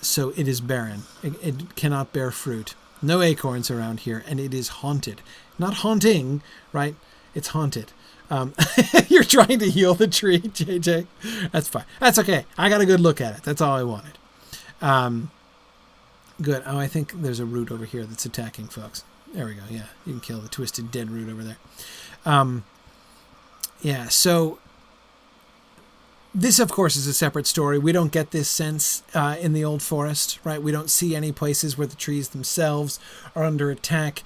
So it is barren. It cannot bear fruit. No acorns around here, and it is haunted. Not haunting, right? It's haunted. You're trying to heal the tree, JJ. That's fine. That's okay. I got a good look at it. That's all I wanted. Good. Oh, I think there's a root over here that's attacking folks. There we go. Yeah, you can kill the twisted dead root over there. Yeah, so this, of course, is a separate story. We don't get this sense in the Old Forest, right? We don't see any places where the trees themselves are under attack.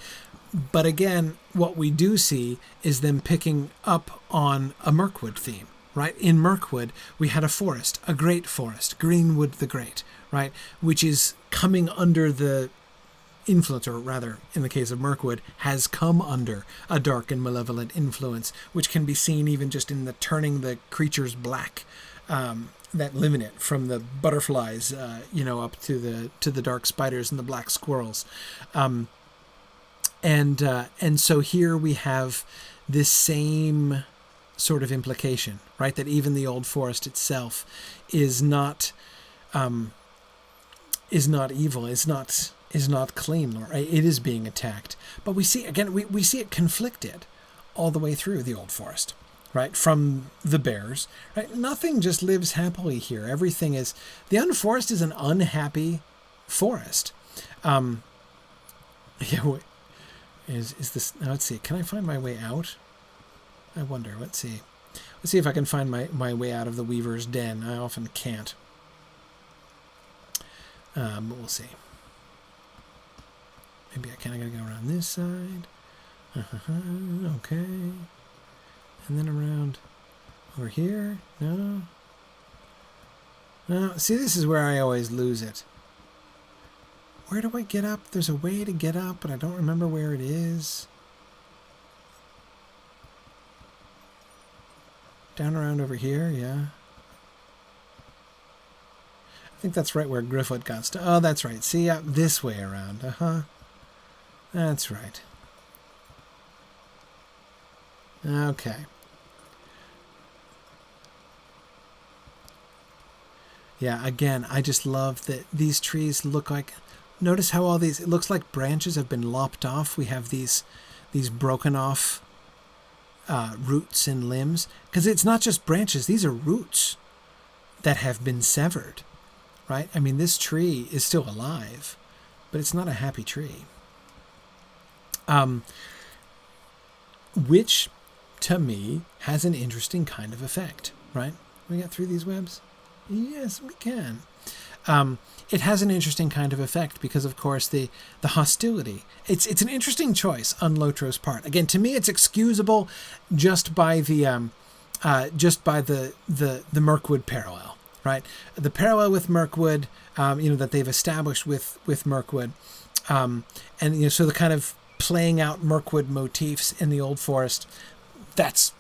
But again, what we do see is them picking up on a Mirkwood theme, right? In Mirkwood, we had a forest, a great forest, Greenwood the Great, right? Which is coming under the influence, or rather, in the case of Mirkwood, has come under a dark and malevolent influence, which can be seen even just in the turning the creatures black that live in it, from the butterflies, up to the dark spiders and the black squirrels. And so here we have this same sort of implication, right? That even the Old Forest itself is not evil, is not clean, right? It is being attacked. But we see, again, we see it conflicted all the way through the Old Forest, right? From the bears, right? Nothing just lives happily here. Everything is... The Unforest is an unhappy forest. Is this... Now, let's see. Can I find my way out? I wonder. Let's see. Let's see if I can find my way out of the Weaver's Den. I often can't. But we'll see. Maybe I gotta go around this side. Okay. And then around over here. No. No. See, this is where I always lose it. Where do I get up? There's a way to get up, but I don't remember where it is. Down around over here, yeah. I think that's right where Griffith got stuck. Oh, that's right. See, up this way around. That's right. Okay. Yeah, again, I just love that these trees look like... Notice how all these... It looks like branches have been lopped off. We have these broken off roots and limbs. Because it's not just branches. These are roots that have been severed. Right? I mean, this tree is still alive. But it's not a happy tree. Which, to me, has an interesting kind of effect. Right? We got through these webs? Yes, we can. It has an interesting kind of effect because, of course, the hostility. It's an interesting choice on Lotro's part. Again, to me, it's excusable just by the Mirkwood parallel, right? The parallel with Mirkwood, that they've established with Mirkwood, and so the kind of playing out Mirkwood motifs in the Old Forest. That's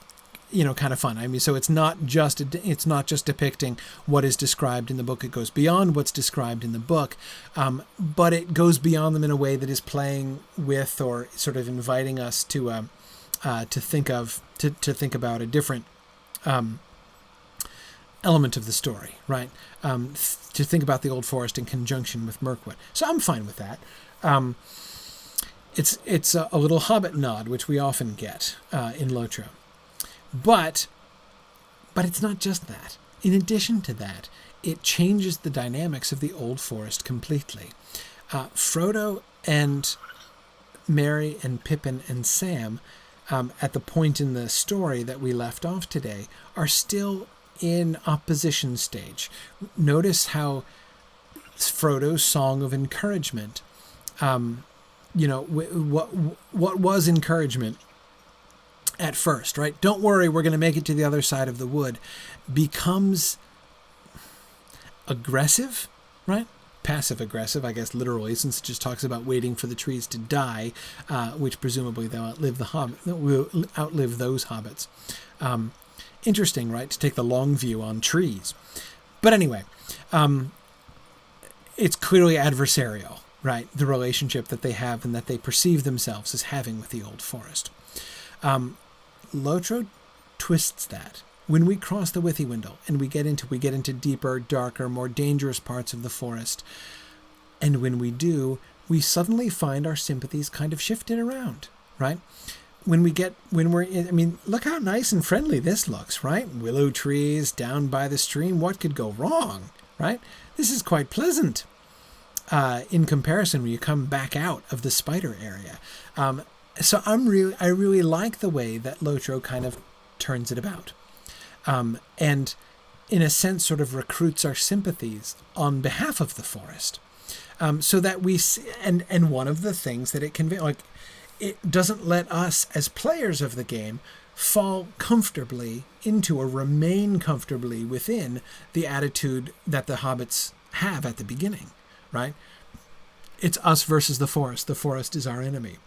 kind of fun. I mean, so it's not just depicting what is described in the book. It goes beyond what's described in the book, but it goes beyond them in a way that is playing with or sort of inviting us to think about a different element of the story, right? To think about the Old Forest in conjunction with Mirkwood. So I'm fine with that. It's a little Hobbit nod, which we often get in Lotro. But it's not just that. In addition to that, it changes the dynamics of the Old Forest completely. Frodo and Merry and Pippin and Sam, at the point in the story that we left off today, are still in opposition stage. Notice how Frodo's song of encouragement, what was encouragement at first, right? Don't worry, we're going to make it to the other side of the wood, becomes aggressive, right? Passive aggressive, I guess, literally, since it just talks about waiting for the trees to die, which presumably they'll outlive those hobbits. Interesting, right? To take the long view on trees. But anyway, it's clearly adversarial, right? The relationship that they have and that they perceive themselves as having with the Old Forest. Lotro twists that. When we cross the Withywindle and we get into deeper, darker, more dangerous parts of the forest, and when we do, we suddenly find our sympathies kind of shifted around, right? Look how nice and friendly this looks, right? Willow trees down by the stream. What could go wrong, right? This is quite pleasant in comparison when you come back out of the spider area. So I really like the way that Lotro kind of turns it about, and in a sense sort of recruits our sympathies on behalf of the forest, so that we see, and one of the things that it conveys, like, it doesn't let us as players of the game fall comfortably into or remain comfortably within the attitude that the hobbits have at the beginning, right? It's us versus the forest. The forest is our enemy.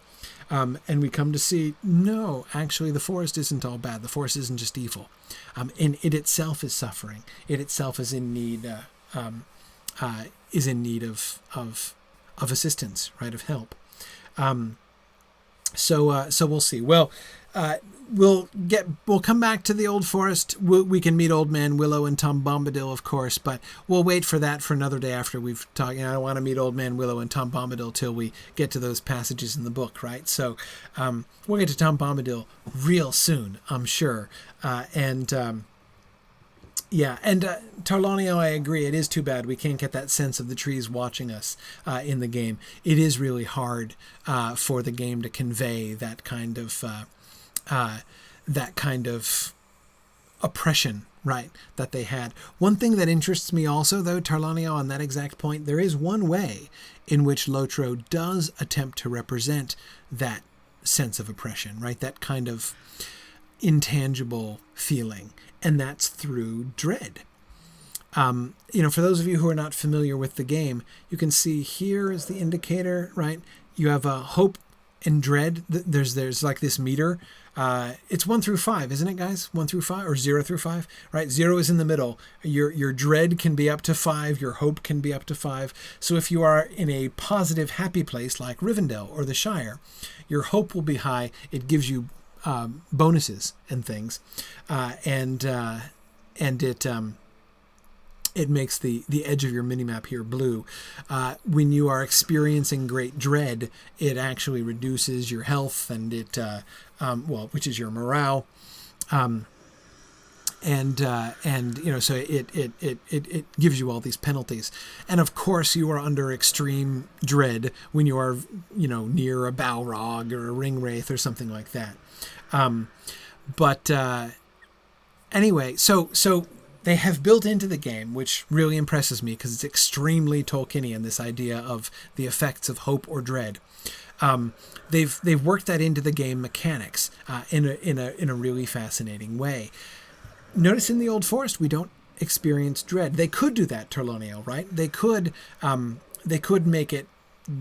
And we come to see, no, actually the forest isn't all bad. The forest isn't just evil. And it itself is suffering. It itself is in need of assistance, right, of help. So we'll see. Well, we'll come back to the Old Forest. We can meet Old Man Willow and Tom Bombadil, of course, but we'll wait for that for another day after we've talked. I don't want to meet Old Man Willow and Tom Bombadil till we get to those passages in the book, right? So we'll get to Tom Bombadil real soon, I'm sure. Tarlanio, I agree. It is too bad we can't get that sense of the trees watching us in the game. It is really hard for the game to convey that kind of oppression, right, that they had. One thing that interests me also, though, Tarlanio, on that exact point, there is one way in which Lotro does attempt to represent that sense of oppression, right, that kind of intangible feeling, and that's through dread. For those of you who are not familiar with the game, you can see here is the indicator, right? You have a hope in Dread, there's like this meter. It's 1 through 5, isn't it, guys? 1 through 5 or 0 through 5, right? 0 is in the middle. Your dread can be up to 5. Your hope can be up to 5. So if you are in a positive, happy place like Rivendell or the Shire, your hope will be high. It gives you bonuses and things, and it makes the edge of your minimap here blue. When you are experiencing great dread, it actually reduces your health and it, which is your morale. So it gives you all these penalties. And of course you are under extreme dread when you are, near a Balrog or a Ringwraith or something like that. Anyway, so they have built into the game, which really impresses me because it's extremely Tolkienian, this idea of the effects of hope or dread. They've worked that into the game mechanics in a really fascinating way. Notice in the Old Forest we don't experience dread. They could do that, Torloniel, right? They could make it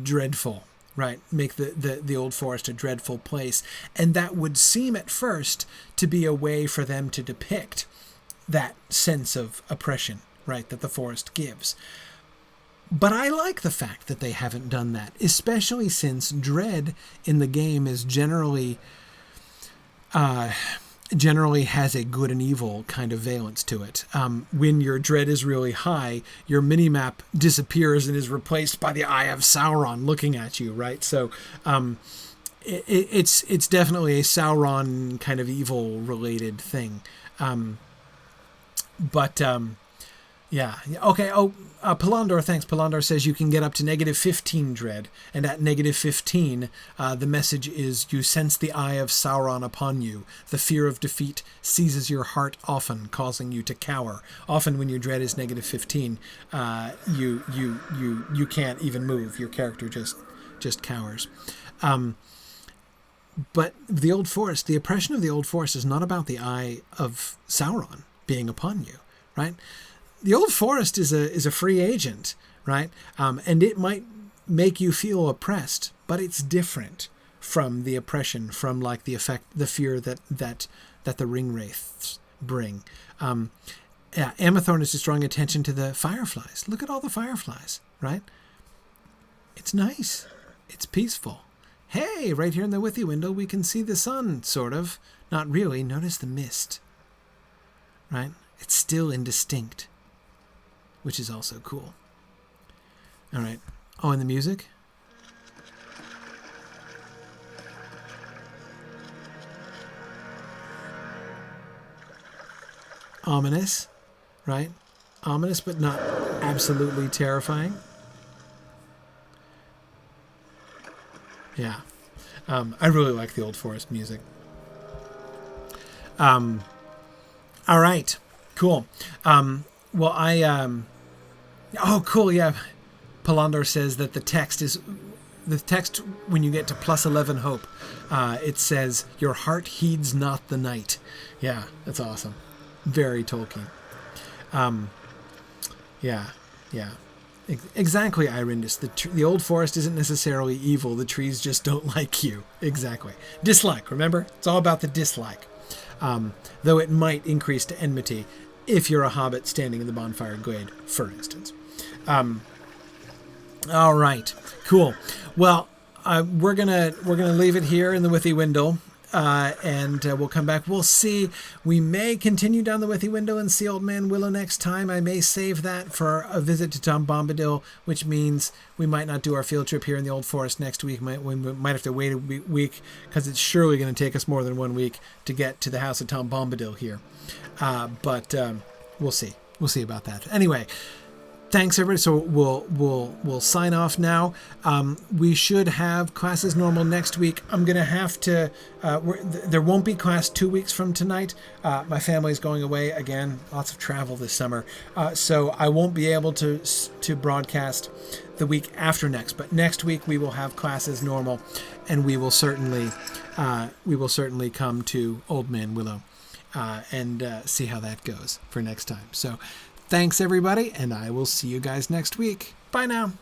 dreadful, right? Make the Old Forest a dreadful place, and that would seem at first to be a way for them to depict that sense of oppression, right, that the forest gives. But I like the fact that they haven't done that, especially since dread in the game is generally has a good and evil kind of valence to it. When your dread is really high, your minimap disappears and is replaced by the Eye of Sauron looking at you, right? So it's definitely a Sauron kind of evil related thing. Yeah. Okay. Palandor, thanks. Palandor says you can get up to -15 dread. And at -15, the message is you sense the Eye of Sauron upon you. The fear of defeat seizes your heart often, causing you to cower. Often when your dread is -15, you can't even move. Your character just cowers. But the Old Forest, the oppression of the Old Forest is not about the Eye of Sauron being upon you, right? The Old Forest is a free agent, right? And it might make you feel oppressed, but it's different from the oppression, from like the effect, the fear that the Ringwraiths bring. Amathorn is just drawing attention to the fireflies. Look at all the fireflies, right? It's nice. It's peaceful. Hey, right here in the Withy window, we can see the sun, sort of. Not really. Notice the mist. Right? It's still indistinct, which is also cool. All right. Oh, and the music? Ominous, right? Ominous, but not absolutely terrifying. Yeah. I really like the Old Forest music. All right, cool. Oh, cool. Yeah. Palandor says that the text when you get to +11 hope, it says your heart heeds not the night. Yeah, that's awesome. Very Tolkien. Yeah. Exactly, Irindus. The Old Forest isn't necessarily evil. The trees just don't like you. Exactly. Dislike, remember? It's all about the dislike. Though it might increase to enmity if you're a hobbit standing in the bonfire glade, for instance. All right, cool. Well, we're gonna leave it here in the Withy window, and we'll come back. We'll see. We may continue down the Withy window and see Old Man Willow next time. I may save that for a visit to Tom Bombadil, which means we might not do our field trip here in the Old Forest next week. We might have to wait a week because it's surely going to take us more than 1 week to get to the house of Tom Bombadil here. But we'll see. We'll see about that. Anyway. Thanks, everybody. So we'll sign off now. We should have class as normal next week. I'm going to have to... there won't be class 2 weeks from tonight. My family's going away again. Lots of travel this summer. So I won't be able to broadcast the week after next. But next week we will have class as normal. And we will certainly come to Old Man Willow and see how that goes for next time. So... thanks, everybody, and I will see you guys next week. Bye now.